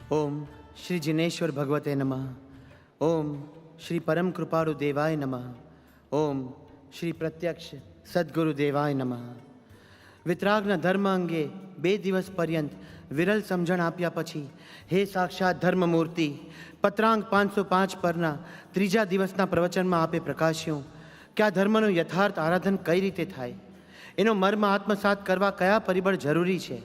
ओम श्री जिनेश्वर भगवते नमः। ओम श्री परम कृपाळु देवाय नमः। ओम श्री प्रत्यक्ष सद्गुरु देवाय नमः। वितरागना धर्म अंगे 2 દિવસ पर्यंत विरल समझण आप्या पछी हे साक्षात धर्ममूर्ति पत्रांक 505 परना 3જા દિવસના પ્રવચનમાં આપે પ્રકાશ્યું કે આ ધર્મનું યથાર્થ આરાધન કઈ રીતે થાય, એનો મર્મ આત્મસાત કરવા કયા પરિબળ જરૂરી છે।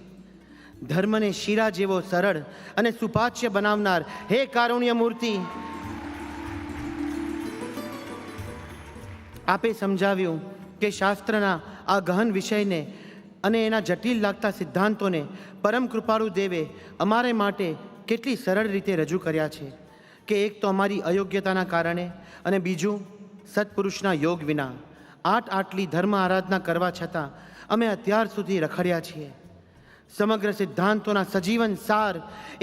ધર્મને શીરા જેવો સરળ અને સુપાચ્ય બનાવનાર હે કારુણ્ય મૂર્તિ, આપે સમજાવ્યું કે શાસ્ત્રના આ ગહન વિષયને અને એના જટિલ લાગતા સિદ્ધાંતોને પરમ કૃપાળુ દેવે અમારે માટે કેટલી સરળ રીતે રજૂ કર્યા છે કે એક તો અમારી અયોગ્યતાના કારણે અને બીજું સત્પુરુષના યોગ વિના આટલી ધર્મ આરાધના કરવા છતાં અમે અત્યાર સુધી રખડ્યા છીએ। સમગ્ર સિદ્ધાંતોના સજીવન સાર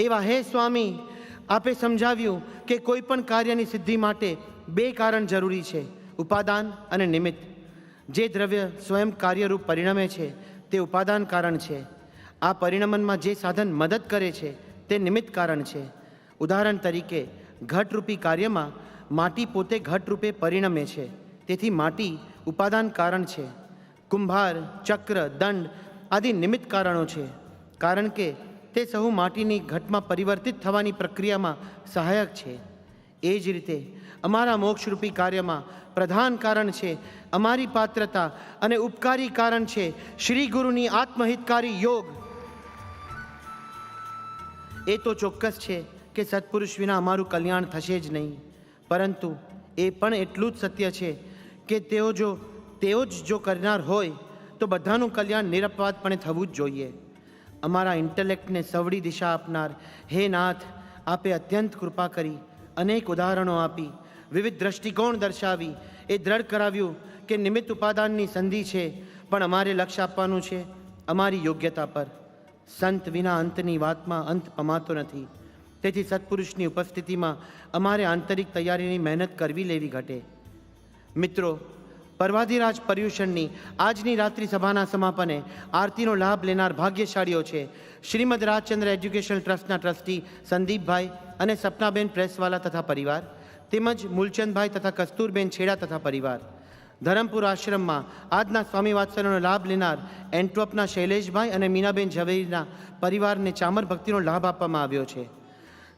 એવા હે સ્વામી, આપે સમજાવ્યું કે કોઈ પણ કાર્યની સિદ્ધિ માટે 2 કારણ જરૂરી છે, ઉપાદાન અને નિમિત્ત। જે દ્રવ્ય સ્વયં કાર્યરૂપ પરિણમે છે તે ઉપાદાન કારણ છે। આ પરિણમનમાં જે સાધન મદદ કરે છે તે નિમિત્ત કારણ છે। ઉદાહરણ તરીકે ઘટરૂપી કાર્યમાં માટી પોતે ઘટરૂપે પરિણમે છે, તેથી માટી ઉપાદાન કારણ છે। કુંભાર, ચક્ર, દંડ આદિ નિમિત્ત કારણો છે, કારણ કે તે સહુ માટીની ઘટમાં પરિવર્તિત થવાની પ્રક્રિયામાં સહાયક છે। એ જ રીતે અમારા મોક્ષરૂપી કાર્યમાં પ્રધાન કારણ છે અમારી પાત્રતા અને ઉપકારી કારણ છે શ્રી ગુરુની આત્મહિતકારી યોગ। એ તો ચોક્કસ છે કે સત્પુરુષ વિના અમારું કલ્યાણ થશે જ નહીં, પરંતુ એ પણ એટલું જ સત્ય છે કે તેઓ જ જો કરનાર હોય તો બધાનું કલ્યાણ નિરપવાદપણે થવું જ જોઈએ। અમારા ઇન્ટેલેક્ટને સવડી દિશા આપનાર હે નાથ, આપે અત્યંત કૃપા કરી અનેક ઉદાહરણો આપી વિવિધ દ્રષ્ટિકોણ દર્શાવી એ દ્રઢ કરાવ્યું કે નિમિત્ત ઉપાદાનની સંધિ છે, પણ અમારે લક્ષ્ય આપવાનું છે અમારી યોગ્યતા પર। સંત વિના અંતની વાતમાં અંત પમાતો નથી, તેથી સત્પુરુષની ઉપસ્થિતિમાં અમારે આંતરિક તૈયારીની મહેનત કરવી લેવી ઘટે। મિત્રો, પર્વાધિરાજ પર્યુષણની આજની રાત્રિ સભાના સમાપને આરતીનો લાભ લેનાર ભાગ્યશાળીઓ છે શ્રીમદ રાજચંદ્ર એજ્યુકેશનલ ટ્રસ્ટના ટ્રસ્ટી સંદીપભાઈ અને સપનાબેન પ્રેસવાલા તથા પરિવાર, તેમજ મૂલચંદભાઈ તથા કસ્તુરબેન છેડા તથા પરિવાર। ધરમપુર આશ્રમમાં આજના સ્વામી વાત્સલ્યનો લાભ લેનાર એન્ટ્વર્પના શૈલેષભાઈ અને મીનાબેન ઝવેરીના પરિવારને ચામર ભક્તિનો લાભ આપવામાં આવ્યો છે।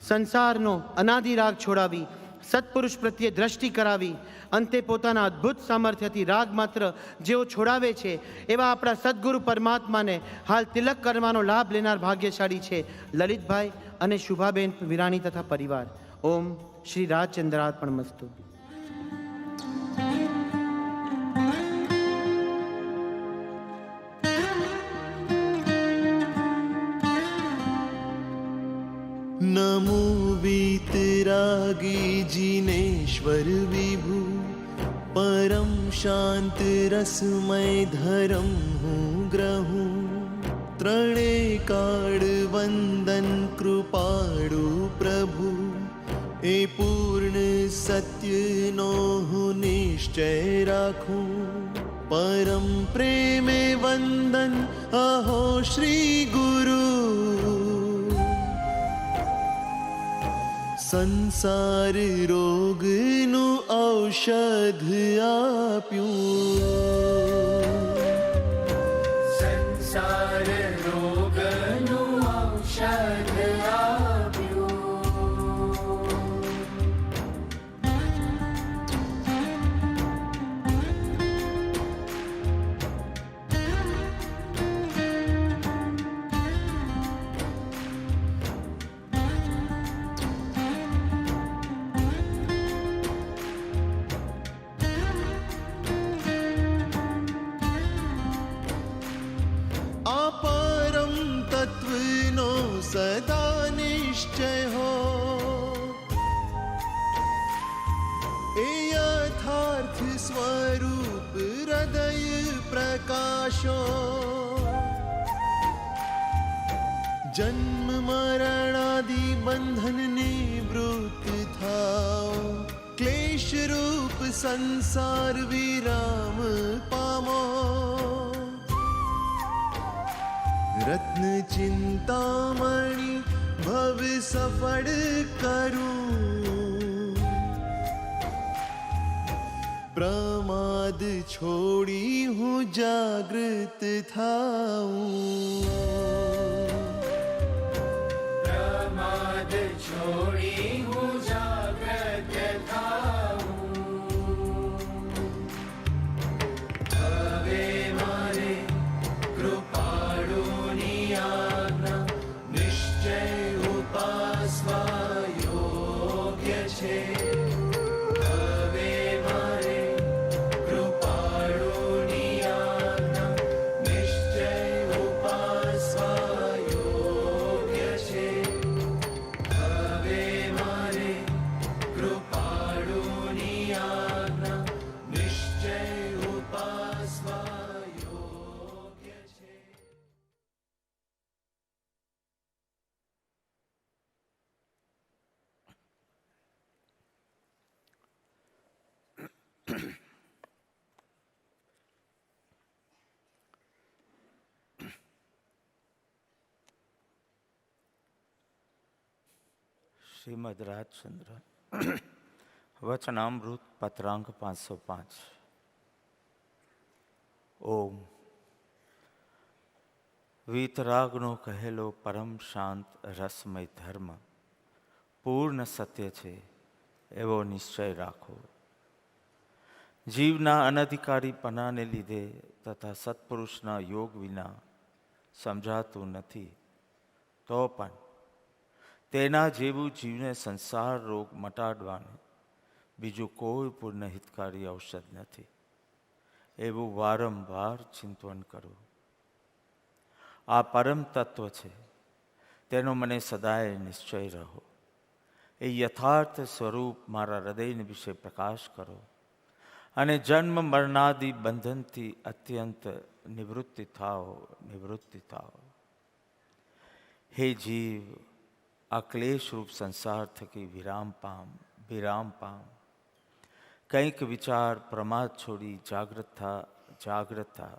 સંસારનો અનાદિ રાગ છોડાવી સત્પુરુષ પ્રત્યે દ્રષ્ટિ કરાવી અંતે પોતાના અદ્ભુત સામર્થ્યથી રાગ માત્ર જેઓ છોડાવે છે એવા આપણા સદગુરુ પરમાત્માને હાલ તિલક કરવાનો લાભ લેનાર ભાગ્યશાળી છે લલિતભાઈ અને શુભાબેન વિરાણી તથા પરિવાર। ઓમ શ્રી રાજચંદ્રાર્પણમસ્તુ। नमो वीतरागी जिनेश्वर विभु, परम शांत रसमय धर्म हूँ ग्रहूँ। त्रणे काળ वंदन कृपाळु प्रभु, ए पूर्ण सत्य नो હું નિશ્ચય રાખું। परम प्रेमे वंदन अहो श्री गुरु, संसार रोगનું ઔષધ આપ્યું। સંસાર રોગનું ઔષધ આપ્યું। सदा निश्चय हो ए यथार्थ स्वरूप हृदय प्रकाशो। जन्म मरणादि बंधन निवृत्त थाओ, क्लेश रूप संसार विराम पामो। रत्न चिंतामणि ભવ સફળ કરું, પ્રમાદ છોડી હું જાગૃત થાઉં, પ્રમાદ છોડી હું જાગ્રત થાઉં. હવે મારે કૃપાળુની આજ્ઞા નિશ્ચય ઉપાસવા યોગ્ય છે. હવે મારે કૃપાળુની આજ્ઞા નિશ્ચય ઉપાસવા યોગ્ય છે. હવે મારે કૃપાળુની આજ્ઞા નિશ્ચય ઉપાસવા યોગ્ય છે. શ્રીમદ રાજચંદ્ર વચનામૃત પત્રાંક 505. ઓમ. વીતરાગનો કહેલો પરમ શાંત રસમય ધર્મ પૂર્ણ સત્ય છે એવો નિશ્ચય રાખો. જીવના અનધિકારીપણાને લીધે તથા સત્પુરુષના યોગ વિના સમજાતું નથી, તો પણ તેના જેવું જીવને સંસાર રોગ મટાડવાનું બીજું કોઈ પૂર્ણ હિતકારી ઔષધ નથી એવું વારંવાર ચિંતન કરો. આ પરમ તત્વ છે તેનો મને સદાય નિશ્ચય રહો. એ યથાર્થ સ્વરૂપ મારા હૃદયને વિશે પ્રકાશ કરો અને જન્મ મરણાદિ બંધનથી અત્યંત નિવૃત્તિ થાઓ. હે જીવ, આ ક્લેશરૂપ સંસાર થકી વિરામ પામ. કંઈક વિચાર પ્રમાદ છોડી જાગ્રત થા.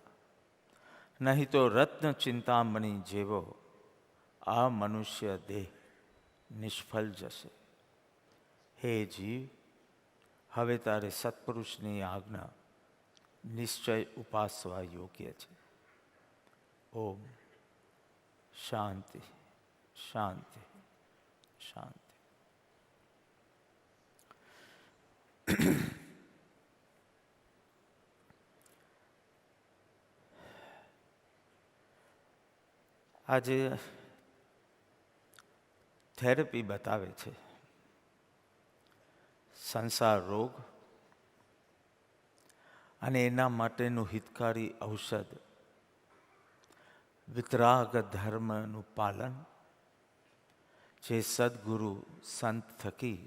નહીં તો રત્ન ચિંતામણી જેવો આ મનુષ્ય દેહ નિષ્ફળ જશે. હે જીવ, હવે તારે સત્પુરુષની આજ્ઞા નિશ્ચય ઉપાસવા યોગ્ય છે. ઓમ. શાંતિ શાંતિ શાંતિ. આજે થેરપી બતાવે છે સંસાર રોગ અને એના માટેનું હિતકારી ઔષધ વિતરાગ ધર્મનું પાલન, જે સદગુરુ સંત થકી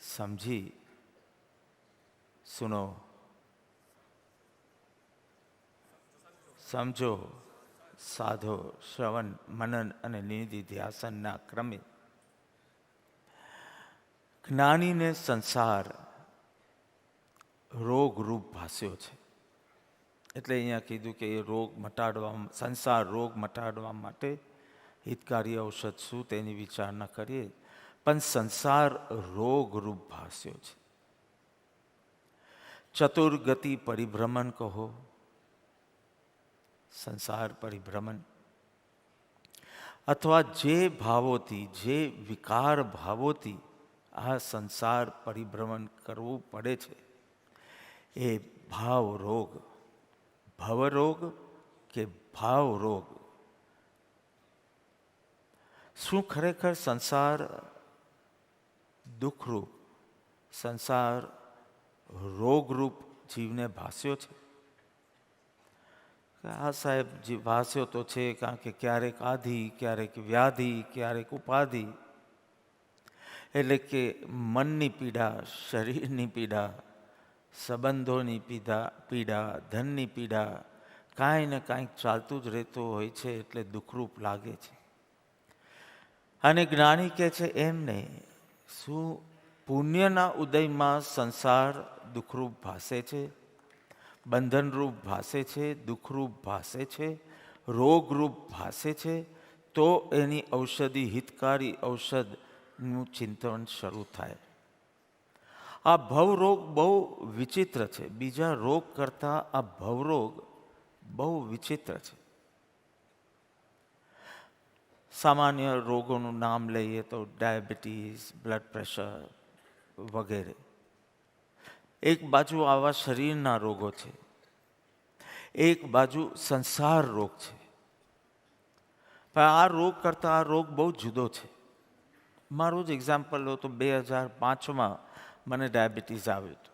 સમજી સમજો સાધો શ્રવણ મનન અને નિધિ ધ્યાસનના ક્રમે જ્ઞાનીને સંસાર રોગરૂપ ભાસ્યો છે. એટલે અહીંયા કીધું કે એ રોગ મટાડવા, સંસાર રોગ મટાડવા માટે હિતકારી ઔષધ શું તેની વિચારણા કરીએ, પણ સંસાર રોગરૂપ ભાસ્યો છે. ચતુર્ગતિ પરિભ્રમણ કહો, સંસાર પરિભ્રમણ, અથવા જે ભાવોથી, જે વિકાર ભાવોથી આ સંસાર પરિભ્રમણ કરવું પડે છે, એ ભાવ રોગ, ભવરોગ કે ભાવ રોગ. શું ખરેખર સંસાર દુઃખરૂપ, સંસાર રોગરૂપ જીવને ભાસ્યો છે? આ સાહેબ ભાસ્યો તો છે, કારણ કે ક્યારેક આધિ, ક્યારેક વ્યાધિ, ક્યારેક ઉપાધિ, એટલે કે મનની પીડા, શરીરની પીડા, સંબંધોની પીડા, ધનની પીડા, કાંઈ ને કાંઈક ચાલતું જ રહેતું હોય છે, એટલે દુઃખરૂપ લાગે છે. અને જ્ઞાની કહે છે એમ નહીં. શું પુણ્યના ઉદયમાં સંસાર દુઃખરૂપ ભાસે છે, બંધનરૂપ ભાસે છે, દુઃખરૂપ ભાસે છે, રોગરૂપ ભાસે છે? તો એની ઔષધિ હિતકારી ઔષધનું ચિંતન શરૂ થાય. આ ભવરોગ બહુ વિચિત્ર છે. બીજા રોગ કરતાં આ ભવરોગ બહુ વિચિત્ર છે. સામાન્ય રોગોનું નામ લઈએ તો ડાયાબિટીસ, બ્લડ પ્રેશર વગેરે. એક બાજુ આવા શરીરના રોગો છે, એક બાજુ સંસાર રોગ છે. પણ આ રોગ કરતાં આ રોગ બહુ જુદો છે. મારું જ એક્ઝામ્પલ લો તો 2005માં મને ડાયાબિટીસ આવ્યું હતું.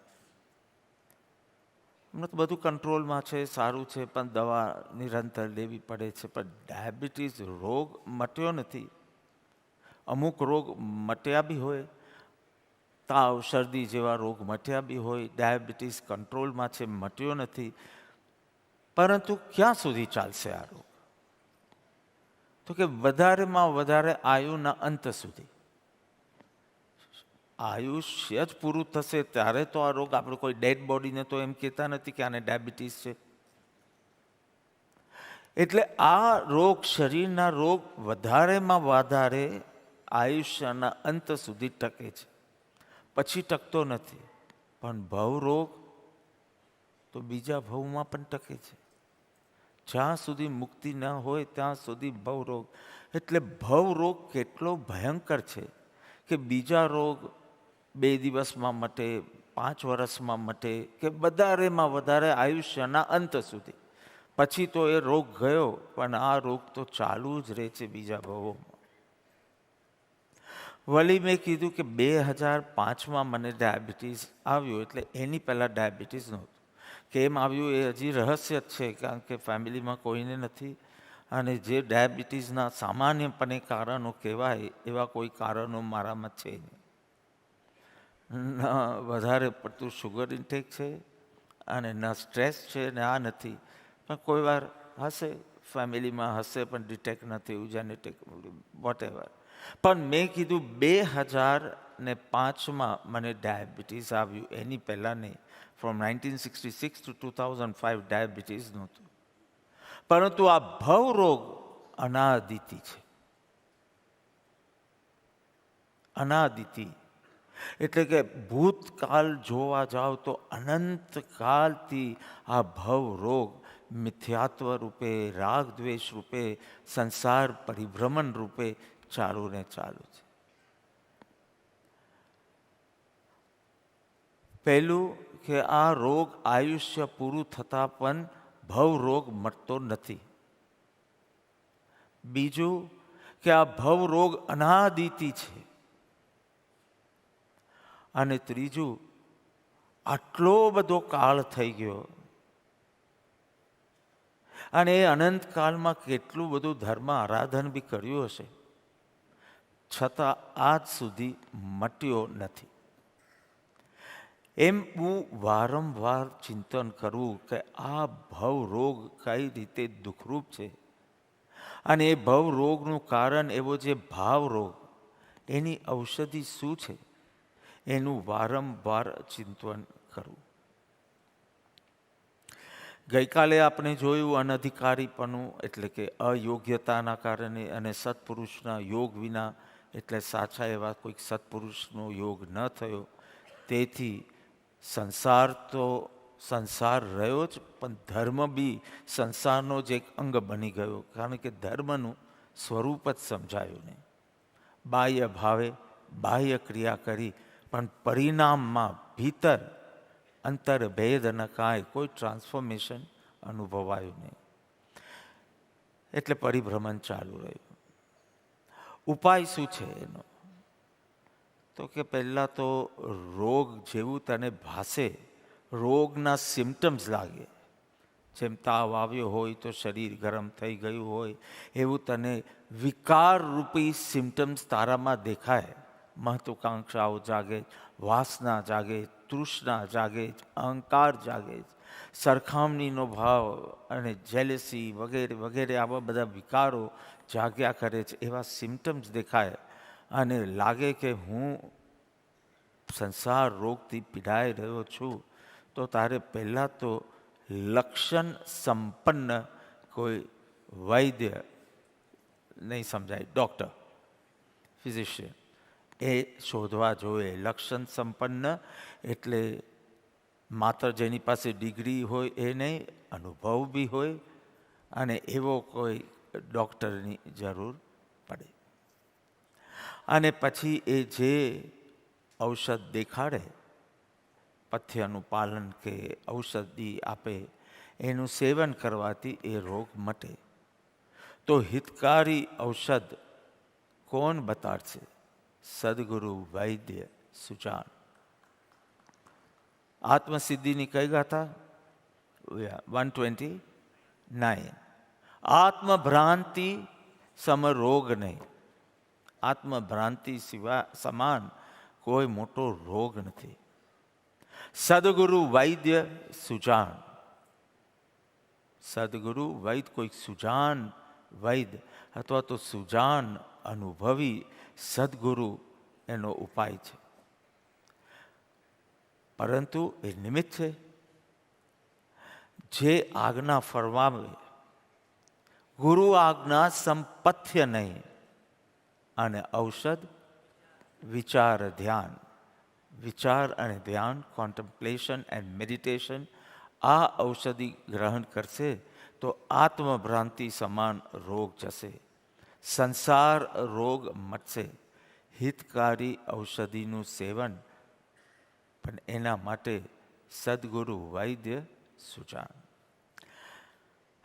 હમણાં તો બધું કંટ્રોલમાં છે, સારું છે, પણ દવા નિરંતર લેવી પડે છે. પણ ડાયાબિટીસ રોગ મટ્યો નથી. અમુક રોગ મટ્યા બી હોય, તાવ શરદી જેવા રોગ મટ્યા બી હોય. ડાયાબિટીસ કંટ્રોલમાં છે, મટ્યો નથી. પરંતુ ક્યાં સુધી ચાલશે આ રોગ? તો કે વધારેમાં વધારે આયુના અંત સુધી. આયુષ્ય જ પૂરું થશે ત્યારે તો આ રોગ, આપણે કોઈ ડેડ બોડીને તો એમ કહેતા નથી કે આને ડાયાબિટીસ છે. એટલે આ રોગ, શરીરના રોગ વધારેમાં વધારે આયુષ્યના અંત સુધી ટકે છે, પછી ટકતો નથી. પણ ભવરોગ તો બીજા ભવમાં પણ ટકે છે. જ્યાં સુધી મુક્તિ ન હોય ત્યાં સુધી ભવરોગ. એટલે ભવરોગ કેટલો ભયંકર છે કે બીજા રોગ 2 દિવસમાં મટે, 5 વર્ષમાં મટે, કે વધારેમાં વધારે આયુષ્યના અંત સુધી. પછી તો એ રોગ ગયો, પણ આ રોગ તો ચાલુ જ રહે છે બીજા ભવોમાં. વળી મેં કીધું કે 2005માં મને ડાયાબિટીસ આવ્યો, એટલે એની પહેલાં ડાયાબિટીસ નહોતું. કેમ આવ્યું એ હજી રહસ્ય જ છે, કારણ કે ફેમિલીમાં કોઈને નથી. અને જે ડાયાબિટીસના સામાન્યપણે કારણો કહેવાય એવા કોઈ કારણો મારામાં છે નહીં. ન વધારે પડતું શુગર ઇન્ટેક છે, અને ન સ્ટ્રેસ છે, ને આ નથી. પણ કોઈ વાર હશે, ફેમિલીમાં હશે, પણ ડિટેક્ટ નથી, જેનેટિક વોટેવર. પણ મેં કીધું 2005માં મને ડાયાબિટીસ આવ્યું, એની પહેલાં નહીં. ફ્રોમ 1966 to 2005 ડાયાબિટીસ નહોતું. પરંતુ આ ભવરોગ અનાદિતિ છે. અનાદિતિ એટલે કે ભૂતકાળ જોવા જાઓ તો અનંતકાળથી આ ભવરોગ મિથ્યાત્વ રૂપે, રાગ દ્વેષ રૂપે, સંસાર પરિભ્રમણ રૂપે ચાલુ ને ચાલુ છે. પહેલું કે આ રોગ આયુષ્ય પૂરું થતાં પણ ભવરોગ મટતો નથી. બીજું કે આ ભવરોગ અનાદિતિ છે. અને ત્રીજું, આટલો બધો કાળ થઈ ગયો, અને એ અનંતકાળમાં કેટલું બધું ધર્મ આરાધન બી કર્યું હશે, છતાં આજ સુધી મટ્યો નથી. એમ હું વારંવાર ચિંતન કરું કે આ ભવરોગ કઈ રીતે દુઃખરૂપ છે, અને એ ભવરોગનું કારણ એવો જે ભાવરોગ, એની ઔષધિ શું છે, એનું વારંવાર ચિંતન કરવું. ગઈકાલે આપણે જોયું અનધિકારીપણું એટલે કે અયોગ્યતાના કારણે, અને સત્પુરુષના યોગ વિના એટલે સાચા એવા કોઈક સત્પુરુષનો યોગ ન થયો, તેથી સંસાર તો સંસાર રહ્યો જ, પણ ધર્મ બી સંસારનો જ એક અંગ બની ગયો. કારણ કે ધર્મનું સ્વરૂપ જ સમજાયું નહીં. બાહ્ય ભાવે બાહ્ય ક્રિયા કરી, પણ પરિણામમાં ભીતર અંતર ભેદ ન કાંઈ કોઈ ટ્રાન્સફોર્મેશન અનુભવાયું નહીં. એટલે પરિભ્રમણ ચાલુ રહ્યું. ઉપાય શું છે એનો? તો કે પહેલાં તો રોગ જેવું તને ભાસે, રોગના સિમ્ટમ્સ લાગે, જેમ તાવ આવ્યો હોય તો શરીર ગરમ થઈ ગયું હોય, એવું તને વિકાર રૂપી સિમ્ટમ્સ તારામાં દેખાય. મહત્વાકાંક્ષાઓ જાગે, વાસના જાગે, તૃષ્ણા જાગે, અહંકાર જાગે, સરખામણીનો ભાવ અને જેલેસી વગેરે વગેરે આવા બધા વિકારો જાગ્યા કરે છે. એવા સિમ્ટમ્સ દેખાય અને લાગે કે હું સંસાર રોગથી પીડાઈ રહ્યો છું. તો તારે પહેલાં તો લક્ષણ સંપન્ન કોઈ વૈદ્ય નહીં સમજાય, ડૉક્ટર, ફિઝિશિયન, એ શોધવા જોઈએ. લક્ષણ સંપન્ન એટલે માત્ર જેની પાસે ડિગ્રી હોય એ નહીં, અનુભવ બી હોય, અને એવો કોઈ ડૉક્ટરની જરૂર પડે. અને પછી એ જે ઔષધ દેખાડે, પથ્યનું પાલન કે ઔષધિ આપે, એનું સેવન કરવાથી એ રોગ મટે. તો હિતકારી ઔષધ કોણ બતાડશે? સદગુરુ વૈદ્ય સુજાન. આત્મસિદ્ધિની કઈ ગાથા? 129. આત્મભ્રાંતિ સમ રોગ નહીં. આત્મભ્રાંતિ સમાન કોઈ મોટો રોગ નથી. સદગુરુ વૈદ્ય સુજાન. સદગુરુ વૈદ, કોઈ સુજાન વૈદ અથવા તો સુજાન અનુભવી સદગુરુ એનો ઉપાય છે. પરંતુ એ નિમિત્ત છે. જે આજ્ઞા ફરમાવે, ગુરુ આજ્ઞા સંપથ્ય નહીં, અને ઔષધ વિચાર ધ્યાન. વિચાર અને ધ્યાન, કોન્ટેમ્પ્લેશન એન્ડ મેડિટેશન, આ ઔષધિ ગ્રહણ કરશે તો આત્મભ્રાંતિ સમાન રોગ જશે, સંસાર રોગ મટશે. હિતકારી ઔષધિનું સેવન, પણ એના માટે સદગુરુ વૈદ્ય સુજાન.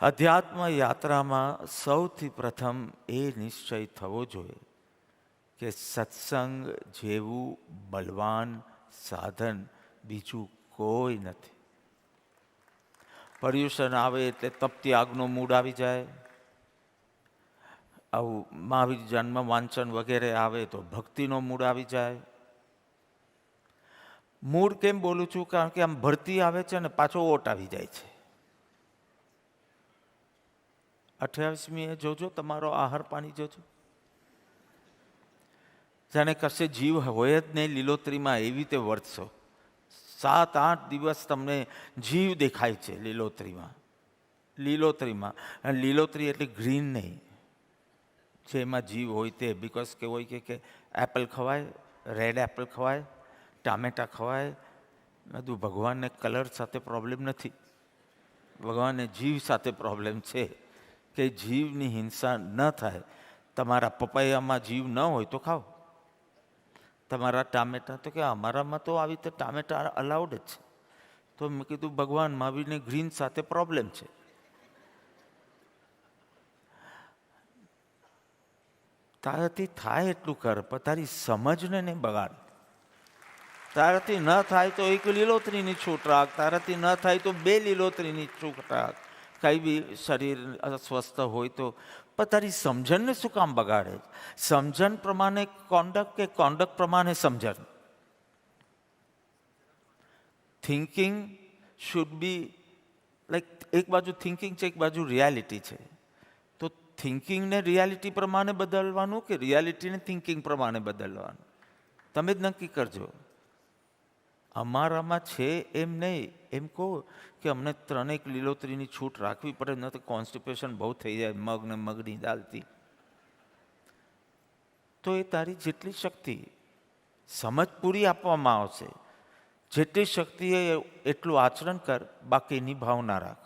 અધ્યાત્મ યાત્રામાં સૌથી પ્રથમ એ નિશ્ચય થવો જોઈએ કે સત્સંગ જેવું બલવાન સાધન બીજું કોઈ નથી. પર્યુષણ આવે એટલે તપતી આગનો મૂડ આવી જાય. આવું મહાવીર જન્મ વાંચન વગેરે આવે તો ભક્તિનો મૂડ આવી જાય. મૂડ કેમ બોલું છું? કારણ કે આમ ભરતી આવે છે અને પાછો ઓટ આવી જાય છે. 28મીએ જોજો, તમારો આહાર પાણી જોજો. જાણે કશે જીવ હોય જ નહીં લીલોતરીમાં, એવી રીતે વર્તશો. 7-8 દિવસ તમને જીવ દેખાય છે લીલોતરીમાં. લીલોતરીમાં, અને લીલોતરી એટલે ગ્રીન નહીં, જેમાં જીવ હોય તે. બિકોઝ કે હોય કે એપલ ખવાય, રેડ એપલ ખવાય, ટામેટા ખવાય. બધું ભગવાનને કલર સાથે પ્રોબ્લેમ નથી, ભગવાનને જીવ સાથે પ્રોબ્લેમ છે કે જીવની હિંસા ન થાય. તમારા પપૈયામાં જીવ ન હોય તો ખાઓ. તમારા ટામેટા, તો કે અમારામાં તો આવી રીતે ટામેટા અલાઉડ જ છે. તો મેં કીધું ભગવાન મહાવીરને ગ્રીન સાથે પ્રોબ્લેમ છે. તારાથી થાય એટલું કર, પણ તારી સમજને નહીં બગાડ. તારાથી ન થાય તો એક લીલોતરીની છૂટ રાખ, તારાથી ન થાય તો 2 લીલોતરીની છૂટ રાખ. કંઈ બી શરીર અસ્વસ્થ હોય તો, પણ તારી સમજણને શું કામ બગાડે? સમજણ પ્રમાણે કોન્ડક્ટ કે કોન્ડક્ટ પ્રમાણે સમજણ? થિંકિંગ શુડ બી લાઈક, એક બાજુ થિંકિંગ છે, એક બાજુ રિયાલિટી છે. તો થિંકિંગને રિયાલિટી પ્રમાણે બદલવાનું કે રિયાલિટીને થિંકિંગ પ્રમાણે બદલવાનું? તમે જ નક્કી કરજો. અમારામાં છે એમ નહીં. એમ કહો કે અમને 3 લીલોતરીની છૂટ રાખવી પડે, ન તો કોન્સ્ટિપેશન બહુ થઈ જાય મગ ને મગની દાલથી. તો એ તારી જેટલી શક્તિ, સમજ પૂરી આપવામાં આવશે. જેટલી શક્તિ એ એટલું આચરણ કર, બાકીની ભાવના રાખ.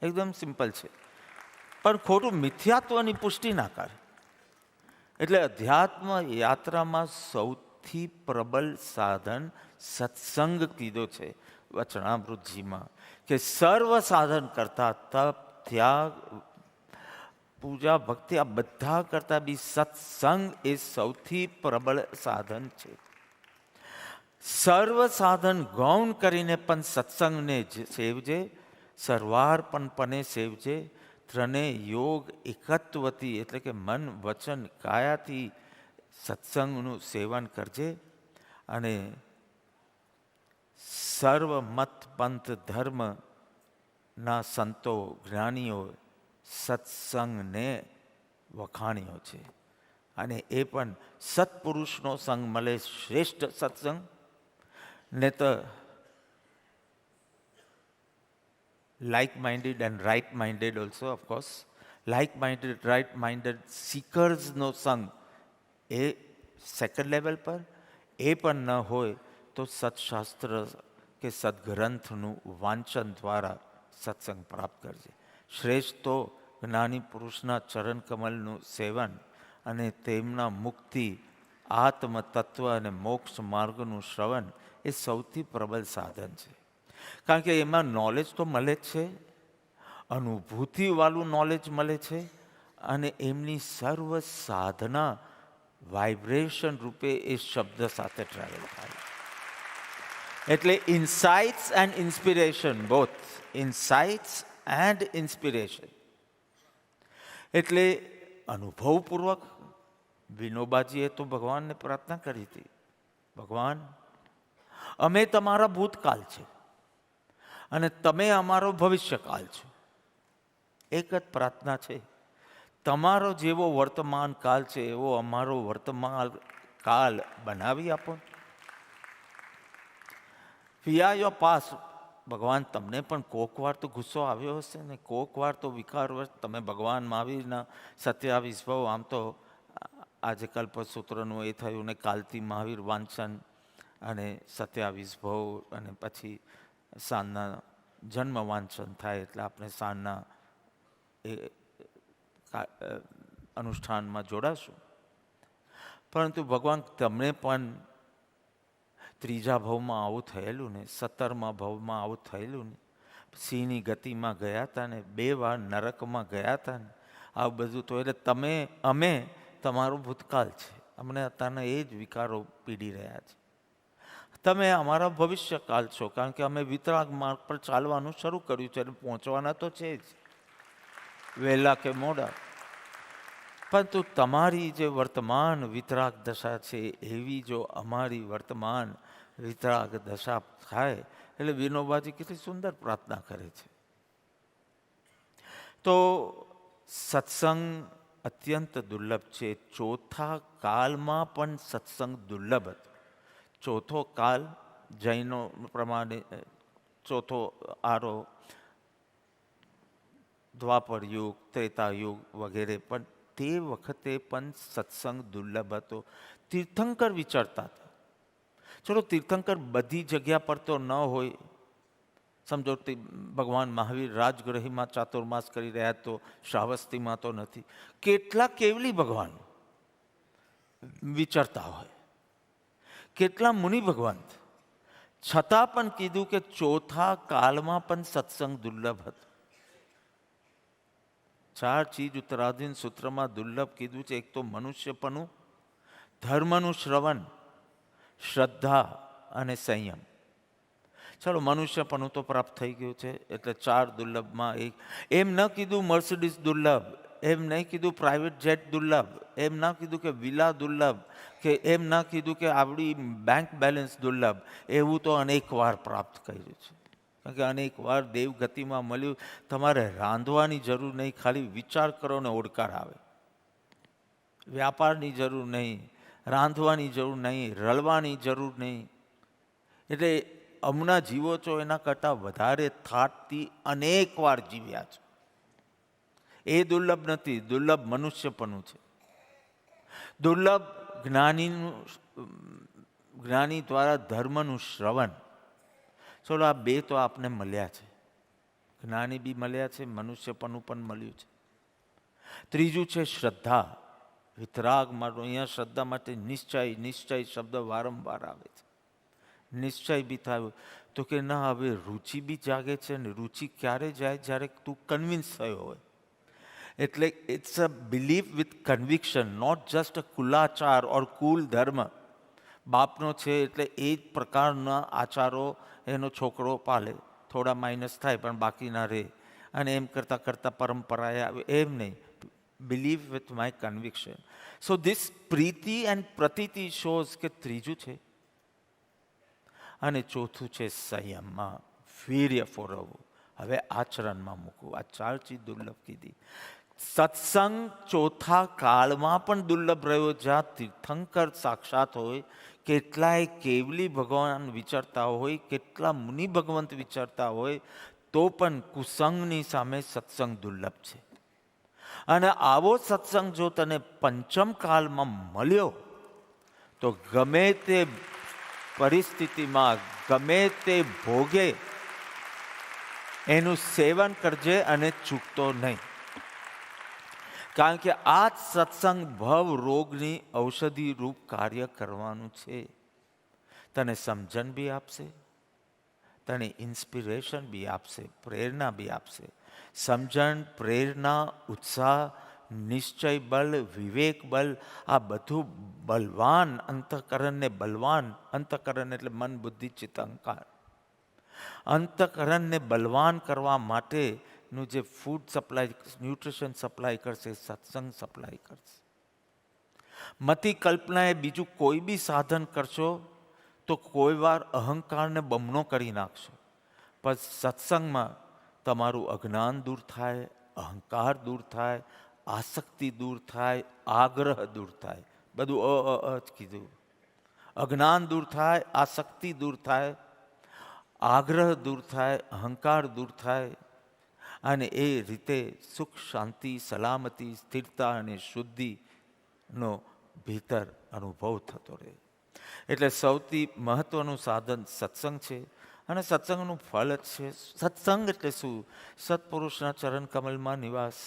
એકદમ સિમ્પલ છે. પણ ખોટું મિથ્યાત્વની પુષ્ટિ ના કર. એટલે અધ્યાત્મ યાત્રામાં સૌથી પ્રબલ સાધન સત્સંગ કીધો છે વચનામૃતજીમાં, કે સર્વ સાધન કરતા તપ, ત્યાગ, પૂજા, ભક્તિ, આ બધા કરતા બી સત્સંગ એ સૌથી પ્રબળ સાધન છે. સર્વ સાધન ગૌણ કરીને પણ સત્સંગને સેવજે, સર્વાર્પણપણે સેવજે. ત્રણે યોગ એકત્વથી, એટલે કે મન, વચન, કાયાથી સત્સંગનું સેવન કરજે. અને સર્વ મત પંથ ધર્મના સંતો, જ્ઞાનીઓ સત્સંગને વખાણ્યો છે. અને એ પણ સત્પુરુષનો સંગ મળે, શ્રેષ્ઠ સત્સંગ. ને તો like-minded and right-minded also, of course, like minded right minded સિકર્સનો સંગ એ સેકન્ડ લેવલ પર, એ પણ ન હોય તો સત્શાસ્ત્ર કે સદગ્રંથનું વાંચન દ્વારા સત્સંગ પ્રાપ્ત કરજે. શ્રેષ્ઠ તો જ્ઞાની પુરુષના ચરણ કમલનું સેવન અને તેમના મુક્તિ, આત્મતત્વ અને મોક્ષ માર્ગનું શ્રવણ એ સૌથી પ્રબળ સાધન છે. કારણ કે એમાં નોલેજ તો મળે જ છે, અનુભૂતિવાળું નોલેજ મળે છે, અને એમની સર્વ સાધના વાઇબ્રેશન રૂપે એ શબ્દ સાથે ટ્રાવેલ થાય. એટલે insights and inspiration, both insights and inspiration. એટલે અનુભવપૂર્વક વિનોબાજીએ તો ભગવાનને પ્રાર્થના કરી હતી, ભગવાન અમે તમારા ભૂતકાળ છે અને તમે અમારો ભવિષ્યકાળ છો. એક જ પ્રાર્થના છે, તમારો જેવો વર્તમાન કાળ છે એવો અમારો વર્તમાન કાળ બનાવી આપો. We are your pass. ભગવાન તમને પણ કોક વાર તો ગુસ્સો આવ્યો હશે ને, કોક વાર તો વિકારવશ તમે ભગવાન મહાવીરના 27 ભવ, આમ તો આજે કલ્પસૂત્રનું એ થયું ને કાલથી મહાવીર વાંચન અને 27 ભવ અને પછી સાંજના જન્મ વાંચન થાય એટલે આપણે સાંજના એ અનુષ્ઠાનમાં જોડાશું. પરંતુ ભગવાન તમને પણ 3જા ભવમાં આવું થયેલું ને, 17મા ભવમાં આવું થયેલું ને, સિંહની ગતિમાં ગયા હતા ને, 2 વાર નરકમાં ગયા હતા ને, આવું બધું તો એટલે અમે તમારું ભૂતકાળ છે, અમને અત્યારના એ જ વિકારો પીડી રહ્યા છે. તમે અમારા ભવિષ્યકાળ છો, કારણ કે અમે વિતરાગ માર્ગ પર ચાલવાનું શરૂ કર્યું છે અને પહોંચવાના તો છે જ, વહેલા કે મોડા. પરંતુ તમારી જે વર્તમાન વિતરાગ દશા છે એવી જો અમારી વર્તમાન વિતરાગ દશા થાય, એટલે વિનોબાજી કેટલી સુંદર પ્રાર્થના કરે છે. તો સત્સંગ અત્યંત દુર્લભ છે. ચોથા કાલમાં પણ સત્સંગ દુર્લભ હતો. ચોથો કાલ જૈનો પ્રમાણે ચોથો આરો દ્વાપર યુગ, ત્રેતા યુગ વગેરે, પણ તે વખતે પણ સત્સંગ દુર્લભ હતો. તીર્થંકર વિચારતા હતા. ચલો તીર્થંકર બધી જગ્યા પર તો ન હોય, સમજો ભગવાન મહાવીર રાજગૃહમાં ચાતુર્માસ કરી રહ્યા તો શ્રાવસ્તીમાં તો નથી. કેટલા કેવલી ભગવાન વિચારતા હોય, કેટલા મુનિ ભગવાન, છતાં પણ કીધું કે ચોથા કાલમાં પણ સત્સંગ દુર્લભ હતો. 4 ચીજ ઉત્તરાધીન સૂત્રમાં દુર્લભ કીધું છે. એક તો મનુષ્યપણું, ધર્મનું શ્રવણ, શ્રદ્ધા અને સંયમ. ચાલો મનુષ્યપણું તો પ્રાપ્ત થઈ ગયું છે એટલે 4 દુર્લભમાં એક. એમ ન કીધું મર્સિડીઝ દુર્લભ, એમ નહીં કીધું પ્રાઇવેટ જેટ દુર્લભ, એમ ના કીધું કે વિલા દુર્લભ, કે એમ ના કીધું કે આવડી બેંક બેલેન્સ દુર્લભ. એવું તો અનેક વાર પ્રાપ્ત કર્યું છે. કારણ કે અનેક વાર દેવગતિમાં મળ્યું. તમારે રાંધવાની જરૂર નહીં, ખાલી વિચાર કરો ને ઓડકાર આવે. વ્યાપારની જરૂર નહીં, રાંધવાની જરૂર નહીં, રળવાની જરૂર નહીં. એટલે હમણાં જીવો છો એના કરતાં વધારે થાટથી અનેક વાર જીવ્યા છો. એ દુર્લભ નથી, દુર્લભ મનુષ્યપણું છે. દુર્લભ જ્ઞાની દ્વારા ધર્મનું શ્રવણ. ચલો આ 2 તો આપને મળ્યા છે, જ્ઞાની બી મળ્યા છે, મનુષ્યપણું પણ મળ્યું છે. ત્રીજું છે શ્રદ્ધા, વિતરાગ માટે. અહીંયા શ્રદ્ધા માટે નિશ્ચય શબ્દ વારંવાર આવે છે. નિશ્ચય બી થયું તો કે ના, હવે રુચિ બી જાગે છે ને. રુચિ ક્યારે જાય? જ્યારે તું કન્વિન્સ થયો હોય. એટલે it's a belief with conviction, not just a કુલાચાર ઓર કુલ ધર્મ. બાપનો છે એટલે એ જ પ્રકારના આચારો એનો છોકરો પાલે, થોડા માઇનસ થાય પણ બાકી ના રહે, અને એમ કરતાં કરતાં પરંપરાએ આવે, એમ નહીં. Believe with my conviction. So this પ્રીતિ એન્ડ પ્રતીતિ શોઝ કે ત્રીજું છે. અને ચોથું છે સંયમમાં વીર્ય ફોરવવું, હવે આચરણમાં મૂકવું. આ 4 ચીજ દુર્લભ કીધી. સત્સંગ ચોથા કાળમાં પણ દુર્લભ રહ્યો, જ્યાં તીર્થંકર સાક્ષાત હોય, કેટલાય કેવલી ભગવાન વિચારતા હોય, કેટલા મુનિ ભગવંત વિચારતા હોય, તો પણ કુસંગની સામે સત્સંગ દુર્લભ છે. અને આવો સત્સંગ જો તને પંચમ કાલમાં મળ્યો તો ગમે તે પરિસ્થિતિમાં, ગમે તે ભોગે એનું સેવન કરજે અને ચૂકતો નહીં. કારણ કે આ જ સત્સંગ ભવ રોગની ઔષધિ રૂપ કાર્ય કરવાનું છે. તને સમજણ બી આપશે, તને ઇન્સ્પિરેશન બી આપશે, પ્રેરણા બી આપશે. સમજણ, પ્રેરણા, ઉત્સાહ, નિશ્ચય બલ, વિવેક બલ, આ બધું બલવાન અંતઃકરણને, બલવાન અંતઃકરણ એટલે મન, બુદ્ધિ, ચિત્ત, અહંકાર, અંતઃકરણને બલવાન કરવા માટેનું જે ફૂડ સપ્લાય, ન્યુટ્રિશન સપ્લાય કરશે, સત્સંગ સપ્લાય કરશે. મતિ કલ્પનાએ બીજું કોઈ બી સાધન કરશો તો કોઈ વાર અહંકારને બમણો કરી નાખશો. પણ સત્સંગમાં તમારું અજ્ઞાન દૂર થાય, અહંકાર દૂર થાય, આસક્તિ દૂર થાય, આગ્રહ દૂર થાય. બધું જ કીધું. અજ્ઞાન દૂર થાય, આસક્તિ દૂર થાય, આગ્રહ દૂર થાય, અહંકાર દૂર થાય, અને એ રીતે સુખ, શાંતિ, સલામતી, સ્થિરતા અને શુદ્ધિનો ભીતર અનુભવ થતો રહે. એટલે સૌથી મહત્વનું સાધન સત્સંગ છે અને સત્સંગનું ફળ જ છે. સત્સંગ એટલે શું? સત્પુરુષના ચરણ કમલમાં નિવાસ.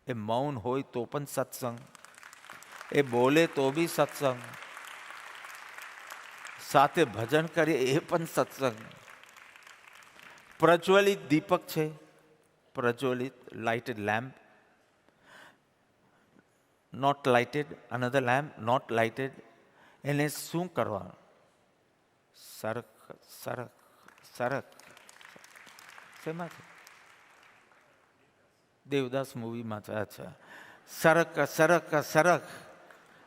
એ મૌન હોય તો પણ સત્સંગ, એ બોલે તો બી સત્સંગ, સાથે ભજન કરીએ એ પણ સત્સંગ. પ્રજ્વલિત દીપક છે, પ્રજ્વલિત lighted lamp, not lighted, another lamp not lighted. એને શું કરવાનું? સરક સરક સરક. શેમાં છે? દેવદાસ મૂવીમાં છે. અચ્છા, સરક સરક સરક.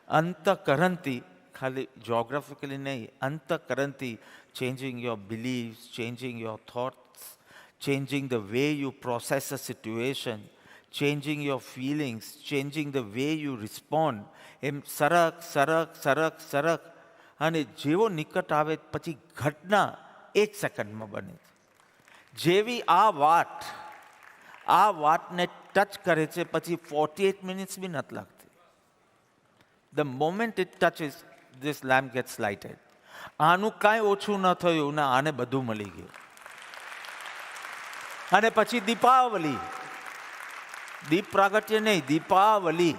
અંતઃકરણથી, ખાલી જોગ્રાફિકલી નહીં, અંતઃકરણથી changing your beliefs, changing your thoughts, changing the way you process a situation, changing your feelings, changing the way you respond. એમ સરક સરક સરક સરક. અને જેવો નિકટ આવે પછી ઘટના 1 સેકન્ડમાં બને છે. જેવી આ વાતને ટચ કરે છે પછી 48 મિનિટ્સ બી નથી લાગતી. The moment it touches, this lamp gets lighted. આનું કાંઈ ઓછું ન થયું ને આને બધું મળી ગયું. અને પછી દીપાવલી, દીપ પ્રાગટ્ય નહીં, દીપાવલી.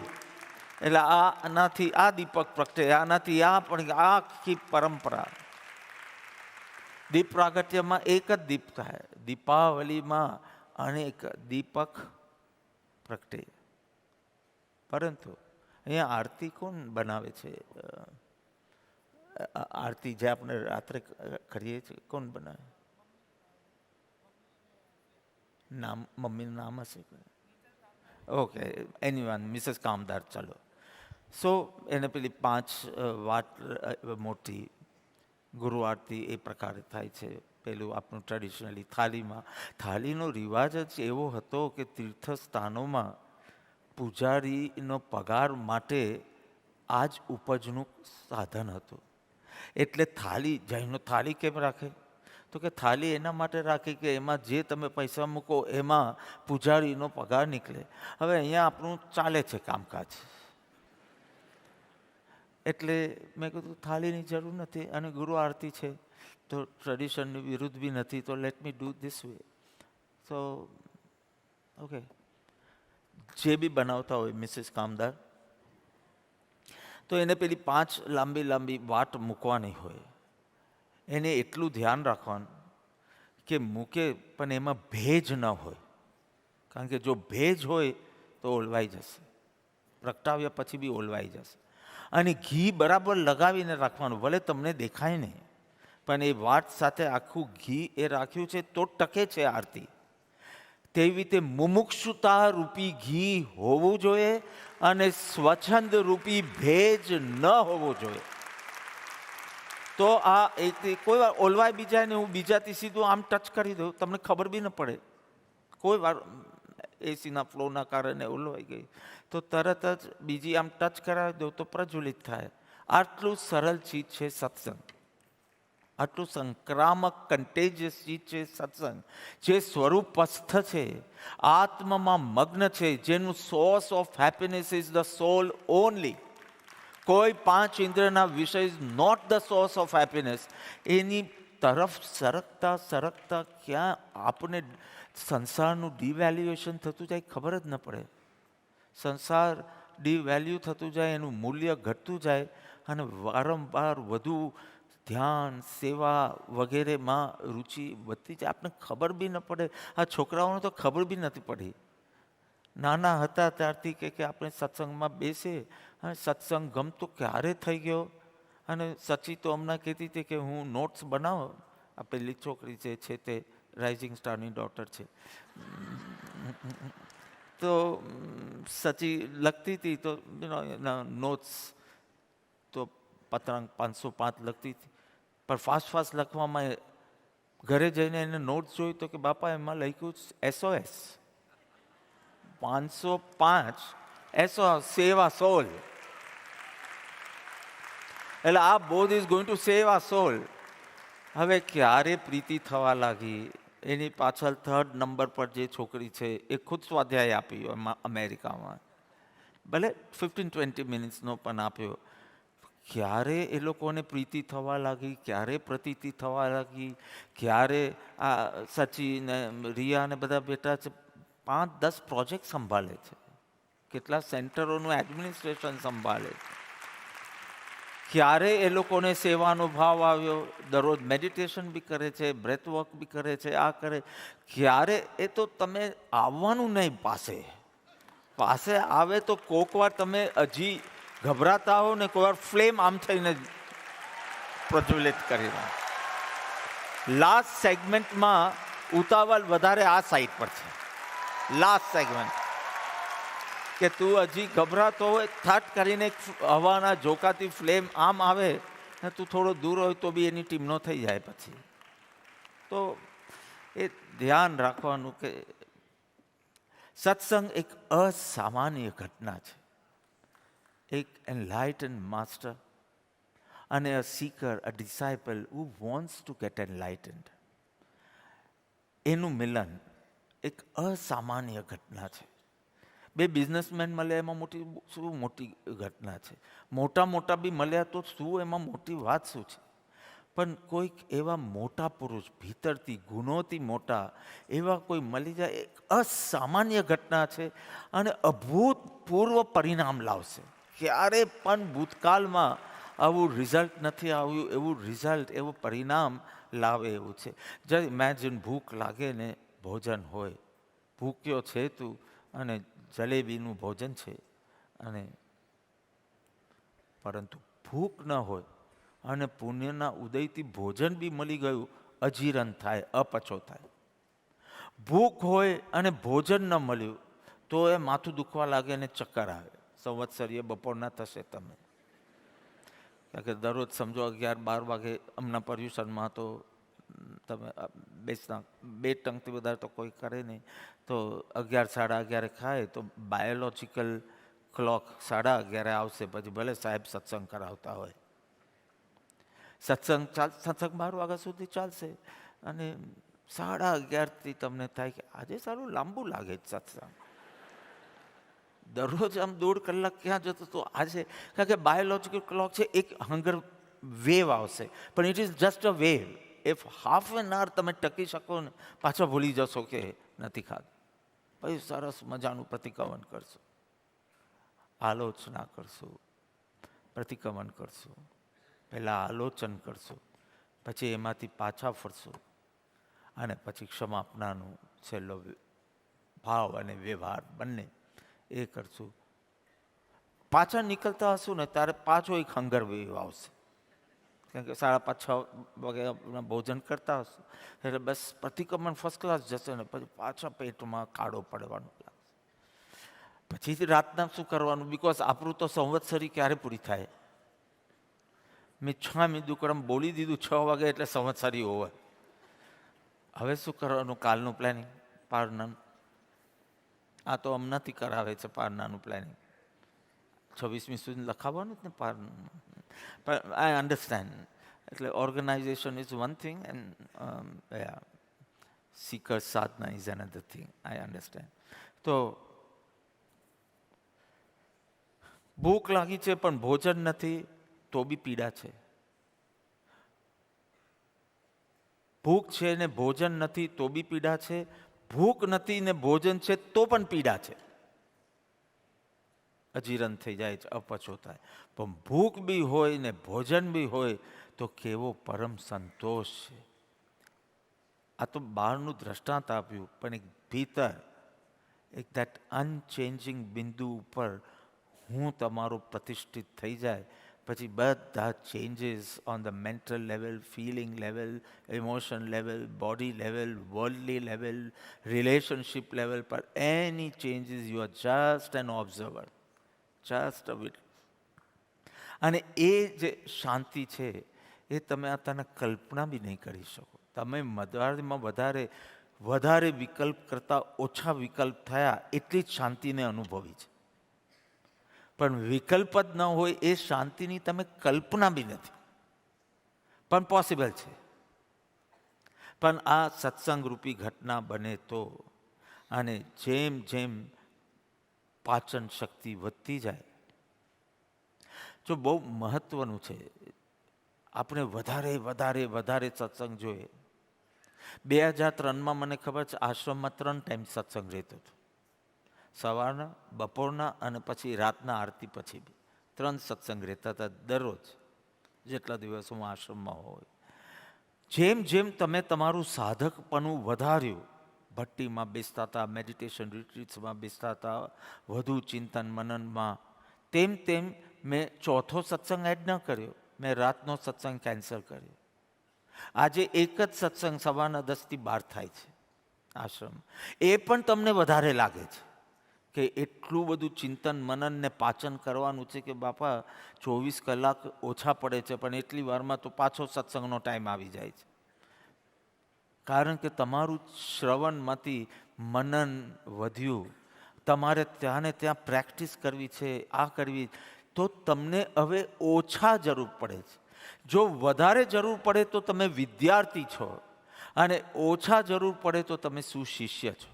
એટલે આનાથી આ દીપક પ્રગટે, આનાથી આ, પણ આ આખી પરંપરા. દીપ પ્રાગટ્યમાં એક જ દીપ થાય, દીપાવલીમાં અનેક દીપક પ્રગટે. પરંતુ અહીંયા આરતી કોણ બનાવે છે? આરતી જે આપણે રાત્રે કરીએ છીએ, કોણ બનાવે? નામ, મમ્મીનું નામ હશે? ઓકે, એનીવન, મિસેસ કામદાર. ચાલો. સો એને પેલી 5 વાટ મોટી ગુરુ આરતી એ પ્રકારે થાય છે. પેલું આપણું ટ્રેડિશનલી થાળીમાં, થાળીનો રિવાજ જ એવો હતો કે તીર્થસ્થાનોમાં પૂજારીનો પગાર માટે આ જ ઉપજનું સાધન હતું. એટલે થાળી, જૈનો થાળી કેમ રાખે? તો કે થાળી એના માટે રાખી કે એમાં જે તમે પૈસા મૂકો એમાં પૂજારીનો પગાર નીકળે. હવે અહીંયા આપણું ચાલે છે કામકાજ, એટલે મેં કીધું થાળીની જરૂર નથી અને ગુરુ આરતી છે તો ટ્રેડિશનની વિરુદ્ધ બી નથી, તો let me do this way. So okay, જે બી બનાવતા હોય મિસિસ કામદાર, તો એને પેલી 5 લાંબી લાંબી વાટ મૂકવાની હોય. એને એટલું ધ્યાન રાખવાનું કે મૂકે પણ એમાં ભેજ ન હોય, કારણ કે જો ભેજ હોય તો ઓલવાઈ જશે, પ્રગટાવ્યા પછી બી ઓલવાઈ જશે. અને ઘી બરાબર લગાવીને રાખવાનું, ભલે તમને દેખાય નહીં પણ એ વાટ સાથે આખું ઘી એ રાખ્યું છે તો ટકે છે આરતી. તેવી રીતે મુમુક્ષુતા રૂપી ઘી હોવું જોઈએ અને સ્વચ્છંદ રૂપી ભેજ ન હોવો જોઈએ. તો આ કોઈ વાર ઓલવાય બી જાય ને હું બીજાથી સીધું આમ ટચ કરી દઉં, તમને ખબર બી ન પડે. કોઈ વાર એસીના ફ્લોના કારણે ઓલવાઈ ગઈ તો તરત જ બીજી આમ ટચ કરાવી દઉં તો પ્રજ્વલિત થાય. આટલું સરળ ચીજ છે સત્સંગ. આટલું સંક્રામક કન્ટેજિયસ ચીજ છે સત્સંગ, જે સ્વરૂપસ્થ છે, આત્મમાં મગ્ન છે, જેનું source of happiness is the soul only. કોઈ પાંચ ઇન્દ્રિયના વિષય is not the source of happiness. એની તરફ સરકતા સરકતા ક્યાં આપણે સંસારનું ડિવેલ્યુએશન થતું જાય ખબર જ ન પડે. સંસાર ડિવેલ્યુ થતું જાય, એનું મૂલ્ય ઘટતું જાય અને વારંવાર વધુ ધ્યાન સેવા વગેરેમાં રુચિ વધતી જાય. આપણને ખબર બી ન પડે. આ છોકરાઓને તો ખબર બી નથી પડી. નાના હતા ત્યારથી કે આપણે સત્સંગમાં બેસે અને સત્સંગ ગમતો ક્યારે થઈ ગયો. અને સચી તો હમણાં કહેતી હતી કે હું નોટ્સ બનાવો. આ પેલી છોકરી છે તે રાઇઝિંગ સ્ટારની ડોટર છે. તો સચી લખતી હતી તો નોટ્સ તો પતંગ 505 લખતી હતી, પણ ફાસ્ટ લખવામાં ઘરે જઈને એને નોટ્સ જોઈ તો કે બાપા એમાં લખ્યું SOS 505 SOS સેવ આ સોલ. એટલે આ બોધ ઇઝ ગોઈંગ ટુ સેવ આ સોલ. હવે ક્યારે પ્રીતિ થવા લાગી એની પાછળ 3rd નંબર પર જે છોકરી છે એ ખુદ સ્વાધ્યાય આપ્યો અમેરિકામાં, ભલે 15-20 મિનિટ્સનો પણ આપ્યો. ક્યારે એ લોકોને પ્રીતિ થવા લાગી, ક્યારે પ્રતીતિ થવા લાગી, ક્યારે આ સચી ને રિયા ને બધા બેટા છે 5-10 પ્રોજેક્ટ સંભાળે છે, કેટલા સેન્ટરોનું એડમિનિસ્ટ્રેશન સંભાળે છે. ક્યારે એ લોકોને સેવાનો ભાવ આવ્યો, દરરોજ મેડિટેશન બી કરે છે, બ્રેથ વર્ક બી કરે છે, આ કરે. ક્યારે એ તો તમે આવવાનું નહીં પાસે આવે તો કોક વાર તમે હજી ગભરાતા હો ને કોઈ વાર ફ્લેમ આમ થઈને પ્રજ્વલિત કરી દો. લાસ્ટ સેગમેન્ટમાં ઉતાવળ વધારે આ સાઈડ પર છે. લાસ્ટ સેગમેન્ટ કે તું હજી ગભરાતો હોય, થટ કરીને હવાના ઝોકાથી ફ્લેમ આમ આવે ને તું થોડો દૂર હોય તો બી એની ટીમનો થઈ જાય પછી. તો એ ધ્યાન રાખવાનું કે સત્સંગ એક અસામાન્ય ઘટના છે. એક એનલાઇટન માસ્ટર અને a seeker, a disciple who wants to get enlightened, એનું મિલન એક અસામાન્ય ઘટના છે. બે બિઝનેસમેન મળ્યા એમાં શું મોટી ઘટના છે. મોટા બી મળ્યા તો શું એમાં મોટી વાત શું છે. પણ કોઈક એવા મોટા પુરુષ, ભીતરથી ગુણોથી મોટા એવા કોઈ મળી જાય, એક અસામાન્ય ઘટના છે અને અભૂતપૂર્વ પરિણામ લાવશે. ક્યારે પણ ભૂતકાળમાં આવું રિઝલ્ટ નથી આવ્યું, એવું રિઝલ્ટ, એવું પરિણામ લાવે એવું છે. જયારે ઇમેજિન ભૂખ લાગે ને ભોજન હોય, ભૂખ્યો છે તું અને જલેબીનું ભોજન છે, અને પરંતુ ભૂખ ન હોય અને પુણ્યના ઉદયથી ભોજન બી મળી ગયું, અજીરણ થાય, અપચો થાય. ભૂખ હોય અને ભોજન ન મળ્યું તો એ માથું દુખવા લાગે અને ચક્કર આવે. સંવત્સરીય બપોરના થશે તમે, કારણ કે દરરોજ સમજો 11-12 વાગે હમણાં પર્યુષણમાં તો તમે બે ટંકથી વધારે તો કોઈ કરે નહીં, તો 11-11:30 ખાય તો બાયોલોજિકલ ક્લોક 11:30 આવશે. પછી ભલે સાહેબ સત્સંગ કરાવતા હોય, સત્સંગ 12 વાગ્યા સુધી ચાલશે અને 11:30થી તમને થાય કે આજે સારું લાંબુ લાગે છે સત્સંગ. દરરોજ આમ 1.5 કલાક ક્યાં જતો તો આજે, કારણ કે બાયોલોજિકલ ક્લોક છે, એક હંગર વેવ આવશે, પણ it is just a wave. If half an આવર તમે ટકી શકો ને પાછા ભૂલી જશો કે નથી ખાધું. પછી સરસ મજાનું પ્રતિક્રમણ કરશો, આલોચના કરશો, પ્રતિક્રમણ કરશો, પહેલાં આલોચન કરશો, પછી એમાંથી પાછા ફરશો અને પછી ક્ષમાપનાનું છેલ્લો ભાવ અને વ્યવહાર બંને એ કરશું. પાછા નીકળતા હશું ને ત્યારે પાછો એક હંગર વેવ આવશે, કારણ કે 5:30-6 વાગે ભોજન કરતા હશું એટલે બસ પ્રતિક્રમણ ફર્સ્ટ ક્લાસ જશે ને પછી પાછા પેટમાં કાળો પડવાનો લાગશે. પછી રાતના શું કરવાનું, બિકોઝ આપણું તો સંવત્સરી ક્યારે પૂરી થાય? મિચ્છામી દુક્કડમ બોલી દીધું 6 વાગે એટલે સંવત્સરી ઓવર. હવે શું કરવાનું? કાલનું પ્લાનિંગ, પારનાનું. આ તો હમણાંથી કરાવે છે પારનાનું પ્લાનિંગ, 26મી સુધી લખાવવાનું જ ને પારનાનું. પણ આઈ અન્ડરસ્ટેન્ડ. એટલે organization is one thing and seeker sadhana is another thing. I understand. તો ભૂખ લાગી છે પણ ભોજન નથી તો બી પીડા છે. ભૂખ છે ને ભોજન નથી તો બી પીડા છે. ભૂખ નથી ને ભોજન છે તો પણ પીડા છે. અજીરણ થઈ જાય છે, અપચો થાય. પણ ભૂખ બી હોય ને ભોજન બી હોય તો કેવો પરમ સંતોષ છે. આ તો બહારનું દ્રષ્ટાંત આપ્યું, પણ એક ભીતર એક દેટ અનચેન્જિંગ બિંદુ ઉપર હું તમારો પ્રતિષ્ઠિત થઈ જાય પછી બધા changes on the mental level, feeling level, emotion level, body level, worldly level, relationship level પર એની changes you are just an observer, just a wit. અને એ જે શાંતિ છે એ તમે અત્યારે કલ્પના બી નહીં કરી શકો. તમે વધારેમાં વધારે વિકલ્પ કરતાં ઓછા વિકલ્પ થયા એટલી જ શાંતિને અનુભવી છે. પણ વિકલ્પ જ ન હોય એ શાંતિની તમે કલ્પના બી નથી, પણ પોસિબલ છે. પણ આ સત્સંગ રૂપી ઘટના બને તો, અને જેમ જેમ પાચન શક્તિ વધતી જાય, જો બહુ મહત્વનું છે આપણે વધારે સત્સંગ જોઈએ. 2003માં મને ખબર છે આશ્રમમાં 3 ટાઈમ સત્સંગ રહેતો હતો. સવારના, બપોરના અને પછી રાતના આરતી પછી બી 3 સત્સંગ રહેતા હતા દરરોજ, જેટલા દિવસ હું આશ્રમમાં હોય. જેમ જેમ તમે તમારું સાધકપણું વધાર્યું, ભટ્ટીમાં બેસતા હતા, મેડિટેશન રિટ્રીટ્સમાં બેસતા હતા, વધુ ચિંતન મનનમાં, તેમ તેમ મેં 4થો સત્સંગ એડ ન કર્યો. મેં રાતનો સત્સંગ કેન્સલ કર્યો. આજે એક જ સત્સંગ સવારના 10 થી 12 થાય છે આશ્રમ. એ પણ તમને વધારે લાગે છે કે એટલું બધું ચિંતન મનન ને પાચન કરવાનું છે કે બાપા 24 કલાક ઓછા પડે છે, પણ એટલી વારમાં તો પાછો સત્સંગનો ટાઈમ આવી જાય છે. કારણ કે તમારું શ્રવણમાંથી મનન વધ્યું, તમારે ત્યાં ને ત્યાં પ્રેક્ટિસ કરવી છે, આ કરવી, તો તમને હવે ઓછા જરૂર પડે છે. જો વધારે જરૂર પડે તો તમે વિદ્યાર્થી છો, અને ઓછા જરૂર પડે તો તમે સુશિષ્ય છો.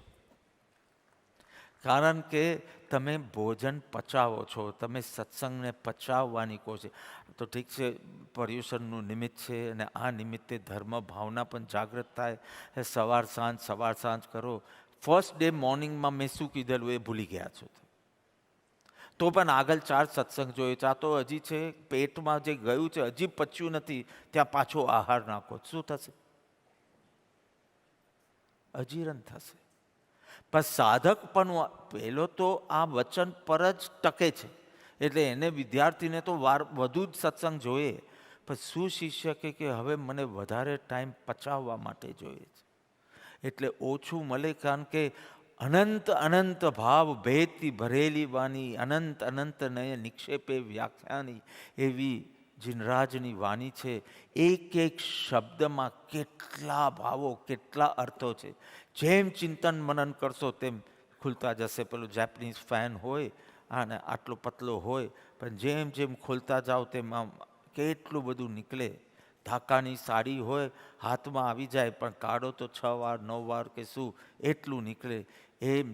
કારણ કે તમે ભોજન પચાવો છો, તમે સત્સંગને પચાવવાની કોશિશ. તો ઠીક છે, પર્યુષણનું નિમિત્ત છે અને આ નિમિત્તે ધર્મ ભાવના પણ જાગૃત થાય. સવાર સાંજ કરો. ફર્સ્ટ ડે મોર્નિંગમાં મેં શું કીધેલું એ ભૂલી ગયા છો. તો પણ આગળ 4 સત્સંગ જોઈએ છે. આ તો હજી છે પેટમાં જે ગયું છે હજી પચ્યું નથી, ત્યાં પાછો આહાર નાખો, શું થશે? અજીરણ થશે. પણ સાધક પણ પહેલો તો આ વચન પર જ ટકે છે, એટલે એને વિદ્યાર્થીને તો વધુ જ સત્સંગ જોઈએ. પણ શું શિષ્ય કે હવે મને વધારે ટાઈમ પચાવવા માટે જોઈએ છે, એટલે ઓછું મળે. કારણ કે અનંત ભાવ ભેદથી ભરેલી વાણી, અનંત નય નિક્ષેપે વ્યાખ્યાની, એવી જીનરાજની વાણી છે. એક શબ્દમાં કેટલા ભાવો, કેટલા અર્થો છે. જેમ ચિંતન મનન કરશો તેમ ખુલતા જશે. પેલું જેપનીઝ ફેન હોય અને આટલો પતલો હોય, પણ જેમ જેમ ખોલતા જાઓ તેમ આમ કેટલું બધું નીકળે. ધાકાની સાડી હોય, હાથમાં આવી જાય, પણ કાઢો તો 6 વાર 9 વાર કે શું એટલું નીકળે. એમ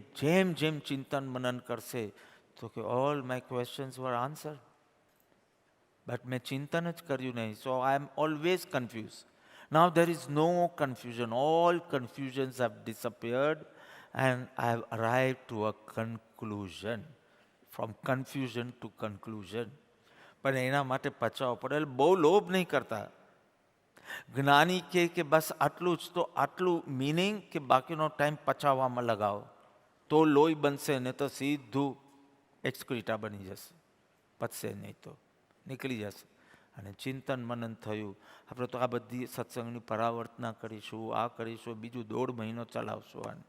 જેમ ચિંતન મનન કરશે તો કે all my questions were answer. But મેં ચિંતન જ કર્યું નહીં, so I am always confuse. Now there is no confusion. All confusions have disappeared and I have arrived to a conclusion. From confusion to conclusion. પણ એના માટે પચાવવો પડે. બહુ લોભ નહીં કરતા. જ્ઞાની કે બસ આટલું જ, તો આટલું મિનિંગ કે બાકીનો ટાઈમ પચાવવામાં લગાવો તો લોહી બનશે, ને તો સીધું એક્સક્રીટા બની જશે, પચશે નહીં તો નીકળી જશે. અને ચિંતન મનન થયું. આપણે તો આ બધી સત્સંગની પરાવર્તના કરીશું, આ કરીશું, બીજું 1.5 મહિનો ચલાવશું.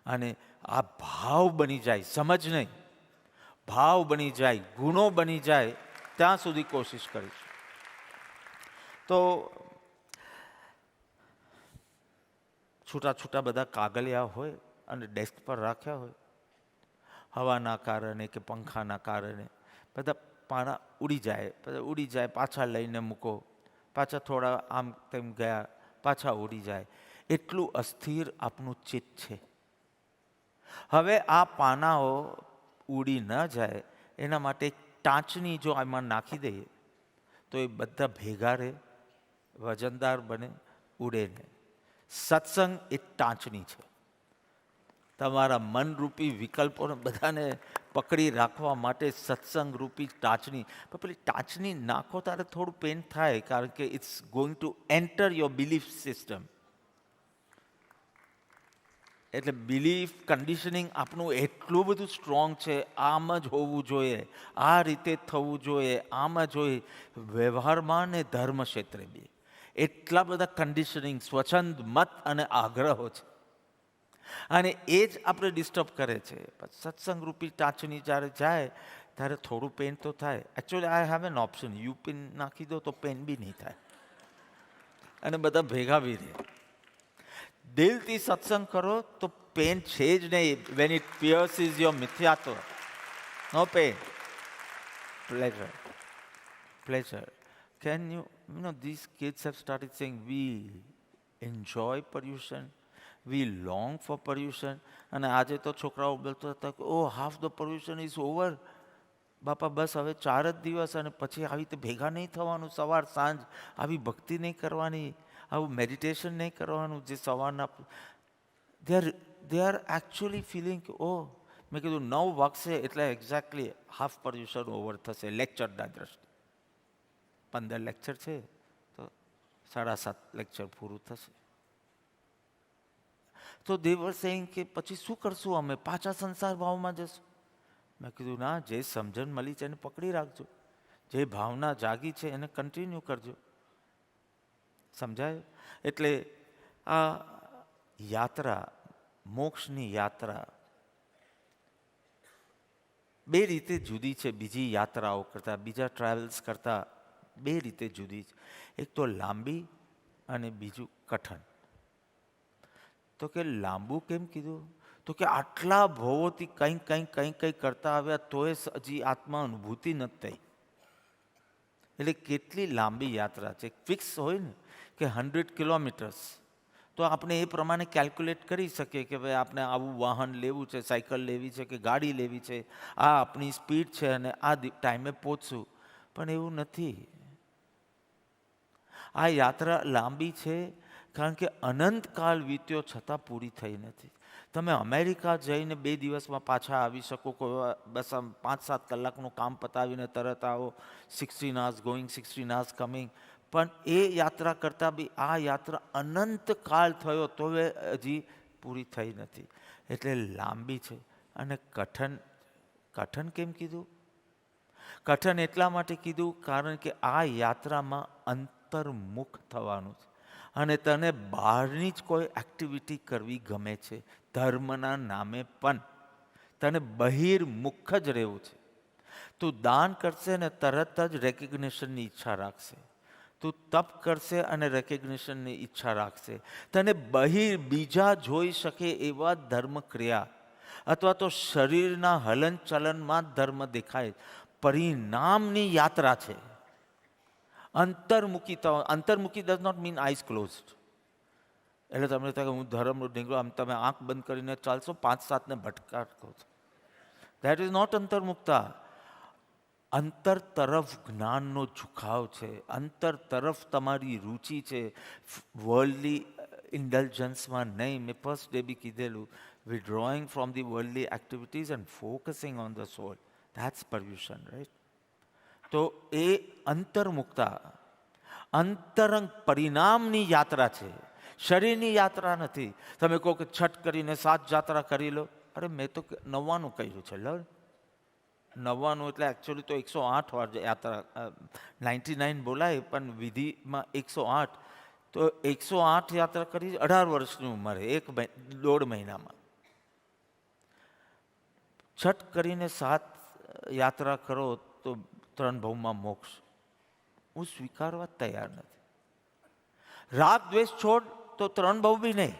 અને આ ભાવ બની જાય, સમજ નહીં, ભાવ બની જાય, ગુણો બની જાય, ત્યાં સુધી કોશિશ કરીશું. તો છૂટા બધા કાગળિયા હોય અને ડેસ્ક પર રાખ્યા હોય, હવાના કારણે કે પંખાના કારણે બધા પાના ઉડી જાય, પાછા લઈને મૂકો. પાછા થોડા આમ તેમ ગયા, પાછા ઉડી જાય. એટલું અસ્થિર આપણું ચિત્ત છે. હવે આ પાનાઓ ઉડી ન જાય એના માટે ટાંચણી જો આમાં નાખી દઈએ તો એ બધા ભેગા રહે, વજનદાર બને, ઉડે નહીં. સત્સંગ એ ટાંચણી છે. તમારા મનરૂપી વિકલ્પોને બધાને પકડી રાખવા માટે સત્સંગ રૂપી ટાંચણી. પણ પેલી ટાંચણી નાખો ત્યારે થોડું પેન થાય, કારણ કે it's going to enter your belief system. એટલે બિલીફ કન્ડિશનિંગ આપણું એટલું બધું સ્ટ્રોંગ છે, આમ જ હોવું જોઈએ, આ રીતે થવું જોઈએ, આમ જ હોય. વ્યવહારમાં ને ધર્મ ક્ષેત્રે બી એટલા બધા કન્ડિશનિંગ, સ્વચ્છંદ મત અને આગ્રહો છે, અને એ જ આપણે ડિસ્ટર્બ કરે છે. સત્સંગ રૂપી ટાંચણી જ્યારે જાય ત્યારે થોડું પેન તો થાય. Actually I have an option, you pin નાખી દો તો પેન બી નહીં થાય, અને બધા ભેગા બી રહે. દિલથી સત્સંગ કરો તો પેન છે જ નહીં. વેન ઇટ પિયર્સીસ યોર મિથ્યાત્વ, no pain, pleasure, pleasure. Can you know, these kids have started saying, we enjoy pollution, we long for pollution. અને આજે તો છોકરાઓ બોલતા હતા કે oh half the pollution is over. બાપા બસ હવે 4 જ દિવસ, અને પછી આવી રીતે ભેગા નહીં થવાનું, સવાર સાંજ આવી ભક્તિ નહીં કરવાની, આવું મેડિટેશન નહીં કરવાનું જે સવારના. દે આર એકચ્યુઅલી ફિલિંગ કે ઓ, મેં કીધું 9 વાગશે એટલે એક્ઝેક્ટલી હાફ પોલ્યુશન ઓવર થશે લેક્ચરના દ્રષ્ટિએ. 15 લેક્ચર છે તો 7.5 લેક્ચર પૂરું થશે. તો દે વર સેઇંગ કે પછી શું કરશું અમે, પાછા સંસાર ભાવમાં જશું. મેં કીધું ના, જે સમજણ મળી છે એને પકડી રાખજો, જે ભાવના જાગી છે એને કન્ટિન્યુ કરજો. સમજાય? એટલે આ યાત્રા, મોક્ષની યાત્રા 2 રીતે જુદી છે બીજી યાત્રાઓ કરતાં, બીજા ટ્રાવેલ્સ કરતાં 2 રીતે જુદી છે. એક તો લાંબી અને બીજું કઠણ. તો કે લાંબુ કેમ કીધું? તો કે આટલા ભવોથી કંઈ કરતા આવ્યા તોય હજી આત્મા અનુભૂતિ નથી થઈ. એટલે કેટલી લાંબી યાત્રા છે. ફિક્સ હોય ને કે 100 કિલોમીટર્સ, તો આપણે એ પ્રમાણે કેલ્ક્યુલેટ કરી શકીએ કે ભાઈ આપણે આવું વાહન લેવું છે, સાયકલ લેવી છે કે ગાડી લેવી છે, આ આપણી સ્પીડ છે અને આ ટાઈમે પહોંચશું. પણ એવું નથી. આ યાત્રા લાંબી છે કારણ કે અનંતકાળ વીત્યો છતાં પૂરી થઈ નથી. તમે અમેરિકા જઈને 2 દિવસમાં પાછા આવી શકો, બસ આમ 5-7 કલાકનું કામ પતાવીને તરત આવો. 16 hours ગોઈંગ, 16 hours કમિંગ. પણ એ યાત્રા કરતાં બી આ યાત્રા અનંતકાળ થયો તો હજી પૂરી થઈ નથી. એટલે લાંબી છે. અને કઠણ કેમ કીધું? કઠણ એટલા માટે કીધું કારણ કે આ યાત્રામાં અંતર્મુખ થવાનું છે, અને તને બહારની જ કોઈ એક્ટિવિટી કરવી ગમે છે. ધર્મના નામે પણ તને બહિર્મુખ જ રહેવું છે. તું દાન કરશે ને તરત જ રેકગ્નિશનની ઈચ્છા રાખશે. તું તપ કરશે અને રેકગ્નિશનની ઈચ્છા રાખશે. તને બીજા જોઈ શકે એવા ધર્મ ક્રિયા અથવા તો શરીરના હલનચલનમાં જ ધર્મ દેખાય. પરિણામની યાત્રા છે. અંતર્મુખી does not mean eyes closed. એટલે તમને થાય કે હું ધર્મનો ડીંગલો, આમ તમે આંખ બંધ કરીને ચાલશો 5-7 ને ભટકાટો છો. ધેટ ઇઝ નોટ અંતર્મુખતા. અંતર તરફ જ્ઞાનનો ઝુકાવ છે, અંતર તરફ તમારી રુચિ છે, વર્લ્ડલી ઇન્ડલ્જન્સમાં નહીં. મેં ફર્સ્ટ ડે બી કીધેલું, withdrawing from the worldly activities and focusing on the soul. That's pollution, right? તો એ અંતર્મુખતા, અંતરંગ પરિણામની યાત્રા છે, શરીરની યાત્રા નથી. તમે કહો કે છઠ કરીને 7 જાત્રા કરી લો. અરે મેં તો 99 કર્યું છે. લો 99 એટલે એકચ્યુઅલી તો 108 વાર યાત્રા, 99 બોલાય પણ વિધિમાં 108. તો 108 યાત્રા કરી 18 વર્ષની ઉંમરે, 1.5 મહિનામાં. છઠ કરીને 7 યાત્રા કરો તો 3 ભવમાં મોક્ષ. હું સ્વીકારવા તૈયાર નથી. રાગ દ્વેષ છોડ તો 3 ભવ બી નહીં.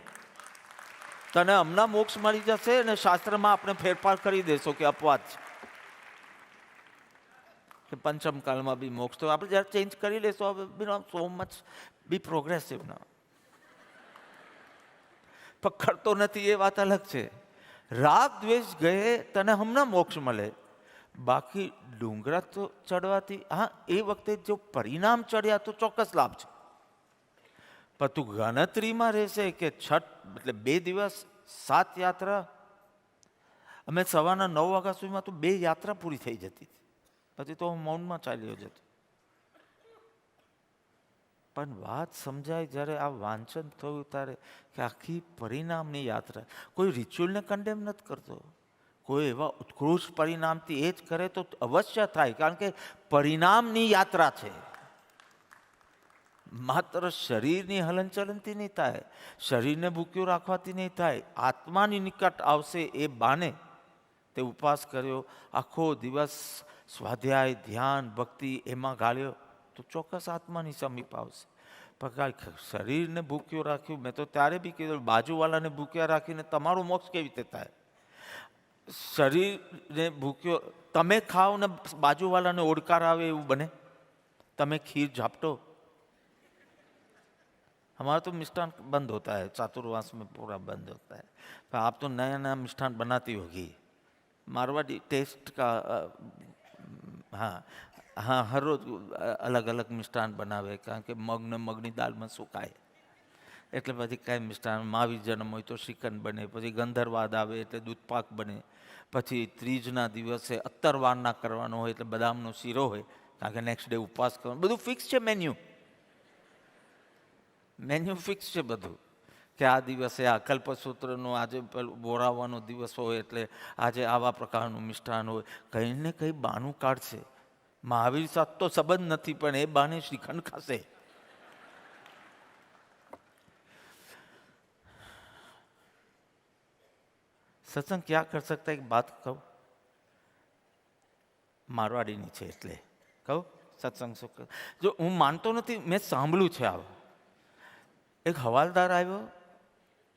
તને હમણાં મોક્ષ મળી જશે અને શાસ્ત્રમાં આપણે ફેરફાર કરી દેશો કે અપવાદ છે. કે પંચમ કાળમાં બી મોક્ષ. તો આપણે જ્યારે ચેન્જ કરી લેશો હવે સો મચ બી પ્રોગ્રેસિવ ના. પણ કરતો નથી એ વાત અલગ છે. રાગ દ્વેષ ગયે તને હમણાં મોક્ષ મળે, બાકી ડુંગરા તો ચડવાથી હા એ વખતે જો પરિણામ ચડ્યા તો ચોક્કસ લાભ છે. પણ તું ગણતરીમાં રહેશે કે છઠ એટલે 2 દિવસ 7 યાત્રા, અમે સવારના 9 વાગ્યા સુધીમાં તો 2 યાત્રા પૂરી થઈ જતી હતી, પછી તો હું મૌનમાં ચાલ્યો જતો. પણ વાત સમજાય જ્યારે આ વાંચન થયું ત્યારે કે આખી પરિણામની યાત્રા. કોઈ રિચ્યુઅલને કન્ડેમ નથી કરતો, કોઈ એવા ઉત્કૃષ્ટ પરિણામથી એ જ કરે તો અવશ્ય થાય, કારણ કે પરિણામની યાત્રા છે. માત્ર શરીરની હલનચલનથી નહીં થાય, શરીરને ભૂખ્યું રાખવાથી નહીં થાય, આત્માની નિકટ આવશે એ બાને તે ઉપવાસ કર્યો, આખો દિવસ સ્વાધ્યાય ધ્યાન ભક્તિ એમાં ગાળ્યો તો ચોક્કસ આત્માની સમીપ આવશે. પણ શરીરને ભૂખ્યું રાખ્યું, મેં તો ત્યારે બી કીધું બાજુવાળાને ભૂખ્યા રાખીને તમારો મોક્ષ કેવી રીતે થાય? શરીરને ભૂખ્યો તમે ખાઓ ને બાજુવાળાને ઓડકાર આવે એવું બને? તમે ખીર ઝાપટો, हमारा तो मिष्ठान बंद होता है, चातुर्मास में पूरा बंद होता है, पर आप तो नया नया मिष्ठान बनाती होगी. मारवाड़ी टेस्ट का हाँ हाँ हर रोज अलग अलग मिष्ठान बनावे, કારણ કે મગને મગની દાળમાં સુકાય એટલે પછી કાંઈ મિષ્ટાન. મહાવીર જન્મ હોય તો શ્રીખંડ બને, પછી ગંધર્વાદ આવે એટલે દૂધપાક બને, પછી ત્રીજના દિવસે અત્તરવાર ના કરવાનો હોય એટલે બદામનો શીરો હોય, કારણ કે નેક્સ્ટ ડે ઉપવાસ કરવાનો. બધું ફિક્સ છે, મેન્યુ ફિક્સ છે બધું, કે આ દિવસે આ કલ્પસૂત્રનો આજે પેલું બોરાવવાનો દિવસ હોય એટલે આજે આવા પ્રકારનું મિષ્ટાન હોય. કંઈ ને કંઈ બાનું કાઢશે. મહાવીર સાથે તો સંબંધ નથી પણ એ બાને શ્રીખંડ ખાશે. સત્સંગ ક્યાં કર સકતા? એક બાત કહું, મારવાડીની છે એટલે કહું સત્સંગ શું. જો હું માનતો નથી, મેં સાંભળ્યું છે. આવું એક હવાલદાર આવ્યો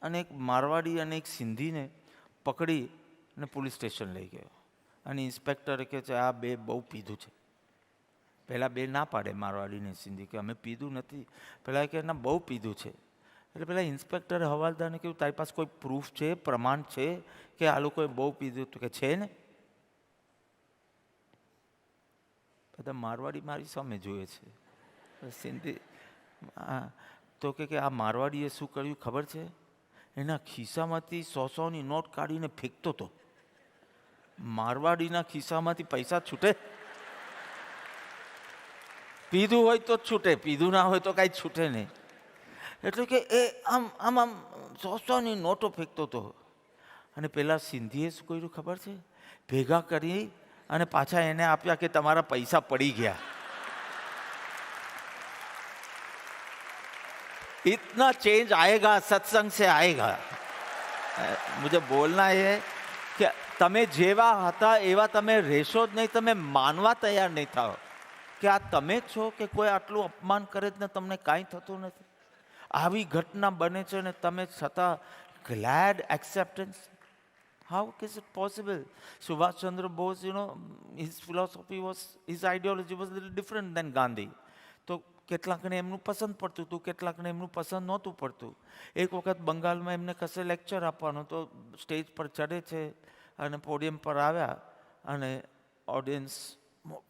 અને એક મારવાડી અને એક સિંધીને પકડી અને પોલીસ સ્ટેશન લઈ ગયો, અને ઇન્સ્પેક્ટરે કહે છે આ બે બહુ પીધું છે. પહેલાં બે ના પાડે મારવાડીને સિંધી કે અમે પીધું નથી, પહેલાં કે ના બહુ પીધું છે. એટલે પેલા ઇન્સ્પેક્ટરે હવાલદારને કહ્યું તારી પાસે કોઈ પ્રૂફ છે, પ્રમાણ છે કે આ લોકોએ બહુ પીધું? તો કે છે ને. બધા મારવાડી મારી સામે જોઈએ છે, સિંધી તો કે આ મારવાડીએ શું કર્યું ખબર છે? એના ખિસ્સામાંથી 100-100ની નોટ કાઢીને ફેંકતો હતો. મારવાડીના ખિસ્સામાંથી પૈસા છૂટે? પીધું હોય તો જ છૂટે, પીધું ના હોય તો કાંઈ છૂટે નહીં. એટલે કે એ આમ આમ આમ 100-100ની નોટો ફેંકતો હતો. અને પેલા સિંધીએ શું કર્યું ખબર છે? ભેગા કરી અને પાછા એને આપ્યા કે તમારા પૈસા પડી ગયા. इतना चेंज आएगा, सत्संग से आएगा. मुझे बोलना है कि તમે જેવા હતા એવા તમે રહેશો જ નહીં, તમે માનવા તૈયાર નહીં થાઓ કે આ તમે જ છો, કે કોઈ આટલું અપમાન કરે જ ને તમને કાંઈ થતું નથી. આવી ઘટના બને છે ને તમે છતાં glad acceptance. How is it possible? Subhash Chandra Bose, his philosophy was, his ideology was a little different than Gandhi. તો કેટલાકને એમનું પસંદ પડતું હતું, કેટલાકને એમનું પસંદ નહોતું પડતું. એક વખત બંગાળમાં એમને કશે લેક્ચર આપવાનો તો સ્ટેજ પર ચડે છે અને પોડિયમ પર આવ્યા અને ઓડિયન્સ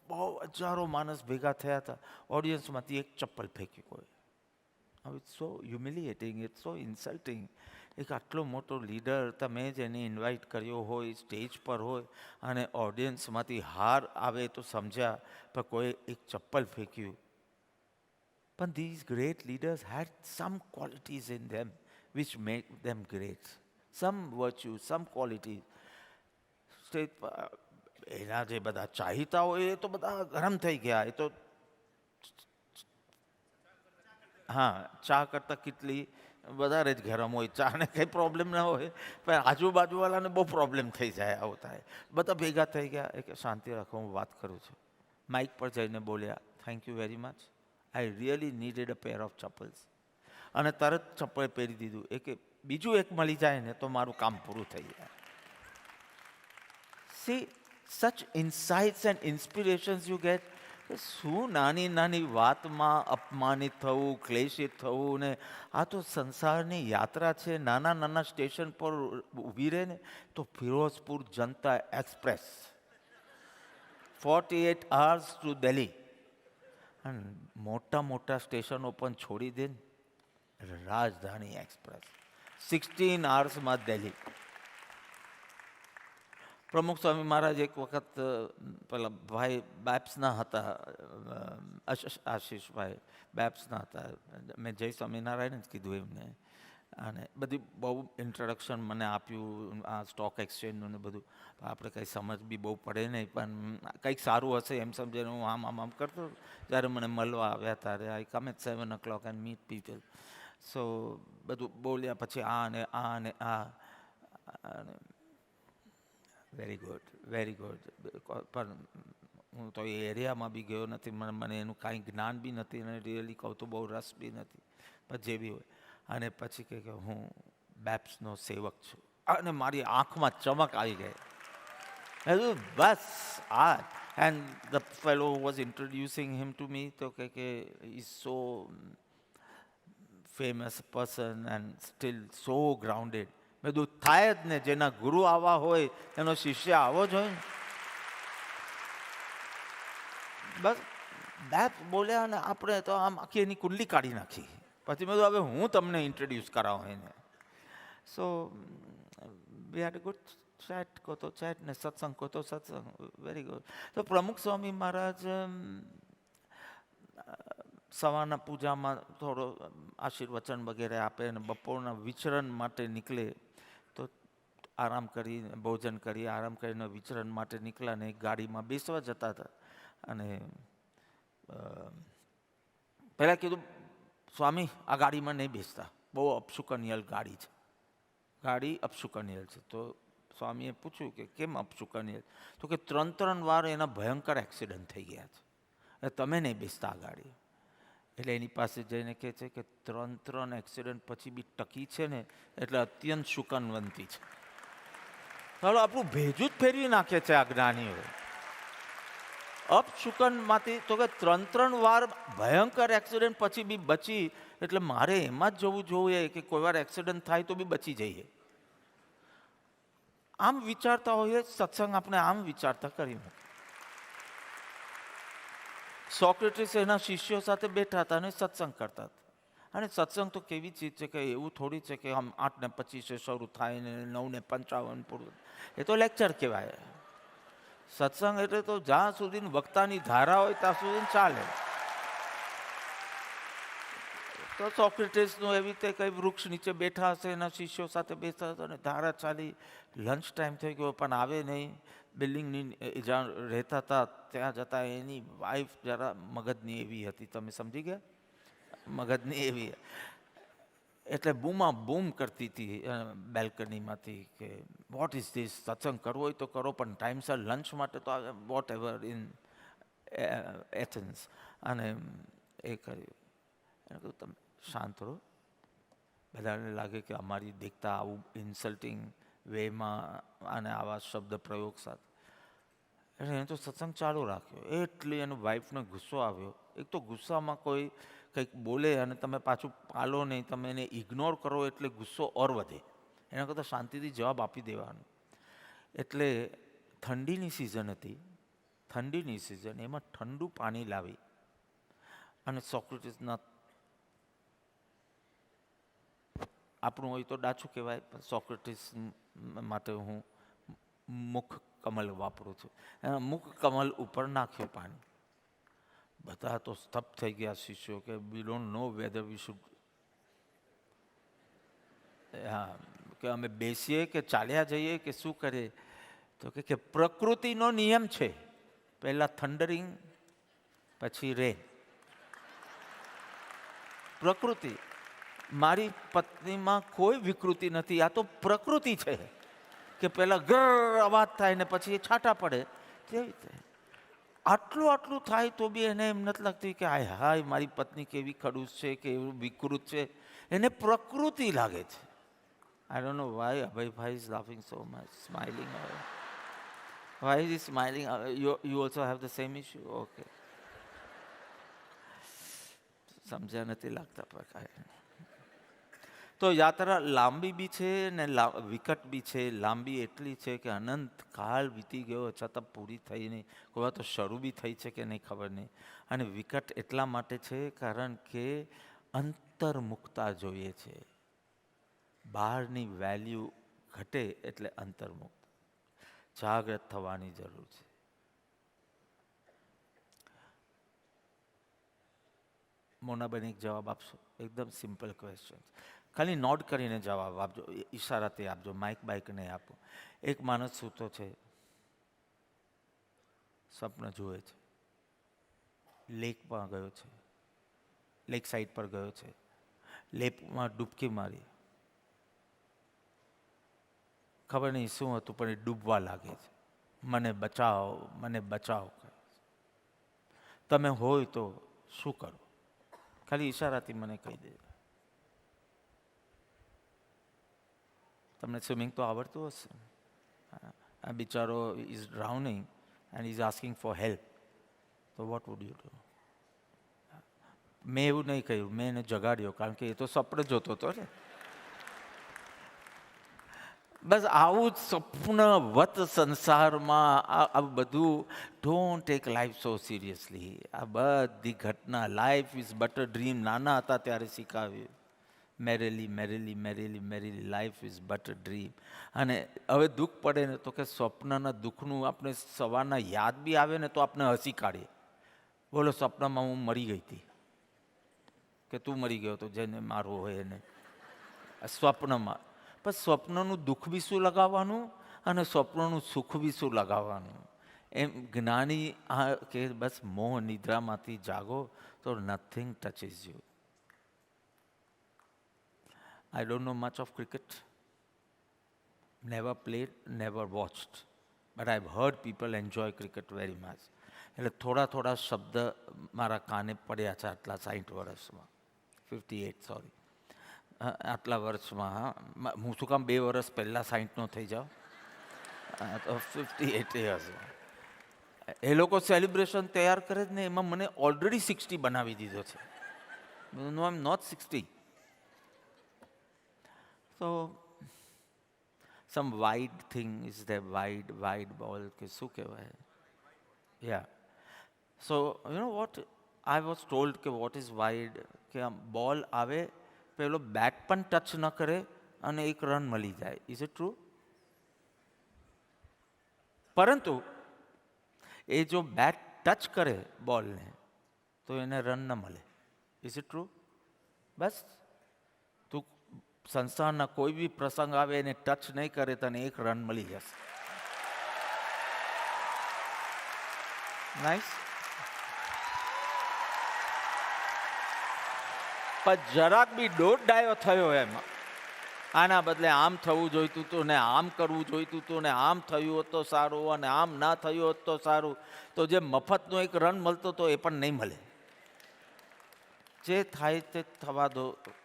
બહુ હજારો માણસ ભેગા થયા હતા. ઓડિયન્સમાંથી એક ચપ્પલ ફેંકી કોઈ. It's so humiliating, it's so insulting. એક આટલો મોટો લીડર તમે જ એને ઇન્વાઇટ કર્યો હોય, સ્ટેજ પર હોય અને ઓડિયન્સમાંથી હાર આવે તો સમજ્યા, પણ કોઈ એક ચપ્પલ ફેંક્યું. But these great leaders had some qualities in them which make them great. Some virtue, some qualities. Stage પર એના જે બધા ચાહીતા હોય એ તો બધા ગરમ થઈ ગયા. એ તો હા ચા કરતાં કેટલી વધારે જ ગરમ હોય. ચાને કંઈ પ્રોબ્લેમ ના હોય પણ આજુબાજુવાળાને બહુ પ્રોબ્લેમ થઈ જાય. આવું થાય. બધા ભેગા થઈ ગયા. એક શાંતિ રાખો, હું વાત કરું છું. માઇક પર જઈને બોલ્યા, thank you very much, I really needed a pair of chappals. અને તરત ચપ્પલ પહેરી દીધું. બીજું એક મળી જાય ને તો મારું કામ પૂરું થઈ જાય. See, such insights and inspirations you get શું નાની નાની વાતમાં અપમાનિત થવું, ક્લેશિત થવું ને આ તો સંસારની યાત્રા છે. નાના નાના સ્ટેશન પર ઊભી રહે ને તો Firozpur Janata express 48 hours two Delhi, અને મોટા મોટા સ્ટેશનો પણ છોડી દે ને રાજધાની એક્સપ્રેસ 16 hours દિલ્હી. પ્રમુખ સ્વામી મહારાજ એક વખત પેલા ભાઈ બેપ્સના હતા, આશીષભાઈ બેપ્સના હતા. મેં જય સ્વામિનારાયણ જ કીધું એમને, અને બધી બહુ ઇન્ટ્રોડક્શન મને આપ્યું આ સ્ટોક એક્સચેન્જનું ને બધું. આપણે કંઈ સમજ બી બહુ પડે નહીં, પણ કંઈક સારું હશે એમ સમજીને હું આમ કરતો. જ્યારે મને મળવા આવ્યા ત્યારે I come at 7 o'clock and meet people. So બધું બોલ્યા પછી આ અને આ અને આ, વેરી ગુડ વેરી ગુડ. પણ હું તો એ એરિયામાં બી ગયો નથી, મને એનું કાંઈ જ્ઞાન બી નથી, અને રિયલી કહું તો બહુ રસ બી નથી, પણ જે બી હોય. અને પછી કહે કે હું બેપ્સનો સેવક છું, અને મારી આંખમાં ચમક આવી ગઈ. બસ આ. And the fellow was ઇન્ટ્રોડ્યુસિંગ him to me, તો કે is so famous person and steel so grounded. બધું થાય જ ને, જેના ગુરુ આવા હોય એનો શિષ્ય આવો જ હોય ને. બસ બેપ્સ બોલ્યા અને આપણે તો આમ આખી એની કુંડલી કાઢી નાખી. પછી મેં હવે હું તમને ઇન્ટ્રોડ્યુસ કરાવું એને. સો વી હેડ ગુડ ચેટ, કહો તો ચેટ ને સત્સંગ કહો તો સત્સંગ. Very good. તો પ્રમુખ સ્વામી મહારાજ સવારના પૂજામાં થોડો આશીર્વચન વગેરે આપે, અને બપોરના વિચરણ માટે નીકળે તો આરામ કરી, ભોજન કરી, આરામ કરીને વિચરણ માટે નીકળ્યા ને એક ગાડીમાં બેસવા જતા હતા. અને પહેલાં કીધું સ્વામી આ ગાડીમાં નહીં બેસતા, બહુ અપશુકનિયલ ગાડી છે, ગાડી અપશુકનિયલ છે. તો સ્વામીએ પૂછ્યું કે કેમ અપશુકનિયલ? તો કે 3 વાર એના ભયંકર એક્સિડન્ટ થઈ ગયા છે, એટલે તમે નહીં બેસતા આ ગાડી. એટલે એની પાસે જઈને કહે છે કે 3 એક્સિડન્ટ પછી બી ટકી છે ને, એટલે અત્યંત શુકનવંતી છે. ચાલો આપણું ભેજું જ ફેરવી નાખે છે આ જ્ઞાનીઓ. અપશુકનમાંથી તો કે 3 વાર ભયંકર એક્સિડન્ટ પછી બી બચી, એટલે મારે એમાં જ જવું જોઈએ કે કોઈ વાર એક્સિડન્ટ થાય તો બી બચી જઈએ. આમ વિચારતા હોઈએ, સત્સંગ આપણે આમ વિચારતા કરી મૂકે. સોક્રેટિસ એના શિષ્યો સાથે બેઠા હતા અને સત્સંગ કરતા હતા. અને સત્સંગ તો કેવી ચીજ છે કે એવું થોડી છે કે આમ 8:25 શરૂ થાય ને 9:55 પૂરું. એ તો લેક્ચર કહેવાય. સત્સંગ એટલે તો જ્યાં સુધી વક્તાની ધારા હોય ત્યાં સુધી ચાલે. તો સોક્રેટિસનું એવી રીતે કંઈ વૃક્ષ નીચે બેઠા હશે, એના શિષ્યો સાથે બેઠા હતા, અને ધારા ચાલી. લંચ ટાઈમ થઈ ગયો પણ આવે નહીં. બિલ્ડિંગની જ્યાં રહેતા હતા ત્યાં જતાં એની વાઈફ જરા મગજની એવી હતી, તમે સમજી ગયા? મગજની એવી, એટલે બૂમા બૂમ કરતી હતી બેલ્કનીમાંથી કે વોટ ઇઝ ધીસ, સત્સંગ કરવો હોય તો કરો, પણ ટાઈમસર લંચ માટે તો વોટ એવર ઇન એથન્સ. અને એ કર્યું. એને કહ્યું તમે શાંત રહો. બધાને લાગે કે અમારી દેખતા આવું ઇન્સલ્ટિંગ વેમાં અને આવા શબ્દ પ્રયોગ સાથે, એટલે એને તો સત્સંગ ચાલુ રાખ્યો. એટલે એનો વાઈફને ગુસ્સો આવ્યો. એક તો ગુસ્સામાં કોઈ કંઈક બોલે અને તમે પાછું પાલો નહીં, તમે એને ઇગ્નોર કરો એટલે ગુસ્સો ઓર વધે. એના કરતાં શાંતિથી જવાબ આપી દેવાનો. એટલે ઠંડીની સિઝન હતી, ઠંડીની સિઝન, એમાં ઠંડુ પાણી લાવી અને સોક્રેટિસના, આપણું હોય તો ડાચું કહેવાય, પણ સોક્રેટિસ માટે હું મુખ કમલ વાપરું છું. એના મુખ કમલ ઉપર નાખ્યું પાણી. બધા તો સ્તબ્ધ થઈ ગયા શિષ્યો કે we don't know whether we should, હા, કે અમે બેસીએ કે ચાલ્યા જઈએ કે શું કરીએ? તો કે પ્રકૃતિનો નિયમ છે, પહેલાં થંડરિંગ પછી રેન. પ્રકૃતિ, મારી પત્નીમાં કોઈ વિકૃતિ નથી, આ તો પ્રકૃતિ છે કે પહેલાં ગર અવાજ થાય ને પછી એ છાંટા પડે. તેવી રીતે આટલું થાય તો બી એને એમ નથી લાગતી કે હાય મારી પત્ની કેવી ખડૂસ છે કે એવું વિકૃત છે. એને પ્રકૃતિ લાગે છે. I don't know why Abhaybhai is laughing so much, smiling. Why is smiling? You also have the same issue? Okay. સમજ્યા નથી લાગતા પ્રકારે. તો યાત્રા લાંબી બી છે ને વિકટ બી છે. લાંબી એટલી છે કે અનંત કાળ વીતી ગયો છતાં પૂરી થઈ નહીં. કોઈ વાર તો શરૂ બી થઈ છે કે નહીં ખબર નહીં. અને વિકટ એટલા માટે છે કારણ કે અંતર્મુખતા જોઈએ છે. બહારની વેલ્યુ ઘટે એટલે અંતર્મુક્ત જાગ્રત થવાની જરૂર છે. મોનાબેન એક જવાબ આપશો? એકદમ સિમ્પલ ક્વેશ્ચન, ખાલી નોટ કરીને જવાબ આપજો, ઈશારાથી આપજો, માઇક બાઇક નહીં આપો. એક માણસ સૂતો છે, સ્વપ્ન જુએ છે, લેકમાં ગયો છે, લેક સાઈડ પર ગયો છે, લેકમાં ડૂબકી મારી, ખબર નહીં શું હતું પણ એ ડૂબવા લાગે છે. મને બચાવો, મને બચાવો કહે છે. તમે હોય તો શું કરો? ખાલી ઈશારાથી મને કહી દેજો. તમને સ્વિમિંગ તો આવડતું હશે. આ બિચારો is drowning and is asking for help, તો વોટ વુડ યુ ડુ? મેં એવું નહીં કહ્યું, મેં એને જગાડ્યો કારણ કે એ તો સપન જોતો હતો ને. બસ આવું જ સપનવત સંસારમાં આ બધું. Don't take life so seriously. આ બધી ઘટના, life is but a dream. નાના હતા ત્યારે શીખાવ્યું, merely merely merely merely, life is but a dream. અને હવે દુઃખ પડે ને તો કે સ્વપ્નના દુઃખનું આપણે સવારના યાદ બી આવે ને તો આપણે હસી કાઢીએ. બોલો, સ્વપ્નમાં હું મરી ગઈ હતી, કે તું મરી ગયો તો જેને મારવો હોય એને સ્વપ્નમાં. પણ સ્વપ્નનું દુઃખ બી શું લગાવવાનું અને સ્વપ્નનું સુખ બી શું લગાવવાનું? એમ જ્ઞાની કે બસ મોહ નિદ્રામાંથી જાગો તો nothing ટચિસ you. I don't know much of cricket, never played, never watched, but I've heard people enjoy cricket very much. એટલે થોડા શબ્દ મારા કાને પડ્યા છે આટલા 60 વર્ષમાં, 58 સોરી, આટલા વર્ષમાં. હું શું કામ 2 વર્ષ પહેલાં 60નો થઈ જાઉં? તો 58 યર્સ. એ લોકો સેલિબ્રેશન તૈયાર કરે જ ને, એમાં મને ઓલરેડી 60 બનાવી દીધો છે. નો, આઈ am not 60. So, some wide thing is there, wide ball, કે શું કહેવાય? Yeah. So, you know what? I was told કે what is wide, કે આમ બોલ આવે, પેલો બેટ પણ ટચ ન કરે અને 1 રન મળી જાય. Is it true? પરંતુ એ જો બેટ ટચ કરે બોલને તો એને રન ન મળે. Is it true? બસ તું સંસારના કોઈ બી પ્રસંગ આવે એને ટચ નહીં કરે તને 1 રન મળી જશે. નાઈસ. પણ જરાક બી દોઢ ડાયો થયો એમાં, આના બદલે આમ થવું જોઈતું હતું ને આમ કરવું જોઈતું હતું ને આમ થયું હોત તો સારું અને આમ ના થયું હોત તો સારું, તો જે મફતનો 1 રન મળતો તો એ પણ નહીં મળે. જે થાય તે થવા દો,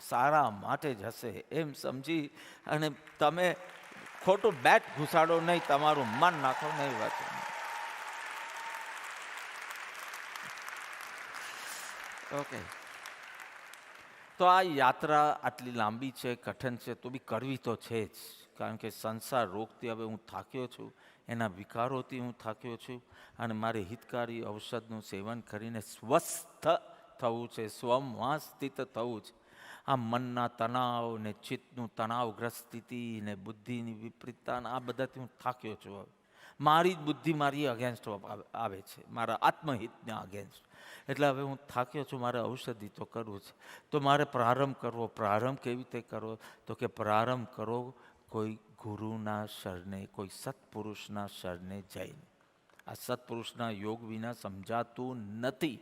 સારા માટે જ હશે એમ સમજી અને તમે ખોટું બેટ ઘુસાડો નહીં, તમારું મન નાખો નહીં. વાત ઓકે. તો આ યાત્રા આટલી લાંબી છે, કઠિન છે, તો બી કરવી તો છે જ. કારણ કે સંસાર રોગથી હવે હું થાક્યો છું, એના વિકારોથી હું થાક્યો છું અને મારે હિતકારી ઔષધનું સેવન કરીને સ્વસ્થ થવું છે, સ્વમાં સ્થિત થવું છે. આ મનના તણાવ ને ચિત્તનું તણાવગ્રસ્ત સ્થિતિ ને બુદ્ધિની વિપરીતતા, આ બધાથી હું થાક્યો છું. હવે મારી જ બુદ્ધિ મારી અગેન્સ્ટ આવે છે, મારા આત્મહિતના અગેન્સ્ટ. એટલે હવે હું થાક્યો છું, મારે ઔષધિ તો કરવું છે. તો મારે પ્રારંભ કરવો. પ્રારંભ કેવી રીતે કરવો? તો કે પ્રારંભ કરો કોઈ ગુરુના શરણે, કોઈ સત્પુરુષના શરણે જઈને. આ સત્પુરુષના યોગ વિના સમજાતું નથી,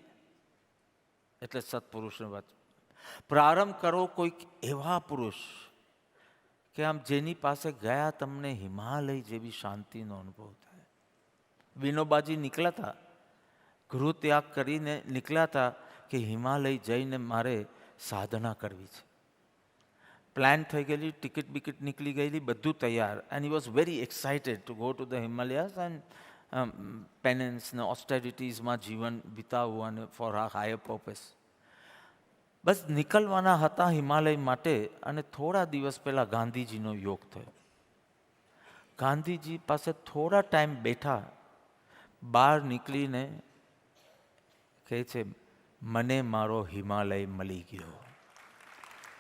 એટલે સત્પુરુષને વાત. પ્રારંભ કરો કોઈક એવા પુરુષ કે આમ જેની પાસે ગયા તમને હિમાલય જેવી શાંતિનો અનુભવ થાય. વિનોબાજી નીકળ્યા હતા, ગૃહ ત્યાગ કરીને નીકળ્યા હતા કે હિમાલય જઈને મારે સાધના કરવી છે. પ્લાન થઈ ગયેલી, ટિકિટ બિકિટ નીકળી ગયેલી, બધું તૈયાર. And he was very excited to go to the Himalayas and penance ને ઓસ્ટેરિટીઝમાં જીવન વિતાવવું અને ફોર આ હાયર પર્પસ. બસ નીકળવાના હતા હિમાલય માટે, અને થોડા દિવસ પહેલાં ગાંધીજીનો યોગ થયો. ગાંધીજી પાસે થોડા ટાઈમ બેઠા, બહાર નીકળીને કહે છે, મને મારો હિમાલય મળી ગયો,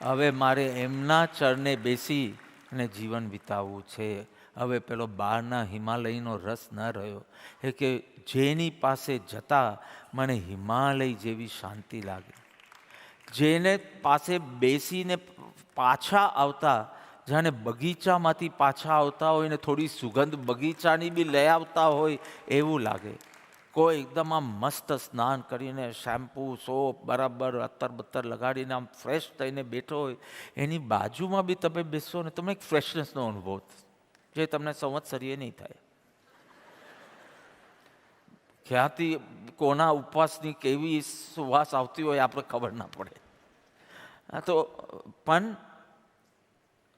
હવે મારે એમના ચરણે બેસી અને જીવન વિતાવવું છે. હવે પેલો બહારના હિમાલયનો રસ ન રહ્યો. એ કે જેની પાસે જતા મને હિમાલય જેવી શાંતિ લાગે, જેને પાસે બેસીને પાછા આવતા, જાણે બગીચામાંથી પાછા આવતા હોય ને થોડી સુગંધ બગીચાની બી લઈ આવતા હોય એવું લાગે. કોઈ એકદમ આમ મસ્ત સ્નાન કરીને શેમ્પૂ સોપ બરાબર અત્તર બત્તર લગાડીને આમ ફ્રેશ થઈને બેઠો હોય, એની બાજુમાં બી તમે બેસો ને તમને એક ફ્રેશનેસનો અનુભવ થશે, જે તમને સંવત્સરીય નહીં થાય. ક્યાંથી કોના ઉપવાસની કેવી સુવાસ આવતી હોય આપણે ખબર ના પડે. તો પણ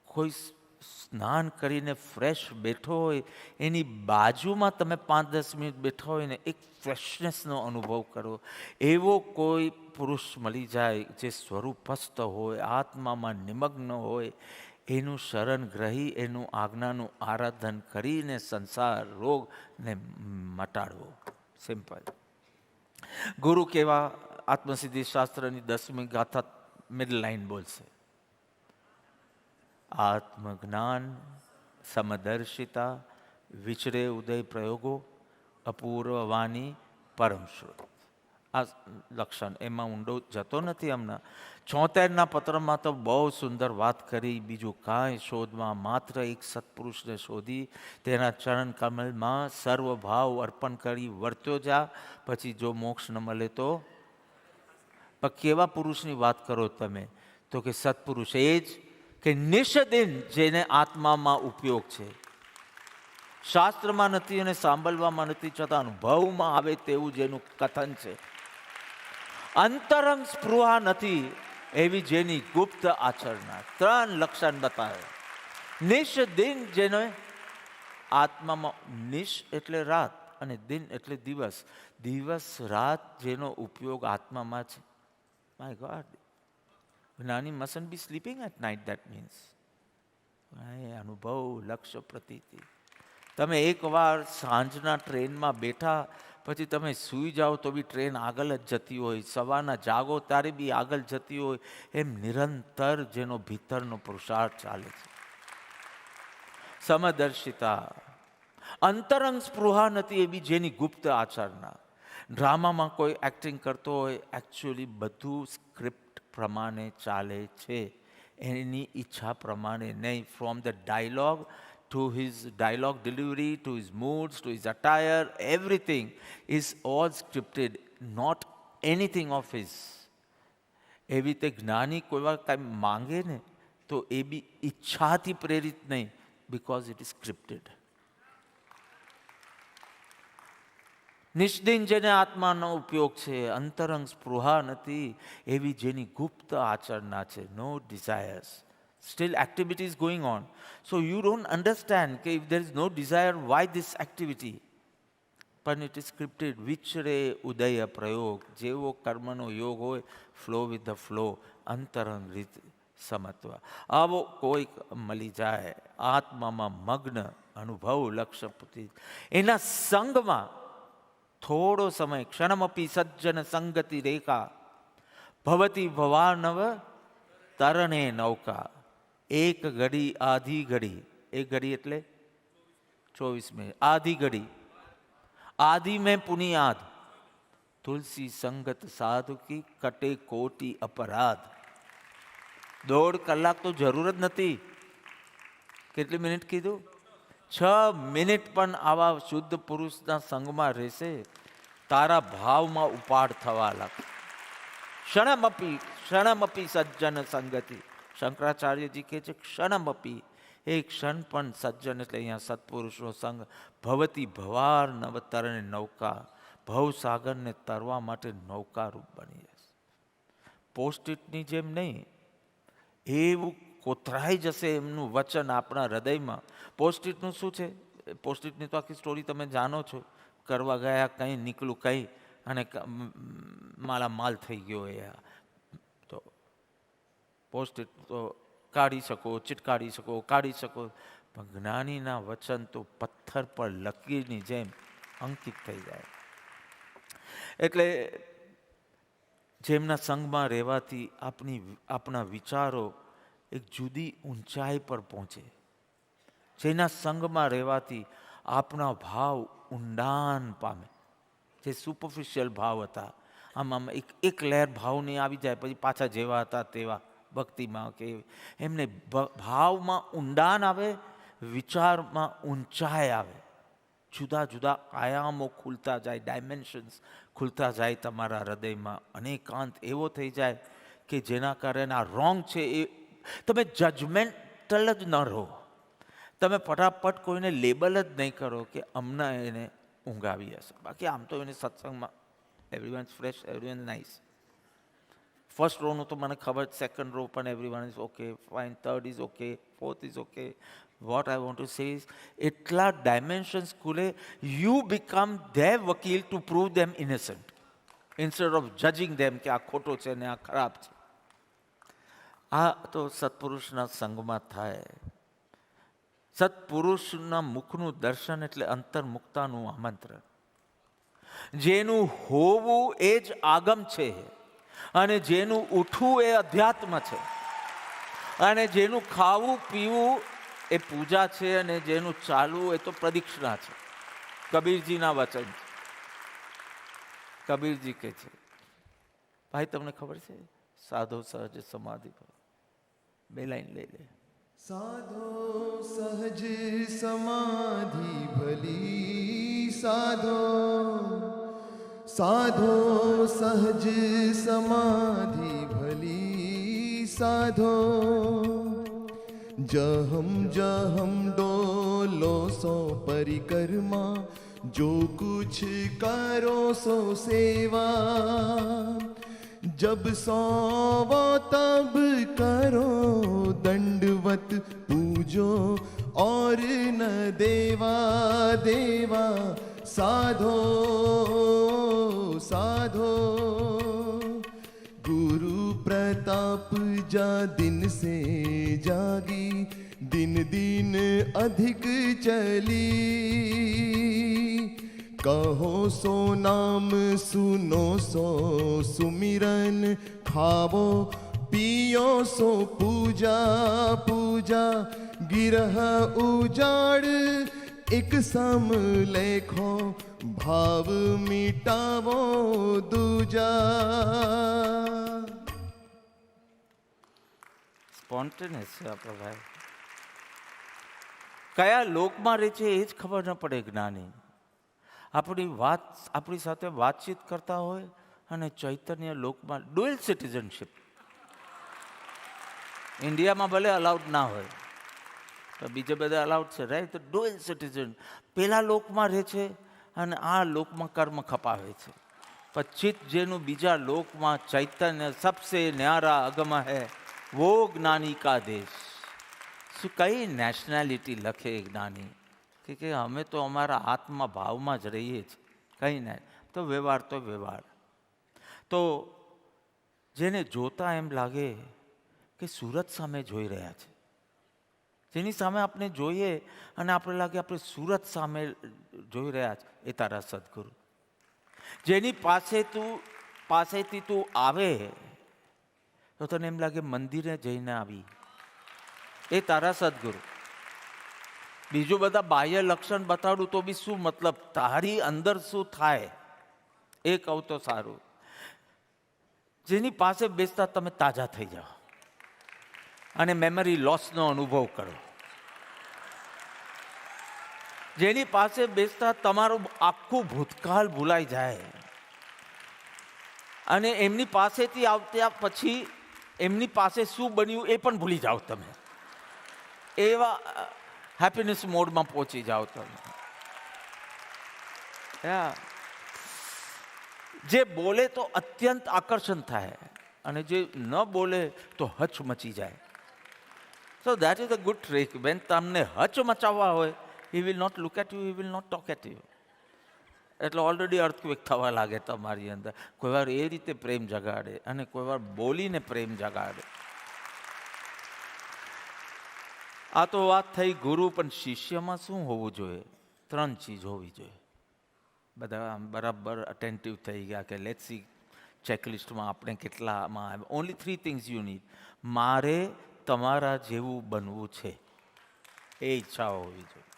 કોઈ સ્નાન કરીને ફ્રેશ બેઠો હોય, એની બાજુમાં તમે 5-10 મિનિટ બેઠા હોય ને એક ફ્રેશનેસનો અનુભવ કરો. એવો કોઈ પુરુષ મળી જાય જે સ્વરૂપસ્થ હોય, આત્મામાં નિમગ્ન હોય, એનું શરણ ગ્રહી એનું આજ્ઞાનું આરાધન કરીને સંસાર રોગને મટાડવો. સિમ્પલ. ગુરુ કેવા આત્મસિદ્ધિ શાસ્ત્રની 10મી ગાથા મિડલ લાઈન બોલશે, આત્મજ્ઞાન સમદર્શિતા વિચરે ઉદય પ્રયોગો અપૂર્વ વાણી પરમ શ્રુત. આ લક્ષણ એમાં ઊંડો જતો નથી હમણાં. 76ના પત્રમાં તો બહુ સુંદર વાત કરી. બીજું કાંઈ શોધમાં માત્ર એક સત્પુરુષને શોધી તેના ચરણ કમલમાં સર્વભાવ અર્પણ કરી વર્ત્યો જા, પછી જો મોક્ષ ન મળે તો. પણ કેવા પુરુષની વાત કરો તમે? તો કે સત્પુરુષ એ જ કે નિષ્દિન જેને આત્મામાં ઉપયોગ છે, શાસ્ત્રમાં નથી અને સાંભળવામાં નથી છતાં અનુભવમાં આવે તેવું જેનું કથન છે. અંતરંગ સ્પૃહા નથી એવી જેની ગુપ્ત આચરણા. 3 લક્ષણ બતાવે. નિષ્દિન જેને આત્મામાં, નિશ એટલે રાત અને દિન એટલે દિવસ, દિવસ રાત જેનો ઉપયોગ આત્મામાં છે. માય ગોડ, જ્ઞાની mustn't be sleeping at night, that means. અનુભવ, લક્ષ્ય, પ્રતીતિ. તમે એકવાર સાંજના ટ્રેનમાં બેઠા પછી તમે સૂઈ જાઓ તો બી ટ્રેન આગળ જ જતી હોય, સવારના જાગો ત્યારે બી આગળ જતી હોય, એમ નિરંતર જેનો ભીતરનો પુરુષાર્થ ચાલે છે. સમદર્શિતા, અંતરંગ સ્પૃહા નથી એવી જેની ગુપ્ત આચરણા. ડ્રામામાં કોઈ એક્ટિંગ કરતો હોય, એકચ્યુઅલી બધું સ્ક્રિપ્ટ પ્રમાણે ચાલે છે, એની ઈચ્છા પ્રમાણે નહીં. From the dialogue to his dialogue delivery, to his moods, to his attire, everything is all scripted, not anything of his. એવી રીતે જ્ઞાની કોઈ વાર કાંઈ માંગે ને તો એ બી ઈચ્છાથી પ્રેરિત નહીં, બિકોઝ ઇટ ઇઝ સ્ક્રિપ્ટેડ. નિષ્દિન જેને આત્માનો ઉપયોગ છે, અંતરંગ સ્પૃહા નથી એવી જેની ગુપ્ત આચરણા છે. નો desires, still activity is going on. So you don't understand that if there is no desire, why this activity? But it is scripted. Vichre udaya prayog. જેવો કર્મનો યોગ હોય, flow with the flow, અંતરંગ રીત સમત્વ. આવો કોઈ મળી જાય આત્મામાં મગ્ન, અનુભવ લક્ષ્ય પુતિ, એના સંગમાં થોડો સમય, ક્ષણમપી સજ્જન સંગતિ રેખા ભવતી ભવાનવ તરણે નૌકા. એક ઘડી આધી ઘડી, એક ઘડી એટલે 24 મિનિટ, આધી ઘડી आदि में पुनियाद, तुलसी संगत साधु की कटे कोटि अपराध. 1.5 કલાક તો જરૂર જ નથી. કેટલી મિનિટ કીધું? 6 મિનિટ પણ આવા શુદ્ધ પુરુષના સંગમાં રહેશે, તારા ભાવમાં ઉપાડ થવા લાગે. ક્ષણમપી સજ્જન સંગતિ. શંકરાચાર્યજી કહે છે ક્ષણમપી, એક ક્ષણ પણ સજ્જન એટલે અહીંયા સત્પુરુષનો સંગ. ભવતી ભવાર નવતરણે નૌકા, ભવસાગરને તરવા માટે નૌકારૂપ બની જશે. પોસ્ટઇટની જેમ નહીં, એવું કોતરાઈ જશે એમનું વચન આપણા હૃદયમાં. પોસ્ટઇટનું શું છે? પોસ્ટઇટની તો આખી સ્ટોરી તમે જાણો છો. કરવા ગયા કંઈ નીકળું કંઈ અને માલા માલ થઈ ગયો. એ તો પોસ્ટ ઇટ તો કાઢી શકો, ચીટકારી શકો, કાઢી શકો, પણ જ્ઞાનીના વચન તો પથ્થર પર લકીરની જેમ અંકિત થઈ જાય. એટલે જેમના સંગમાં રહેવાથી આપણા વિચારો એક જુદી ઊંચાઈ પર પહોંચે, જેના સંગમાં રહેવાથી આપણા ભાવ ઊંડાણ પામે. જે સુપરફિશિયલ ભાવ હતા, આમ એક લહેર ભાવની આવી જાય, પછી પાછા જેવા હતા તેવા ભક્તિમાં કે એમને ભાવમાં ઊંડાણ આવે, વિચારમાં ઊંચાઈ આવે, જુદા જુદા આયામો ખુલતા જાય, ડાયમેન્શન્સ ખુલતા જાય તમારા હૃદયમાં. અનેકાંત એવો થઈ જાય કે જેના કારણે આ રોંગ છે એ તમે જજમેન્ટલ જ ન રહો. તમે ફટાફટ કોઈને લેબલ જ નહીં કરો કે હમણાં એને ઊંઘ આવી હશે. બાકી આમ તો એને સત્સંગમાં everyone fresh, everyone nice. First રોનું તો મને ખબર, સેકન્ડ રો પણ everyone is okay, fine, third is okay, fourth is okay. What I want to say is એટલા ડાયમેન્શન્સ ખુલે, યુ બીકમ ધેર વકીલ to prove them innocent instead of judging them કે આ ખોટો છે ને આ ખરાબ છે. આ તો સત્પુરુષના સંગમાં થાય. સત્પુરુષના મુખનું દર્શન એટલે અંતર્મુક્તાનું આમંત્રણ. જેનું હોવું એ જ આગમ છે, અને જેનું ઉઠવું એ અધ્યાત્મ છે, અને જેનું ખાવું પીવું એ પૂજા છે, અને જેનું ચાલવું એ તો પ્રદક્ષિણા છે. કબીરજીના વચન છે. કબીરજી કહે છે, ભાઈ તમને ખબર છે, સાધો સહજ સમાધિ પર. બે લાઈન લઈ લે. साधो सहज समाधि भली, साधो साधो सहज समाधि भली, साधो जहम जहम डोलो सो परिक्रमा, जो कुछ करो सो सेवा, जब सोवो तब करो दंडवत पूजो और न देवा देवा, साधो साधो गुरु प्रताप जा दिन से जागी, दिन दिन अधिक चली, कहो सो नाम सुनो सो सुमिरन, खावो पियो सो पूजा पूजा, गिरह उजाड़ एक सम लेखो, भाव मिटावो दूजा. સ્પોન્ટેનિયસ છે આપણો ભાઈ. કયા લોકમાં રહે છે એ જ ખબર ન પડે જ્ઞાની. આપણી સાથે વાતચીત કરતા હોય અને ચૈતન્ય લોકમાં ડ્યુઅલ સિટીઝનશીપ. ઇન્ડિયામાં ભલે અલાઉડ ના હોય તો બીજે બધા અલાઉડ છે, રાઈટ? તો ડ્યુઅલ સિટીઝન પેલા લોકમાં રહે છે અને આ લોકમાં કર્મ ખપાવે છે. પછી જેનું બીજા લોકમાં ચૈતન્ય સબસે ન્યારા અગમ હૈ વો જ્ઞાની કા દેશ. શું કઈ નેશનાલિટી લખે જ્ઞાની કે અમે તો અમારા આત્મા ભાવમાં જ રહીએ છીએ, કંઈ નહીં. તો વ્યવહાર તો વ્યવહાર. તો જેને જોતા એમ લાગે કે સુરત સામે જોઈ રહ્યા છે, જેની સામે આપણે જોઈએ અને આપણે લાગે આપણે સુરત સામે જોઈ રહ્યા છે, એ તારા સદગુરુ. જેની પાસેથી તું આવે તો તને એમ લાગે મંદિરે જઈને આવી, એ તારા સદગુરુ. બીજું બધા બાહ્ય લક્ષણ બતાડું તો બી શું મતલબ? તારી અંદર શું થાય એ કહું તો સારું. જેની પાસે બેસતા તમે તાજા થઈ જાઓ અને મેમરી લોસનો અનુભવ કરો. જેની પાસે બેસતા તમારું આખું ભૂતકાળ ભૂલાઈ જાય અને એમની પાસેથી આવતા પછી એમની પાસે શું બન્યું એ પણ ભૂલી જાઓ તમે. એવા હેપીનેસ મોડમાં પહોંચી જાઓ તમે. જે બોલે તો અત્યંત આકર્ષણ થાય અને જે ન બોલે તો હચ મચી જાય. So that is a good trick. When તમને હચ મચાવવા હોય, he will not look at you, he will not talk at you. એટલે ઓલરેડી અર્થક્વેક થવા લાગે તમારી અંદર. કોઈ વાર એ રીતે પ્રેમ જગાડે અને કોઈ વાર બોલીને પ્રેમ જગાડે. આ તો વાત થઈ ગુરુ, પણ શિષ્યમાં શું હોવું જોઈએ? 3 ચીજ હોવી જોઈએ. બધા આમ બરાબર અટેન્ટિવ થઈ ગયા કે લેટ્સ સી ચેકલિસ્ટમાં આપણે કેટલામાં આવે. Only 3 things you need. મારે તમારા જેવું બનવું છે, એ ઈચ્છાઓ હોવી જોઈએ.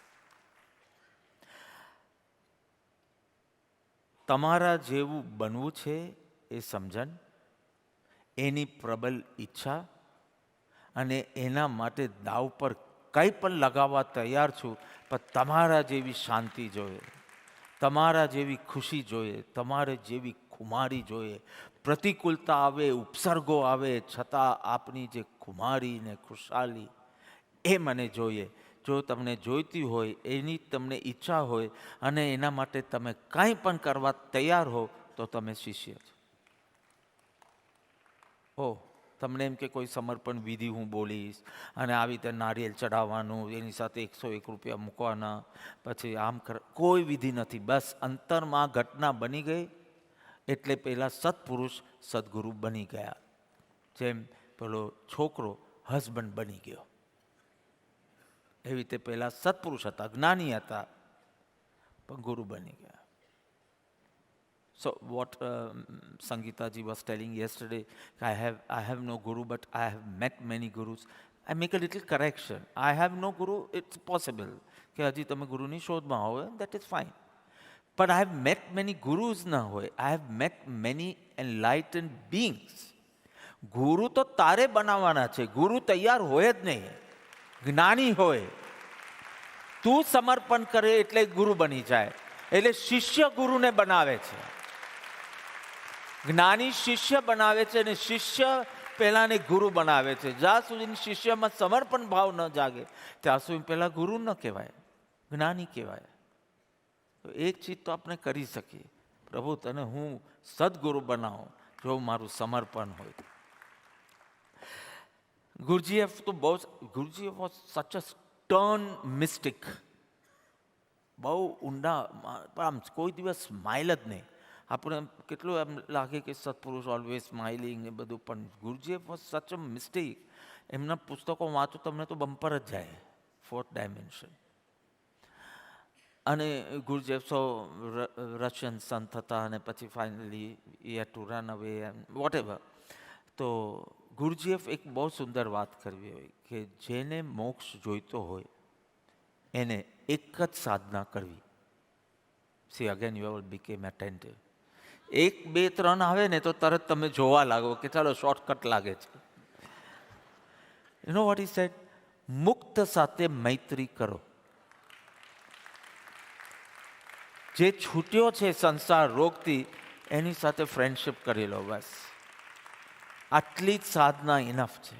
તમારા જેવું બનવું છે એ સમજણ, એની પ્રબળ ઈચ્છા, અને એના માટે દાવ પર કંઈ પણ લગાવવા તૈયાર છું. પણ તમારા જેવી શાંતિ જોઈએ, તમારા જેવી ખુશી જોઈએ, તમારે જેવી ખુમારી જોઈએ. પ્રતિકૂળતા આવે, ઉપસર્ગો આવે, છતાં આપની જે ખુમારી ને ખુશાલી, એ મને જોઈએ. જો તમને જોઈતી હોય, એની તમને ઈચ્છા હોય, અને એના માટે તમે કાંઈ પણ કરવા તૈયાર હો, તો તમે શિષ્ય છો. તમને એમ કે કોઈ સમર્પણ વિધિ હું બોલીશ, અને આવી રીતે નારિયેલ ચડાવવાનું, એની સાથે 101 રૂપિયા મૂકવાના, પછી આમ કોઈ વિધિ નથી. બસ અંતરમાં ઘટના બની ગઈ એટલે પેલા સત્પુરુષ સદગુરુ બની ગયા. જેમ પેલો છોકરો હસબન્ડ બની ગયો, એવી રીતે પેલા સત્પુરુષ હતા, જ્ઞાની હતા, પણ ગુરુ બની ગયા. So what Sangeetaji was telling yesterday, I have no guru, but I have met many gurus. I make a little correction. I have no guru, it's possible કે હજી તમે ગુરુની શોધમાં હોય, that is fine. But I have met many gurus ના હોય. I have met many enlightened beings. ગુરુ તો તારે બનાવવાના છે, ગુરુ તૈયાર હોય જ નહીં, જ્ઞાની હોય. તું સમર્પણ કરે એટલે ગુરુ બની જાય. એટલે શિષ્ય ગુરુને બનાવે છે, જ્ઞાની શિષ્ય બનાવે છે, અને શિષ્ય પહેલાને ગુરુ બનાવે છે. જ્યાં સુધી શિષ્યમાં સમર્પણ ભાવ ન જાગે, ત્યાં સુધી પહેલા ગુરુ ન કહેવાય, જ્ઞાની કહેવાય. તો એક ચીજ તો આપણે કરી શકીએ, પ્રભુ તને હું સદગુરુ બનાવું, જો મારું સમર્પણ હોય. ગુરુજીએફ તો બહુ, ગુરુજીએફ વોઝ સચ અ સ્ટર્ન મિસ્ટિક. બહુ ઊંડા, આમ કોઈ દિવસ સ્માઇલ જ નહીં. આપણે કેટલું એમ લાગે કે સત્પુરુષ ઓલવેઝ સ્માઇલિંગ ને બધું, પણ ગુરુજીએફ વોઝ સચ અ મિસ્ટિક. એમના પુસ્તકો વાંચો તમને તો બમ્પર જ જાય, 4th ડાયમેન્શન. અને ગુરુજીએફ રશિયન સંત હતા, અને પછી ફાઇનલી એ had to run away and whatever. તો ગુરુજીએફ એક બહુ સુંદર વાત કરવી હોય કે જેને મોક્ષ જોઈતો હોય એને એક જ સાધના કરવી. See again you all became attentive. 1, 2, 3 આવે ને તો તરત તમે જોવા લાગો કે ચાલો શોર્ટકટ લાગે છે. You know what is sad? મુક્ત સાથે મૈત્રી કરો. જે છૂટ્યો છે સંસાર રોગથી, એની સાથે ફ્રેન્ડશિપ કરી લો, બસ. આટલી જ સાધના ઇનફ છે,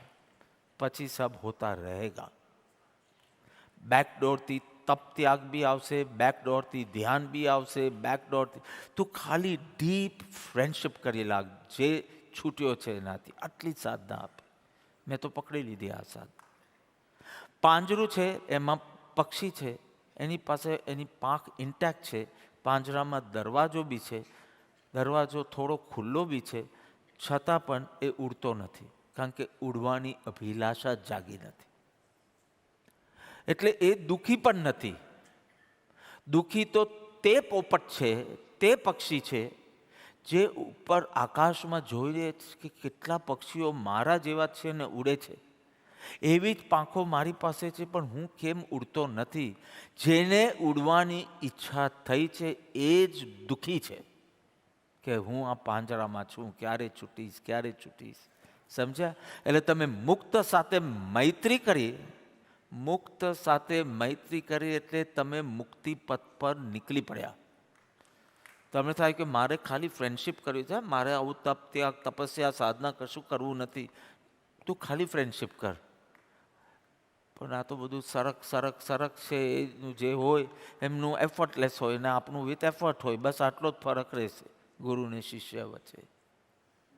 પછી સબ હોતા રહેગા. બેકડોરથી તપ ત્યાગ બી આવશે, બેકડોરથી ધ્યાન બી આવશે, બેકડોરથી તું ખાલી ડીપ ફ્રેન્ડશિપ કરી લાગ જે છૂટ્યો છે એનાથી. આટલી જ સાધના આપે. મેં તો પકડી લીધી આ સાધના. પાંજરું છે, એમાં પક્ષી છે, એની પાસે એની પાંખ ઇન્ટેક્ટ છે, પાંજરામાં દરવાજો બી છે, દરવાજો થોડો ખુલ્લો બી છે, છતાં પણ એ ઉડતો નથી, કારણ કે ઉડવાની અભિલાષા જાગી નથી. એટલે એ દુઃખી પણ નથી. દુઃખી તો તે પોપટ છે, તે પક્ષી છે જે ઉપર આકાશમાં જોઈ રહે છે કે કેટલા પક્ષીઓ મારા જેવા છે ને ઉડે છે. એવી જ પાંખો મારી પાસે છે, પણ હું કેમ ઉડતો નથી? જેને ઉડવાની ઈચ્છા થઈ છે એ જ દુઃખી છે કે હું આ પાંજરામાં છું, ક્યારે છૂટીશ, ક્યારે છૂટીશ. સમજ્યા? એટલે તમે મુક્ત સાથે મૈત્રી કરી, મુક્ત સાથે મૈત્રી કરી એટલે તમે મુક્તિ પથ પર નીકળી પડ્યા. તમને થાય કે મારે ખાલી ફ્રેન્ડશિપ કરવી છે, મારે આવું તપ ત્યાગ તપસ્યા સાધના કશું કરવું નથી. તું ખાલી ફ્રેન્ડશિપ કર. પણ આ તો બધું સરક સરક સરક છે, એનું જે હોય એમનું એફર્ટલેસ હોય ને આપણું વિથ એફર્ટ હોય, બસ આટલો જ ફરક રહેશે ગુરુ ને શિષ્ય વચ્ચે.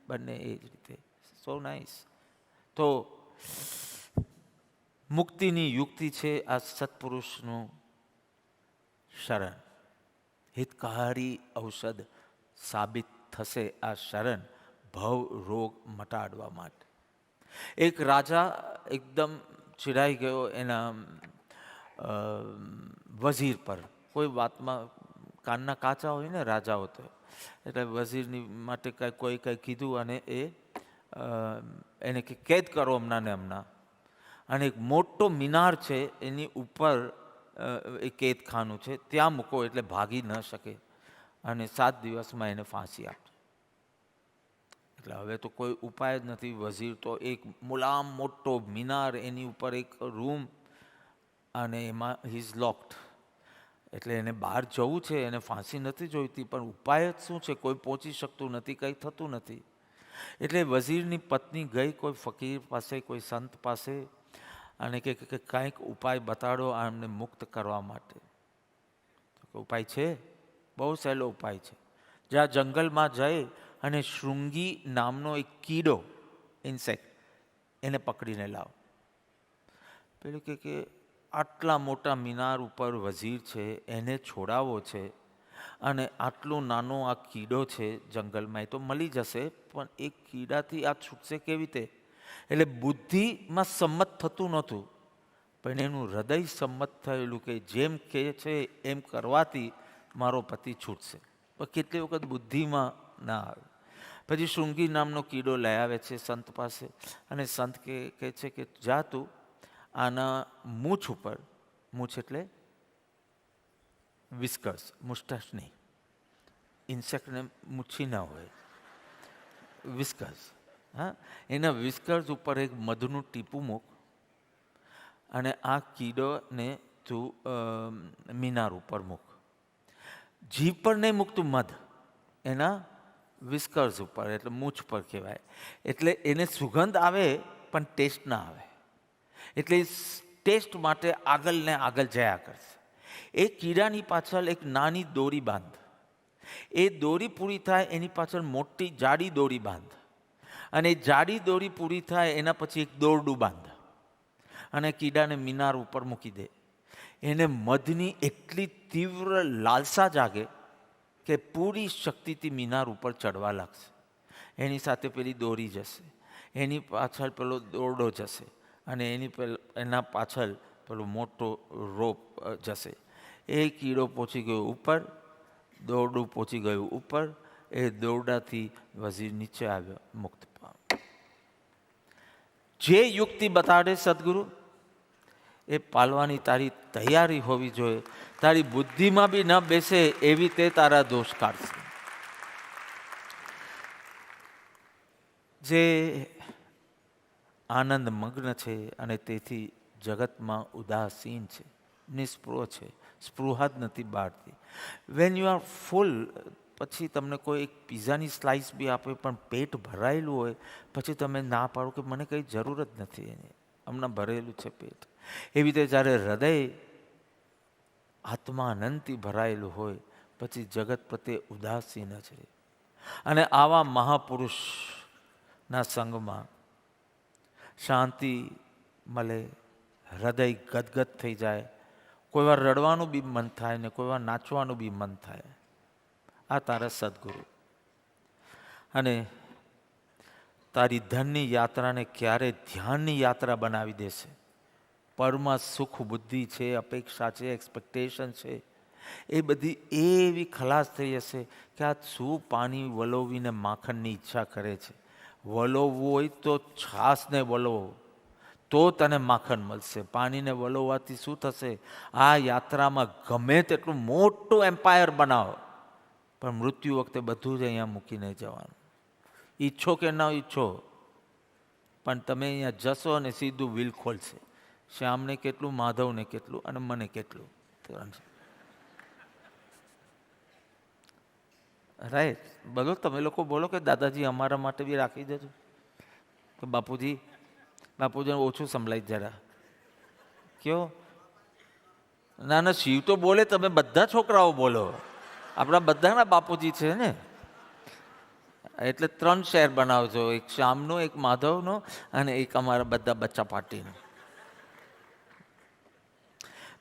બંને એ જ રીતે. સો નાઇસ. તો મુક્તિની યુક્તિ છે આ સત્પુરુષનું શરણ. હિતકારી ઔષધ સાબિત થશે આ શરણ ભવ રોગ મટાડવા માટે. એક રાજા એકદમ ચિડાઈ ગયો એના વઝીર પર. કોઈ વાતમાં કાનના કાચા હોય ને રાજાઓ તો, એટલે વઝીરની માટે કોઈ કંઈ કીધું અને એને કે કેદ કરો હમણાં ને હમણાં. અને એક મોટો મિનાર છે એની ઉપર એ કેદખાનું છે, ત્યાં મૂકો એટલે ભાગી ન શકે, અને 7 દિવસમાં એને ફાંસી આપજો. એટલે હવે તો કોઈ ઉપાય જ નથી. વઝીર તો એક મુલામ મોટો મિનાર, એની ઉપર એક રૂમ, અને એમાં હી ઇઝ લોકડ. એટલે એને બહાર જવું છે, એને ફાંસી નથી જોઈતી, પણ ઉપાય જ શું છે? કોઈ પહોંચી શકતું નથી, કંઈ થતું નથી. એટલે વઝીરની પત્ની ગઈ કોઈ ફકીર પાસે, કોઈ સંત પાસે, અને કે કાંઈક ઉપાય બતાડો આમને મુક્ત કરવા માટે. ઉપાય છે, બહુ સહેલો ઉપાય છે. જ્યાં જંગલમાં જઈ અને શૃંગી નામનો એક કીડો, ઇન્સેક્ટ, એને પકડીને લાવો. પેલું કે આટલા મોટા મિનાર ઉપર વઝીર છે, એને છોડાવવો છે, અને આટલો નાનો આ કીડો છે જંગલમાં, એ તો મળી જશે, પણ એક કીડાથી આ છૂટશે કેવી રીતે? એટલે બુદ્ધિમાં સંમત થતું નહોતું, પણ એનું હૃદય સંમત થયેલું કે જેમ કહે છે એમ કરવાથી મારો પતિ છૂટશે. પણ કેટલી વખત બુદ્ધિમાં ના આવે. પછી શૃંગી નામનો કીડો લઈ આવે છે સંત પાસે, અને સંત કહે છે કે જા તું આના મૂછ ઉપર, મૂછ એટલે વિસ્કર્સ, મુસ્ટાશ નહીં, ઇન્સેક્ટને મૂછી ના હોય, વિસ્કર્સ. હા, એના વિસ્કર્સ ઉપર એક મધનું ટીપું મૂક, અને આ કીડોને તું મિનાર ઉપર મૂક. જીભ પર નહીં મૂકતું મધ, એના વિસ્કર્સ ઉપર, એટલે મૂછ પર કહેવાય. એટલે એને સુગંધ આવે પણ ટેસ્ટ ના આવે. એટલે ટેસ્ટ માટે આગળ ને આગળ જયા કરશે. એ કીડાની પાછળ એક નાની દોરી બાંધ, એ દોરી પૂરી થાય એની પાછળ મોટી જાડી દોરી બાંધ, અને જાડી દોરી પૂરી થાય એના પછી એક દોરડું બાંધ, અને કીડાને મિનાર ઉપર મૂકી દે. એને મધની એટલી તીવ્ર લાલસા જાગે કે પૂરી શક્તિથી મિનાર ઉપર ચડવા લાગશે. એની સાથે પેલી દોરી જશે, એની પાછળ પેલો દોરડો જશે, અને એના પાછળ પેલો મોટો રોપ જશે. એ કીડો પહોંચી ગયો ઉપર, દોરડું પહોંચી ગયું ઉપર, એ દોરડાથી વઝીર નીચે આવ્યો, મુક્ત પામ્યો. જે યુક્તિ બતાડે સદગુરુ, એ પાલવાની તારી તૈયારી હોવી જોઈએ. તારી બુદ્ધિમાં બી ન બેસે એવી તે તારા દોષ કાઢશે. જે આનંદ મગ્ન છે અને તેથી જગતમાં ઉદાસીન છે, નિસ્પૃહ છે, સ્પૃહા જ નથી બાળતી. વેન યુ આર ફૂલ, પછી તમને કોઈ એક પીઝાની સ્લાઇસ બી આપે પણ પેટ ભરાયેલું હોય, પછી તમે ના પાડો કે મને કંઈ જરૂર જ નથી એની, હમણાં ભરેલું છે પેટ. એવી રીતે જ્યારે હૃદય આત્મા આનંદથી ભરાયેલું હોય, પછી જગત પ્રત્યે ઉદાસીન જ રહે. અને આવા મહાપુરુષના સંગમાં શાંતિ મળે, હૃદય ગદગદ થઈ જાય. કોઈ વાર રડવાનું બી મન થાય ને કોઈ વાર નાચવાનું બી મન થાય. આ તારા સદગુરુ. અને તારી ધનની યાત્રાને ક્યારે ધ્યાનની યાત્રા બનાવી દેશે. પરમાં સુખ બુદ્ધિ છે, અપેક્ષા છે, એક્સપેક્ટેશન છે, એ બધી એવી ખલાસ થઈ જશે કે આ શું પાણી વલોવીને માખણની ઈચ્છા કરે છે. વલોવવું હોય તો છાશને વલોવો, તો તને માખણ મળશે. પાણીને વલોવવાથી શું થશે? આ યાત્રામાં ગમે તેટલું મોટું એમ્પાયર બનાવો, પણ મૃત્યુ વખતે બધું જ અહીંયા મૂકીને જવાનું. ઈચ્છો કે ન ઈચ્છો, પણ તમે અહીંયા જશો અને સીધું વ્હીલ ખોલશે. શ્યામને કેટલું, માધવને કેટલું, અને મને કેટલું. રાઈટ. બોલો, તમે લોકો બોલો કે દાદાજી અમારા માટે બી રાખી દેજો. તો બાપુજીને ઓછું સંભળાય જરા. કયો? ના ના, શિવ તો બોલે, તમે બધા છોકરાઓ બોલો. આપણા બધાના બાપુજી છે ને. એટલે 3 શહેર બનાવજો, એક શ્યામનો, એક માધવનો, અને એક અમારા બધા બચ્ચા પાર્ટીનો.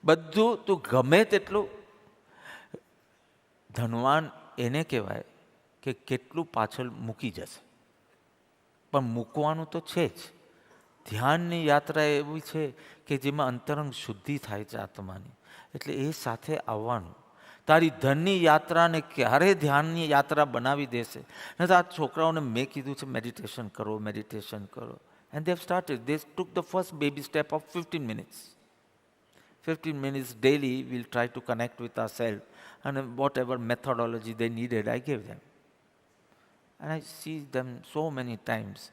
બધું તું ગમે તેટલું ધનવાન એને કહેવાય કે કેટલું પાછળ મૂકી જશે, પણ મૂકવાનું તો છે જ, ધ્યાનની યાત્રા એવી છે કે જેમાં અંતરંગ શુદ્ધિ થાય છે આત્માની, એટલે એ સાથે આવવાનું. તારી ધનની યાત્રાને ક્યારે ધ્યાનની યાત્રા બનાવી દેશે. નહીં તો આ છોકરાઓને મેં કીધું છે મેડિટેશન કરો, મેડિટેશન કરો, and they have started. They took the first baby step of 15 minutes. 15 minutes daily we'll try to connect with ourselves, and whatever methodology they needed I gave them, and I see them so many times.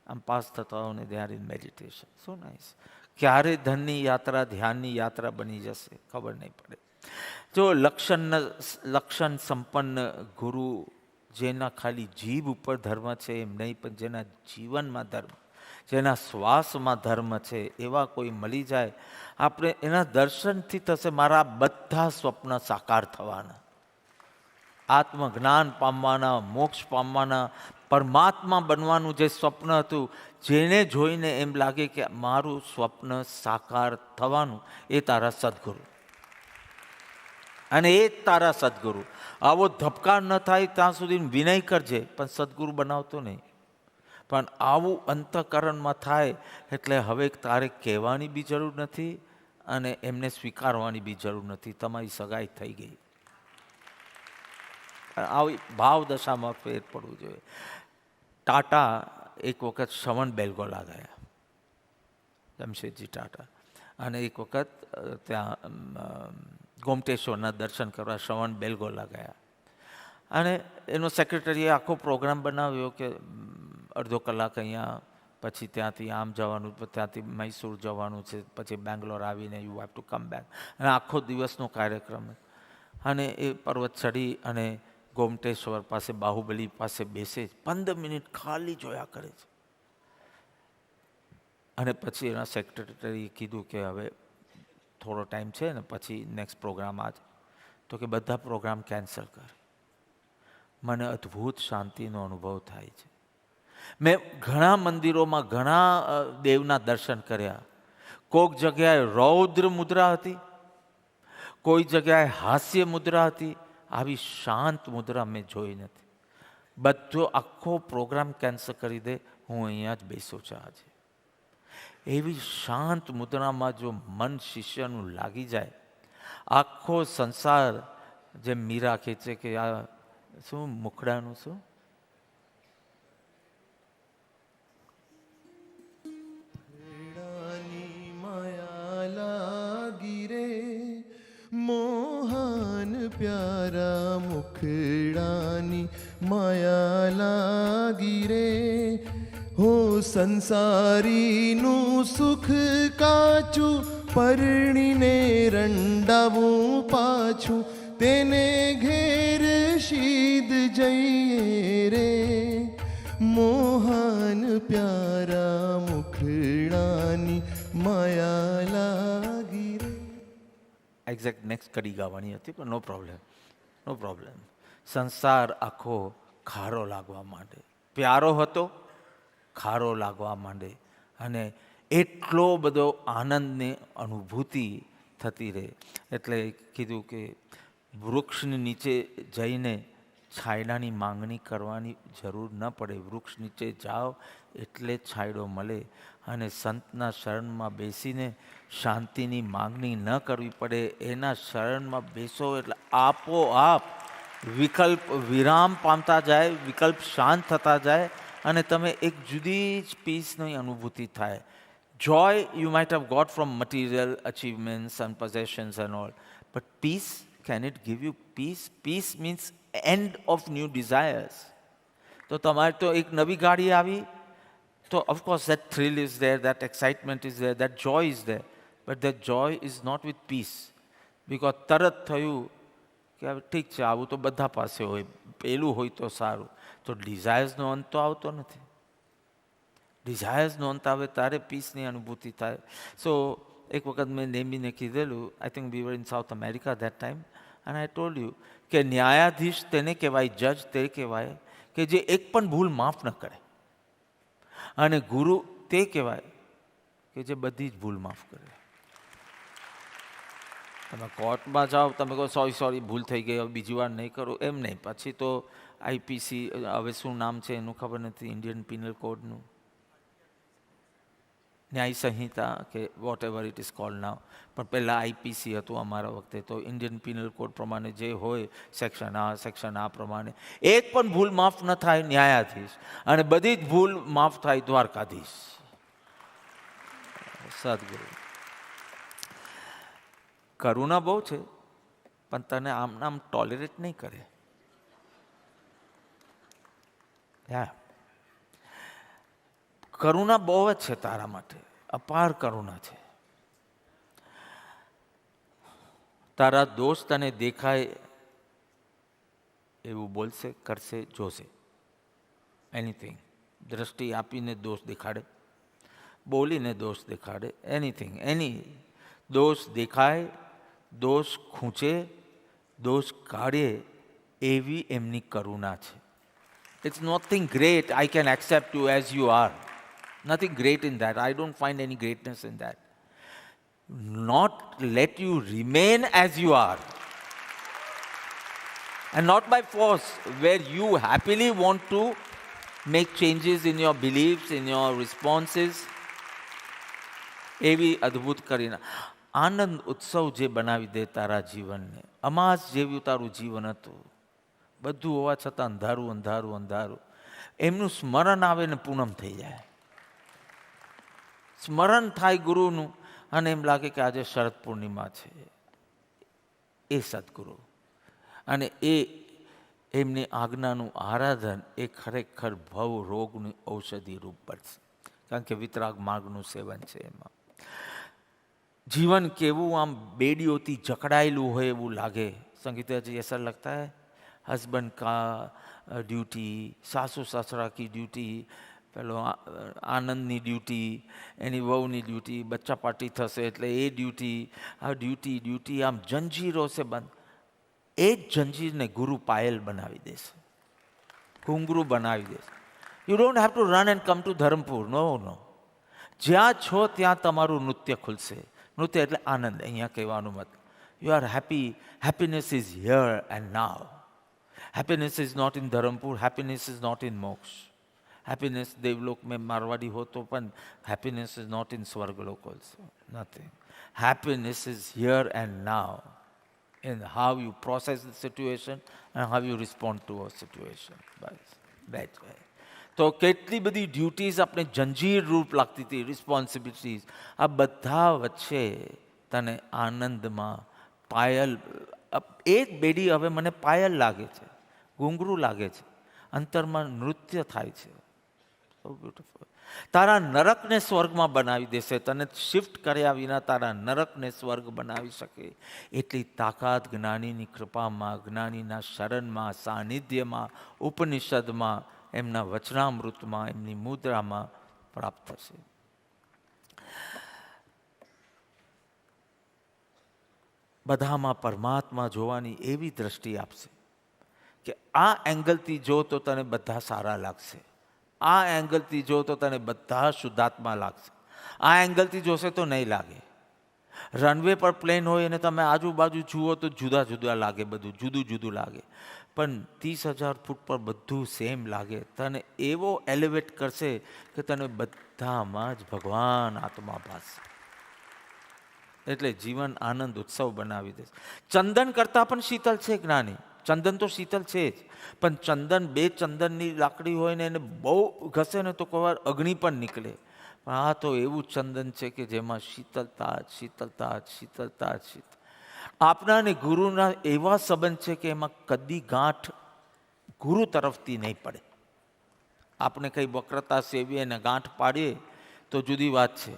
I'm past thata and they are in meditation. So nice. ક્યારે ધનની યાત્રા ધ્યાનની યાત્રા બની જશે ખબર નહીં પડે. જો લક્ષણ સંપન્ન ગુરુ, જેના ખાલી જીભ ઉપર ધર્મ છે એમ નહીં, પણ જેના જીવનમાં ધર્મ, જેના શ્વાસમાં ધર્મ છે, એવા કોઈ મળી જાય, આપણે એના દર્શનથી થશે મારા બધા સ્વપ્ન સાકાર થવાના, આત્મજ્ઞાન પામવાના, મોક્ષ પામવાના, પરમાત્મા બનવાનું જે સ્વપ્ન હતું, જેને જોઈને એમ લાગે કે મારું સ્વપ્ન સાકાર થવાનું, એ તારા સદગુરુ. અને એ જ તારા સદગુરુ. આવો ધબકાર ન થાય ત્યાં સુધી વિનય કરજે, પણ સદગુરુ બનાવતો નહીં. પણ આવું અંતઃકરણમાં થાય એટલે હવે તારે કહેવાની બી જરૂર નથી અને એમને સ્વીકારવાની બી જરૂર નથી. તમારી સગાઈ થઈ ગઈ. આવી ભાવ દશામાં ફેર પડવું જોઈએ. ટાટા એક વખત શ્રવણ બેલગોલા ગયા, જમશેદજી ટાટા, અને એક વખત ત્યાં ગોમટેશ્વરના દર્શન કરવા શ્રવણ બેલગોલા ગયા. અને એનો સેક્રેટરીએ આખો પ્રોગ્રામ બનાવ્યો કે અડધો કલાક અહીંયા, પછી ત્યાંથી આમ જવાનું, ત્યાંથી મૈસૂર જવાનું છે, પછી બેંગ્લોર આવીને you have to come back, અને આખો દિવસનો કાર્યક્રમ. અને એ પર્વત ચડી અને ગોમટેશ્વર પાસે બાહુબલી પાસે બેસે, 15 મિનિટ ખાલી જોયા કરે છે. અને પછી એના સેક્રેટરીએ કીધું કે હવે થોડો ટાઈમ છે ને પછી નેક્સ્ટ પ્રોગ્રામ આજ, તો કે બધા પ્રોગ્રામ કેન્સલ કર. મને અદ્ભુત શાંતિનો અનુભવ થાય છે. મેં ઘણા મંદિરોમાં ઘણા દેવના દર્શન કર્યા. કોઈક જગ્યાએ રૌદ્ર મુદ્રા હતી, કોઈ જગ્યાએ હાસ્ય મુદ્રા હતી. આવી શાંત મુદ્રા મેં જોઈ નથી. બધો આખો પ્રોગ્રામ કેન્સલ કરી દે, હું અહીંયા જ બેસું છું આજે. એવી શાંત મુદ્રામાં જો મન શિષ્યનું લાગી જાય, આખો સંસાર, જેમ મીરા કહે છે કે આ શું મુખડાનું શું માયા લાગી રે, મોહન પ્યારા મુખડાની માયા લાગી રે. હો સંસારીનું સુખ કાચું, પરણીને રંડાવું પાછું, તેને ઘેર શીદ જઈએ રે. મોહન પ્યારા મુખડાની માયા લાગી રે. એક્ઝેક્ટ નેક્સ્ટ કડી ગાવાની હતી, પણ નો પ્રોબ્લેમ. સંસાર આખો ખારો લાગવા માંડે. પ્યારો હતો, ખારો લાગવા માંડે, અને એટલો બધો આનંદની અનુભૂતિ થતી રહે. એટલે કીધું કે વૃક્ષની નીચે જઈને છાંયડાની માંગણી કરવાની જરૂર ન પડે. વૃક્ષ નીચે જાઓ એટલે છાંયડો મળે. અને સંતના શરણમાં બેસીને શાંતિની માંગણી ન કરવી પડે. એના શરણમાં બેસો એટલે આપોઆપ વિકલ્પ વિરામ પામતા જાય, વિકલ્પ શાંત થતા જાય, અને તમે એક જુદી જ પીસની અનુભૂતિ થાય. Joy you might have got from material achievements and possessions and all, but peace, can it give you peace? Peace means end of new desires. તો તમારે તો એક નવી ગાડી આવી, તો of course that thrill is there, that excitement is there, that joy is there, but that joy is not with peace, because તરત થયું કે હવે ઠીક છે, આવું તો બધા પાસે હોય, પેલું હોય તો સારું. તો ડિઝાયર્સનો અંત તો આવતો નથી. ડિઝાયર્સનો અંત આવે ત્યારે પીસની અનુભૂતિ થાય. સો એક વખત મેં નેમીને કીધેલું, I think we var in south America that time, and I told you કે ન્યાયાધીશ તેને કહેવાય, જજ તે કહેવાય કે જે એક પણ ભૂલ માફ ન કરે, અને ગુરુ તે કહેવાય કે જે બધી જ ભૂલ માફ કરે. તમે કોર્ટમાં જાઓ, તમે કહો સોરી ભૂલ થઈ ગઈ, હવે બીજી વાર નહીં કરો, એમ નહીં. પછી તો આઈપીસી, હવે શું નામ છે એનું ખબર નથી, ઇન્ડિયન પિનલ કોડનું, ન્યાય સંહિતા કે whatever it is called now, પણ પહેલાં આઈપીસી હતું અમારા વખતે, તો ઇન્ડિયન પિનલ કોડ પ્રમાણે જે હોય સેક્શન આ પ્રમાણે એક પણ ભૂલ માફ ન થાય ન્યાયાધીશ, અને બધી જ ભૂલ માફ થાય દ્વારકાધીશ. સદગુરુ કરુણા બહુ છે, પણ તને આમ ટોલરેટ નહીં કરે. કરુણા બહુ જ છે તારા માટે, અપાર કરુણા છે. તારા દોષ તને દેખાય એવું બોલશે, કરશે, જોશે. એનીથિંગ, દ્રષ્ટિ આપીને દોષ દેખાડે, બોલીને દોષ દેખાડે, એનીથિંગ, એની દોષ દેખાય, દોષ ખૂંચે, દોષ કાઢે, એવી એમની કરુણા છે. It's nothing great. I can accept you as you are. Nothing great in that. I don't find any greatness in that. Not let you remain as you are. And not by force, where you happily want to make changes in your beliefs, in your responses. એવી અદ્ભુત કરીને આનંદ ઉત્સવ જે બનાવી દે તારા જીવનને. અમાસ જેવું તારું જીવન હતું, બધું હોવા છતાં અંધારું અંધારું અંધારું. એમનું સ્મરણ આવે ને પૂનમ થઈ જાય. સ્મરણ થાય ગુરુનું અને એમ લાગે કે આજે શરદ પૂર્ણિમા છે. એ સદગુરુ અને એમની આજ્ઞાનું આરાધન એ ખરેખર ભવ રોગની ઔષધિ રૂપ પડશે. કારણ કે વિતરાગ માર્ગનું સેવન છે એમાં. જીવન કેવું આમ બેડીઓથી જકડાયેલું હોય એવું લાગે. સંગીતાજી ऐसा लगता है हस्बैंड का ड्यूटी, सासू ससुरा की ड्यूटी, પેલો આનંદની ડ્યુટી, એની વહુની ડ્યુટી, બચ્ચા પાર્ટી થશે એટલે એ ડ્યુટી, આ ડ્યુટી આમ જંજીરો છે બંધ. એ જ જંજીરને ગુરુ પાયલ બનાવી દેશે, ઘૂંઘરું બનાવી દેશે. You don't have to run and come to Dharampur. No. જ્યાં છો ત્યાં તમારું નૃત્ય ખુલશે. નૃત્ય એટલે આનંદ. અહીંયા કહેવાનું મત you are happy. Happiness is here and now. Happiness is not in Dharampur, happiness is not in moksha. Happiness, Devlok mein Marwadi ho to, but happiness is not in Swargalok also. Nothing. Happiness is here and now, in how you process the situation and how you respond to a situation. That way. તો કેટલી બધી duties આપણે જંજીર રૂપ લાગતી હતી, responsibilities. આ બધા વચ્ચે તને આનંદમાં પાયલ, એ જ બેડી હવે મને પાયલ લાગે છે, ઘૂંઘરું લાગે છે, અંતરમાં નૃત્ય થાય છે. So beautiful. તારા નરકને સ્વર્ગમાં બનાવી દેશે. તને શિફ્ટ કર્યા વિના તારા નરકને સ્વર્ગ બનાવી શકે એટલી તાકાત જ્ઞાનીની કૃપામાં, જ્ઞાનીના શરણમાં, સાનિધ્યમાં, ઉપનિષદમાં, એમના વચનામૃતમાં, એમની મુદ્રામાં પ્રાપ્ત થશે. બધામાં પરમાત્મા જોવાની એવી દ્રષ્ટિ આપશે કે આ એંગલથી જો તો તને બધા સારા લાગશે, આ એંગલથી જો તો તને બધા શુદ્ધાત્મા લાગશે, આ એંગલથી જોશે તો નહીં લાગે. રનવે પર પ્લેન હોય અને તમે આજુબાજુ જુઓ તો જુદા જુદા લાગે, બધું જુદું જુદું લાગે. પણ 30,000 ફૂટ પર બધું સેમ લાગે. તને એવો એલિવેટ કરશે કે તને બધામાં જ ભગવાન આત્મા ભાસશે. એટલે જીવન આનંદ ઉત્સવ બનાવી દેશે. ચંદન કરતાં પણ શીતલ છે જ્ઞાની. ચંદન તો શીતલ છે જ, પણ ચંદન, બે ચંદનની લાકડી હોય ને એને બહુ ઘસે ને તો કોઈ વાર અગ્નિ પણ નીકળે. પણ આ તો એવું ચંદન છે કે જેમાં શીતલતા જ શીતલતા જ શીતલતા જ શીતલ. આપના અને ગુરુના એવા સંબંધ છે કે એમાં કદી ગાંઠ ગુરુ તરફથી નહીં પડે. આપણે કંઈ વક્રતા સેવીએ અને ગાંઠ પાડીએ તો જુદી વાત છે,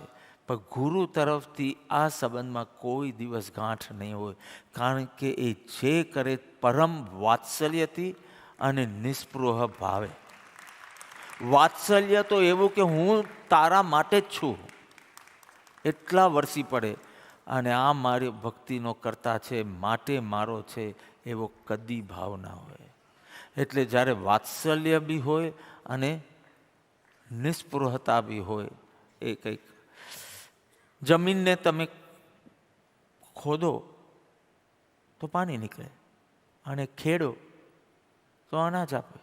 પણ ગુરુ તરફથી આ સંબંધમાં કોઈ દિવસ ગાંઠ નહીં હોય. કારણ કે એ જે કરે પરમ વાત્સલ્યથી અને નિસ્પૃહ ભાવે. વાત્સલ્ય તો એવું કે હું તારા માટે જ છું એટલા વરસી પડે, અને આ મારી ભક્તિનો કરતા છે માટે મારો છે એવો કદી ભાવ ના હોય. એટલે જ્યારે વાત્સલ્ય બી હોય અને નિસ્પૃહતા બી હોય, એ કંઈક. જમીનને તમે ખોદો તો પાણી નીકળે, અને ખેડો તો અનાજ આપે.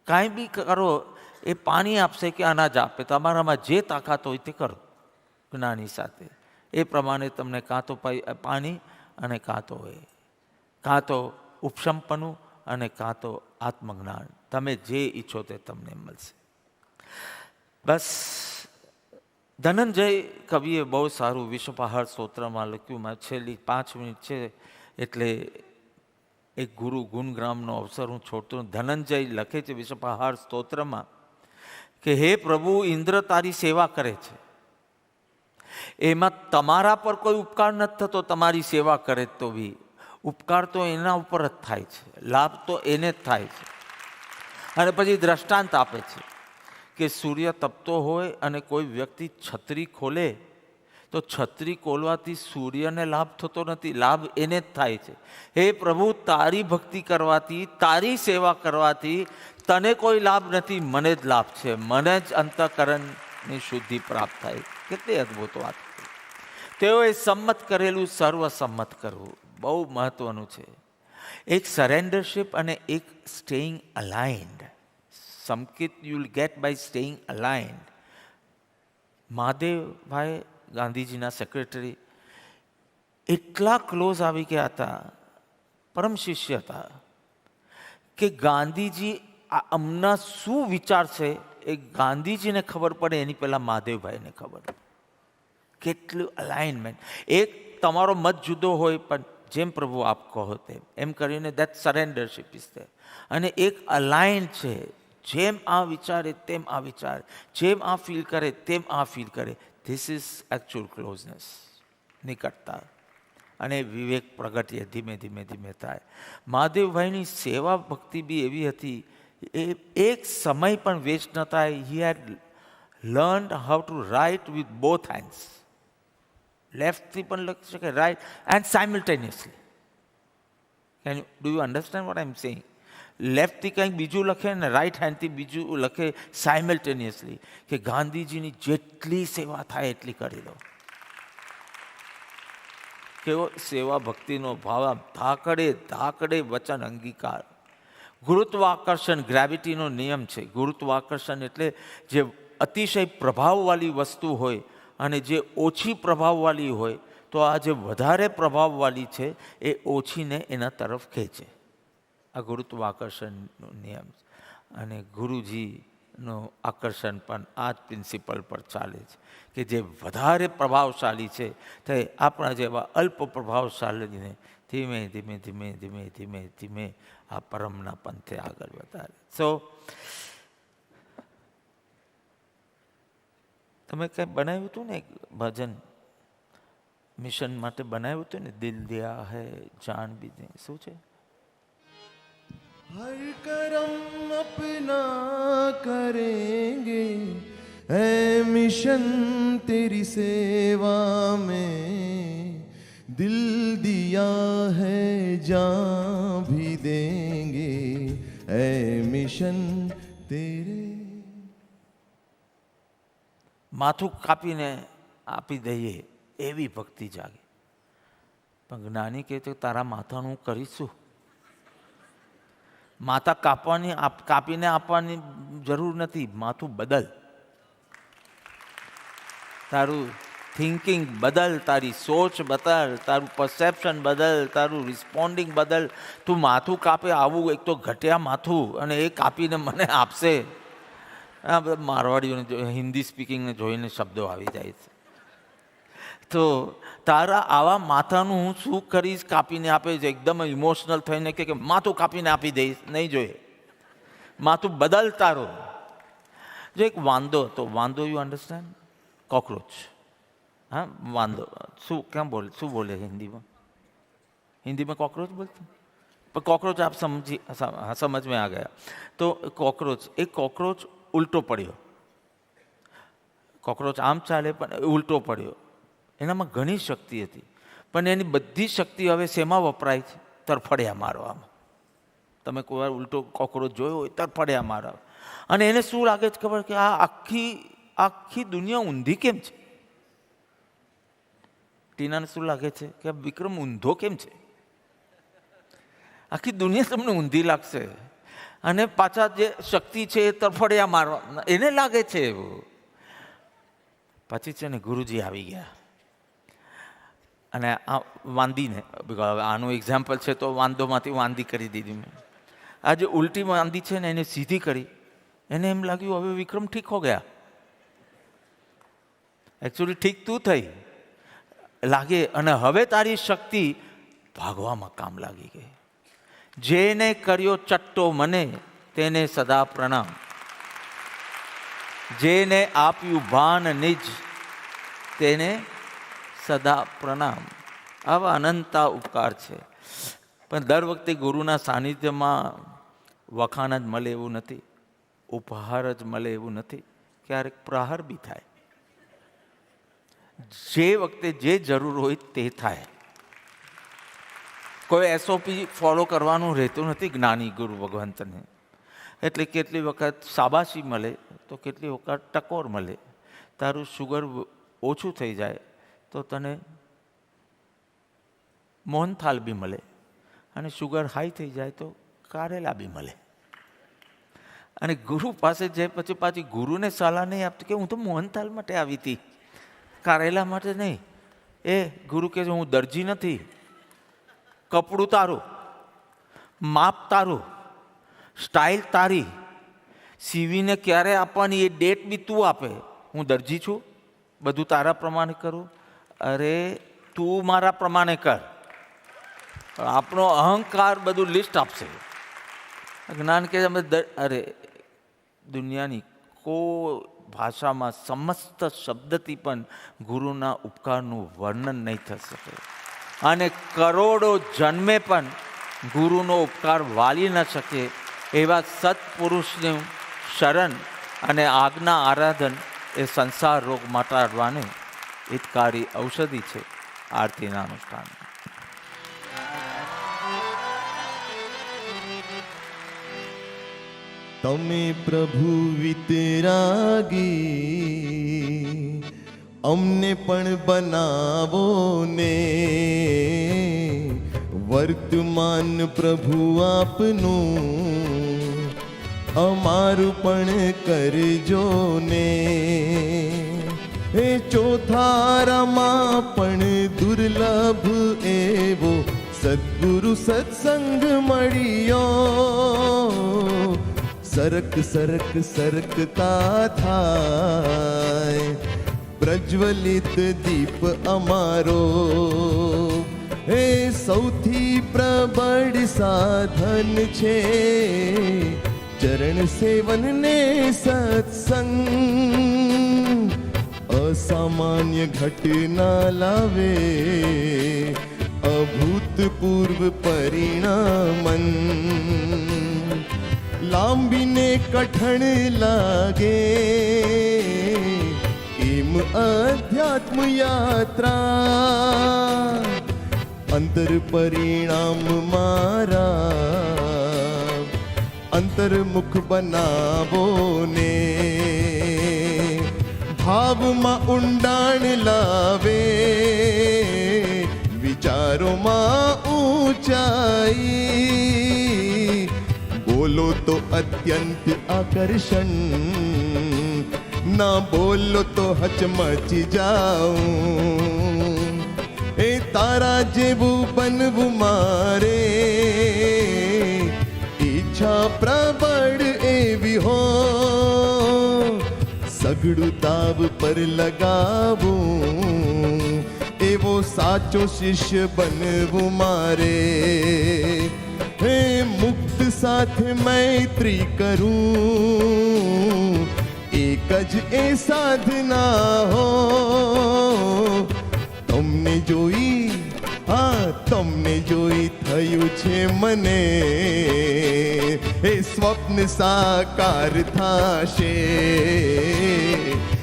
કાંઈ બી કરો એ પાણી આપશે કે અનાજ આપે, તમારામાં જે તાકાત હોય તે કરો જ્ઞાની સાથે. એ પ્રમાણે તમને કાં તો પાણી અને કાં તો ઉપશમપનું અને કાં તો આત્મજ્ઞાન, તમે જે ઈચ્છો તે તમને મળશે. બસ ધનંજય કવિએ બહુ સારું વિશ્વપહાર સ્તોત્રમાં લખ્યું. છેલ્લી 5 મિનિટ છે એટલે એક ગુરુ ગુણગ્રામનો અવસર હું છોડતો. ધનંજય લખે છે વિશ્વપહાર સ્તોત્રમાં કે હે પ્રભુ, ઇન્દ્ર તારી સેવા કરે છે, એમાં તમારા પર કોઈ ઉપકાર નથી થતો. તમારી સેવા કરે તો બી ઉપકાર તો એના ઉપર જ થાય છે, લાભ તો એને જ થાય છે. અને પછી દ્રષ્ટાંત આપે છે કે સૂર્ય તપતો હોય અને કોઈ વ્યક્તિ છત્રી ખોલે તો છત્રી ખોલવાથી સૂર્યને લાભ થતો નથી, લાભ એને જ થાય છે. હે પ્રભુ, તારી ભક્તિ કરવાથી, તારી સેવા કરવાથી તને કોઈ લાભ નથી, મને જ લાભ છે, મને જ અંતઃકરણની શુદ્ધિ પ્રાપ્ત થાય. કેટલી અદ્ભુત વાત. તેઓએ સંમત કરેલું સર્વસંમત કરવું બહુ મહત્વનું છે. એક સરેન્ડરશિપ અને એક સ્ટેઇંગ અલાઇન્ડ. સંકિત you will get by staying aligned. Mahadevbhai ગાંધીજીના સેક્રેટરી એટલા ક્લોઝ આવી ગયા હતા, પરમ શિષ્ય હતા, કે ગાંધીજી હમણાં શું વિચારશે એ ગાંધીજીને ખબર પડે એની પહેલાં મહાદેવભાઈને ખબર. કેટલું અલાઇનમેન્ટ. એક તમારો મત જુદો હોય પણ જેમ પ્રભુ આપ કહો તેમ, એમ કરીને દેટ સરેન્ડરશિપ ઇઝ ધેર. અને એક અલાઇન છે, જેમ આ વિચારે તેમ આ વિચારે, જેમ આ ફીલ કરે તેમ આ ફીલ કરે. ધીસ ઇઝ એકચ્યુઅલ ક્લોઝનેસ, નિકટતા. અને વિવેક પ્રગટીએ ધીમે ધીમે ધીમે થાય. મહાદેવભાઈની સેવા ભક્તિ બી એવી હતી, એ એક સમય પણ વેસ્ટ ન થાય. He had learned how to write with both hands. લેફ્ટથી પણ લખી શકે, right and simultaneously. Can you do you understand what I am saying? લેફ્ટથી કંઈક બીજું લખે ને રાઇટ હેન્ડથી બીજું લખે સાયમલ્ટેનિયસલી. કે ગાંધીજીની જેટલી સેવા થાય એટલી કરી દો. કેવો સેવા ભક્તિનો ભાવ! ધાકડે ધાકડે વચન અંગીકાર. ગુરુત્વાકર્ષણ, ગ્રેવિટીનો નિયમ છે. ગુરુત્વાકર્ષણ એટલે જે અતિશય પ્રભાવવાળી વસ્તુ હોય અને જે ઓછી પ્રભાવવાળી હોય, તો આ જે વધારે પ્રભાવવાળી છે એ ઓછીને એના તરફ ખેંચે. આ ગુરુત્વાકર્ષણનો નિયમ. અને ગુરુજીનું આકર્ષણ પણ આ જ પ્રિન્સિપલ પર ચાલે છે કે જે વધારે પ્રભાવશાળી છે તે આપણા જેવા અલ્પ પ્રભાવશાળીને ધીમે ધીમે ધીમે ધીમે ધીમે ધીમે આ પરમના પંથે આગળ વધારે. સો તમે કંઈ બનાવ્યું હતું ને, એક ભજન મિશન માટે બનાવ્યું હતું ને, દિલ દિયા હૈ જાન ભી દે. શું છે? हर करम अपना करेंगे ऐ मिशन तेरी सेवा में, दिल दिया है जान भी देंगे ऐ मिशन तेरे. માથું કાપીને આપી દઈએ એવી ભક્તિ જાગે. પણ જ્ઞાની કહે તો તારા માથાનું કરીશું. માથા કાપીને આપવાની જરૂર નથી, માથું બદલ. તારું થિંકિંગ બદલ, તારી સોચ બદલ, તારું પરસેપ્શન બદલ, તારું રિસ્પોન્ડિંગ બદલ. તું માથું કાપે આવું એક તો ઘટ્યા માથું, અને એ કાપીને મને આપશે. આ બધા મારવાડીઓને હિન્દી સ્પીકિંગને જોઈને શબ્દો આવી જાય છે. તો તારા આવા માથાનું હું શું કરીશ? કાપીને આપે છે. એકદમ ઇમોશનલ થઈને કે માથું કાપીને આપી દઈશ, નહીં જોઈએ. માથું બદલ તારું. જો એક વાંદો હતો, વાંદો, યુ અન્ડરસ્ટેન્ડ? કોકરોચ. હા, વાંદો. શું કેમ બોલે, શું બોલે હિન્દીમાં? હિન્દીમાં કોકરોચ બોલते? पर कॉकरोच आप समझ में आ गया. तो कोकरोच उल्टो पड़्यो. કોકરોચ આમ ચાલે પણ ઉલટો પડ્યો. એનામાં ઘણી શક્તિ હતી, પણ એની બધી શક્તિ હવે શેમાં વપરાય છે? તરફડિયા મારવામાં. તમે કોઈ વાર ઉલટો કોકરોચ જોયો હોય? તરફડિયા મારવા. અને એને શું લાગે છે ખબર? કે આ આખી દુનિયા ઊંધી કેમ છે? ટીનાને શું લાગે છે કે આ વિક્રમ ઊંધો કેમ છે? આખી દુનિયા તમને ઊંધી લાગશે. અને પાછા જે શક્તિ છે એ તરફડિયા મારવા એને લાગે છે એવું. પછી છે ને ગુરુજી આવી ગયા અને આ વાંદીને, આનું એક્ઝામ્પલ છે તો વાંદોમાંથી વાંદી કરી દીધી મેં. આ જે ઉલટી વાંદી છે ને એને સીધી કરી. એને એમ લાગ્યું હવે વિક્રમ ઠીક હો ગયા. એકચ્યુઅલી ઠીક તું થઈ લાગે અને હવે તારી શક્તિ ભાગવામાં કામ લાગી ગઈ. જેને કર્યો ચટ્ટો મને તેને સદા પ્રણામ, જેને આપ્યું ભાન નિજ તેને સદા પ્રણામ. આવા અનંતા ઉપકાર છે. પણ દર વખતે ગુરુના સાનિધ્યમાં વખાણ જ મળે એવું નથી, ઉપહાર જ મળે એવું નથી, ક્યારેક પ્રહાર બી થાય. જે વખતે જે જરૂર હોય તે થાય. કોઈ એસઓપી ફોલો કરવાનું રહેતું નથી જ્ઞાની ગુરુ ભગવંતને. એટલે કેટલી વખત શાબાશી મળે તો કેટલી વખત ટકોર મળે. તારું શુગર ઓછું થઈ જાય તો તને મોહનથાલ બી મળે, અને શુગર હાઈ થઈ જાય તો કારેલા બી મળે. અને ગુરુ પાસે જાય પછી પાછી ગુરુને સલાહ નહીં આપતી કે હું તો મોહનથાલ માટે આવી હતી, કારેલા માટે નહીં. એ ગુરુ કહે છે હું દરજી નથી, કપડું તારું, માપ તારું, સ્ટાઇલ તારી, સીવીને ક્યારે આપવાની એ ડેટ બી તું આપે. હું દરજી છું, બધું તારા પ્રમાણે કરું. અરે તું મારા પ્રમાણે કર. આપણો અહંકાર બધું લિસ્ટ આપશે. જ્ઞાન કે અરે દુનિયાની કોઈ ભાષામાં સમસ્ત શબ્દથી પણ ગુરુના ઉપકારનું વર્ણન નહીં થઈ શકે. અને કરોડો જન્મે પણ ગુરુનો ઉપકાર વાલી ન શકે એવા સત્પુરુષનું શરણ અને આજ્ઞા આરાધન એ સંસાર રોગ મટાડવાની હિતકારી ઔષધિ છે. આરતીના અનુષ્ઠાન. તમે પ્રભુ વિતરાગી અમને પણ બનાવો ને, વર્તમાન પ્રભુ આપનું અમારું પણ કરજો ને. એ ચોથારામાં પણ દુર્લભ એવો સદગુરુ સત્સંગ મળ્યો. સરક સરક સરકતા થાય પ્રજ્વલિત દીપ અમારો. એ સૌથી પ્રબળ સાધન છે ચરણ સેવન ને સત્સંગ. અસામાન્ય ઘટના લાવે અભૂતપૂર્વ પરિણામન. લાંબીને કઠણ લાગે એમ અધ્યાત્મ યાત્રા. અંતર પરિણામ મારા અંતર્મુખ બનાવો ને. ભાવમાં ઊંડાણ લાવે વિચારોમાં ઊંચાઈ. બોલો તો અત્યંત આકર્ષણ, ના બોલો તો હચમચી જાઉં. એ તારા જેવું બનવું મારે ઈચ્છા પ્રબળ એવી હો. સગડું તાવ પર લગાવું એવો સાચો શિષ્ય બનવું મારે. હે મુક્ત સાથે મૈત્રી કરું એક જ એ સાધના હો. તમને જોઈ તમને જોઈ થયું છે મને એ સ્વપ્ન સાકાર થાશે.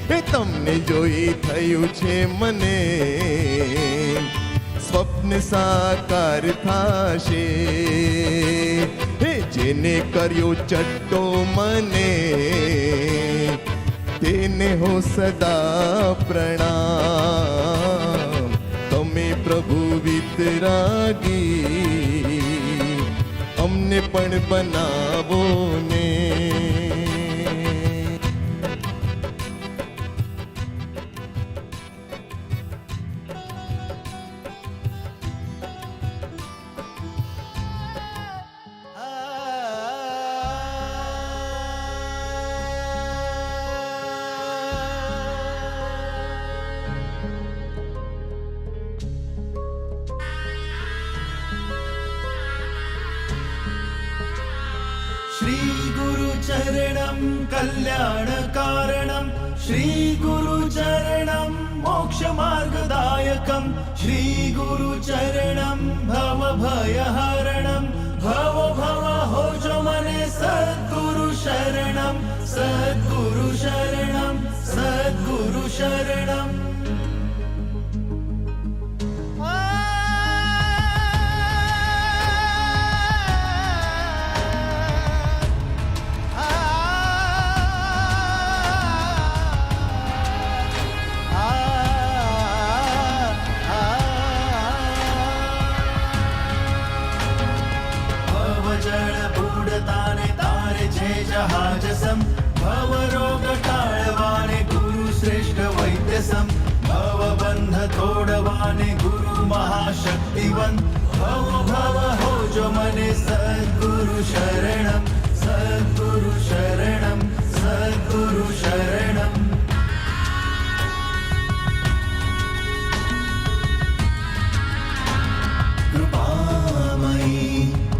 એ તમને જોઈ થયું છે મને સ્વપ્ન સાકાર થાશે. હે જેને કર્યો ચટ્ટો મને તેને હો સદા પ્રણામ. તમે પ્રભુ વિતરાગી અમને પણ બનાવો ને. श्रीगुरुचरणं कल्याणकारणं श्रीगुरुचरणं मोक्षमार्गदायकं श्रीगुरुचरणं भवभयहरणं भव भव हो जो मने सद्गुरु शरणं सद्गुरु शरणं सद्गुरु शरणं. जहाजसं भवरोग टाळवाने गुरु श्रेष्ठ वैद्यसं भवबंध तोडवाने गुरु महाशक्तिवंत भव भव हो जो मने सद्गुरु शरणं सद्गुरु शरणं सद्गुरु शरणं. कृपामयी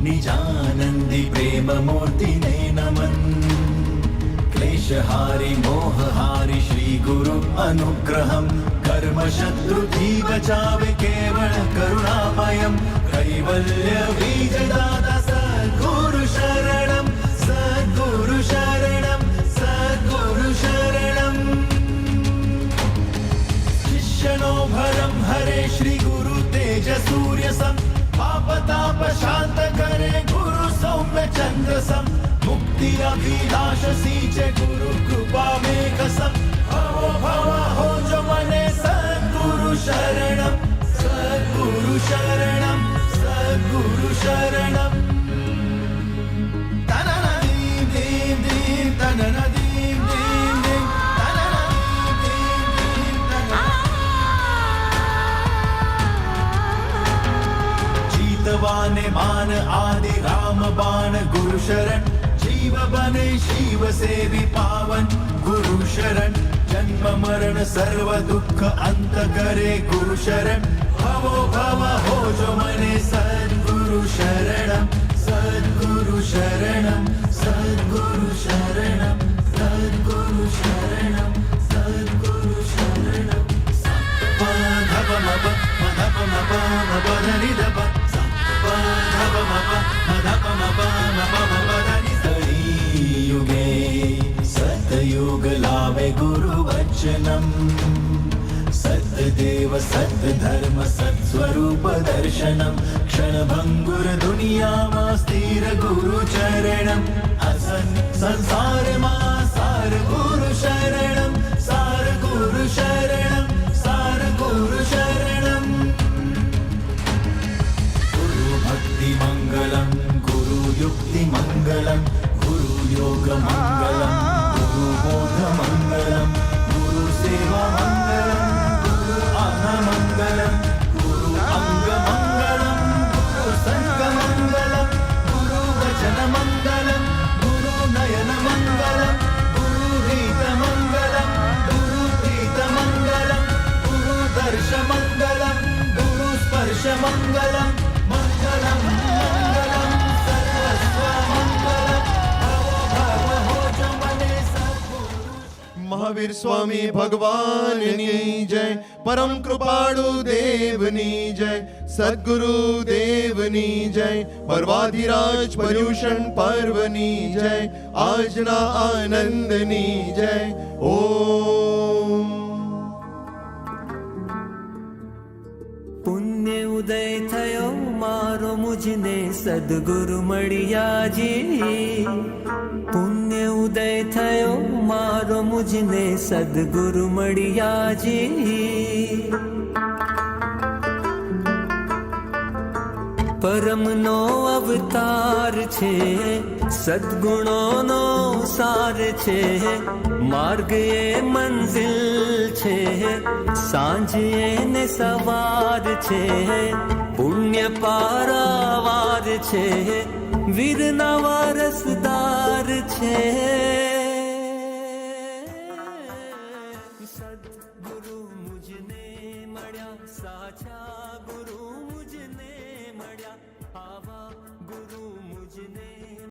निजानंदी प्रेममूर्तिने नमन क्लेशहारी मोहहारी श्री गुरु अनुग्रहं कर्मशत्रुधी बचावे केवल करुणामयं कैवल्य बीजदाता सद्गुरु शरणं सद्गुरु शरणं सद्गुरु शरणं. शिष्यनो भरं हरे श्री गुरु तेज सूर्यसं पापताप शांत करे गुरु सौम्य चंद्रसं मुक्ति अभिलाष सींचे गुरु कृपा मेघसं भव भव हो जो मने सद्गुरु शरणं सद्गुरु शरणं सद्गुरु शरणं. तनना दीं दीं दीं तनना दीं दीं दीं तनना दीं दीं दीं तनना. जीतवाने मान आदि राम बाण गुरु शरण जीव बने शिव सेवी पावन गुरु शरण जन्म मरण सर्व दुःख अंत करे गुरु शरण भव भव हो जो मने सद्गुरु शरणं सद्गुरु शरणं सद्गुरु शरणं सद्गुरु शरणं सद्गुरु शरणं. धप मप मधप मप मपधनि धप धप मप मधप मप मप मपधनि. युगे सतयुग लावे गुरु वचनम सतदेव सतधर्म सत्स्वरूप दर्शनम क्षणभंगुर दुनिया मा स्थिर गुरु चरणम असन संसार मा सार गुरु शरणम सार गुरु शरणम सार गुरु शरणम. गुरु भक्ति मंगलम गुरु युक्ति मंगलम गुरु योग मंगलम गुरु बोध मंगलम गुरु सेवा मंगलम गुरु आह मंगलम गुरु अंग मंगलम गुरु संग मंगलम गुरु वचन मंगलम गुरु नयन मंगलम गुरु रीत मंगलम गुरु प्रीत मंगलम गुरु दर्श मंगलम गुरु स्पर्श मंगलम मंगलम मंगलम सर्वस्व मंगलम. महावीर स्वामी भगवाननी जय, परम कृपाळु देवनी जय, सद्गुरु देवनी जय, पर्वाधिराज पर्युषण पर्वनी जय, આજના આનંદની જય. ઓમ પુણ્ય ઉદય થયો મારો મુજને સદગુરુ મળ્યાજી. પુણ્ય ઉદય થયો મારો મુજને સદગુરુ મળ્યાજી. પરમનો અવતાર છે, સદગુણોનો સાર છે, માર્ગ એ મંઝિલ છે, સાંજ એને સવાર છે, પુણ્ય પારાવાર છે, વીરના વારસદાર છે. સદગુરુ મુજને મળ્યા, સાચા ગુરુ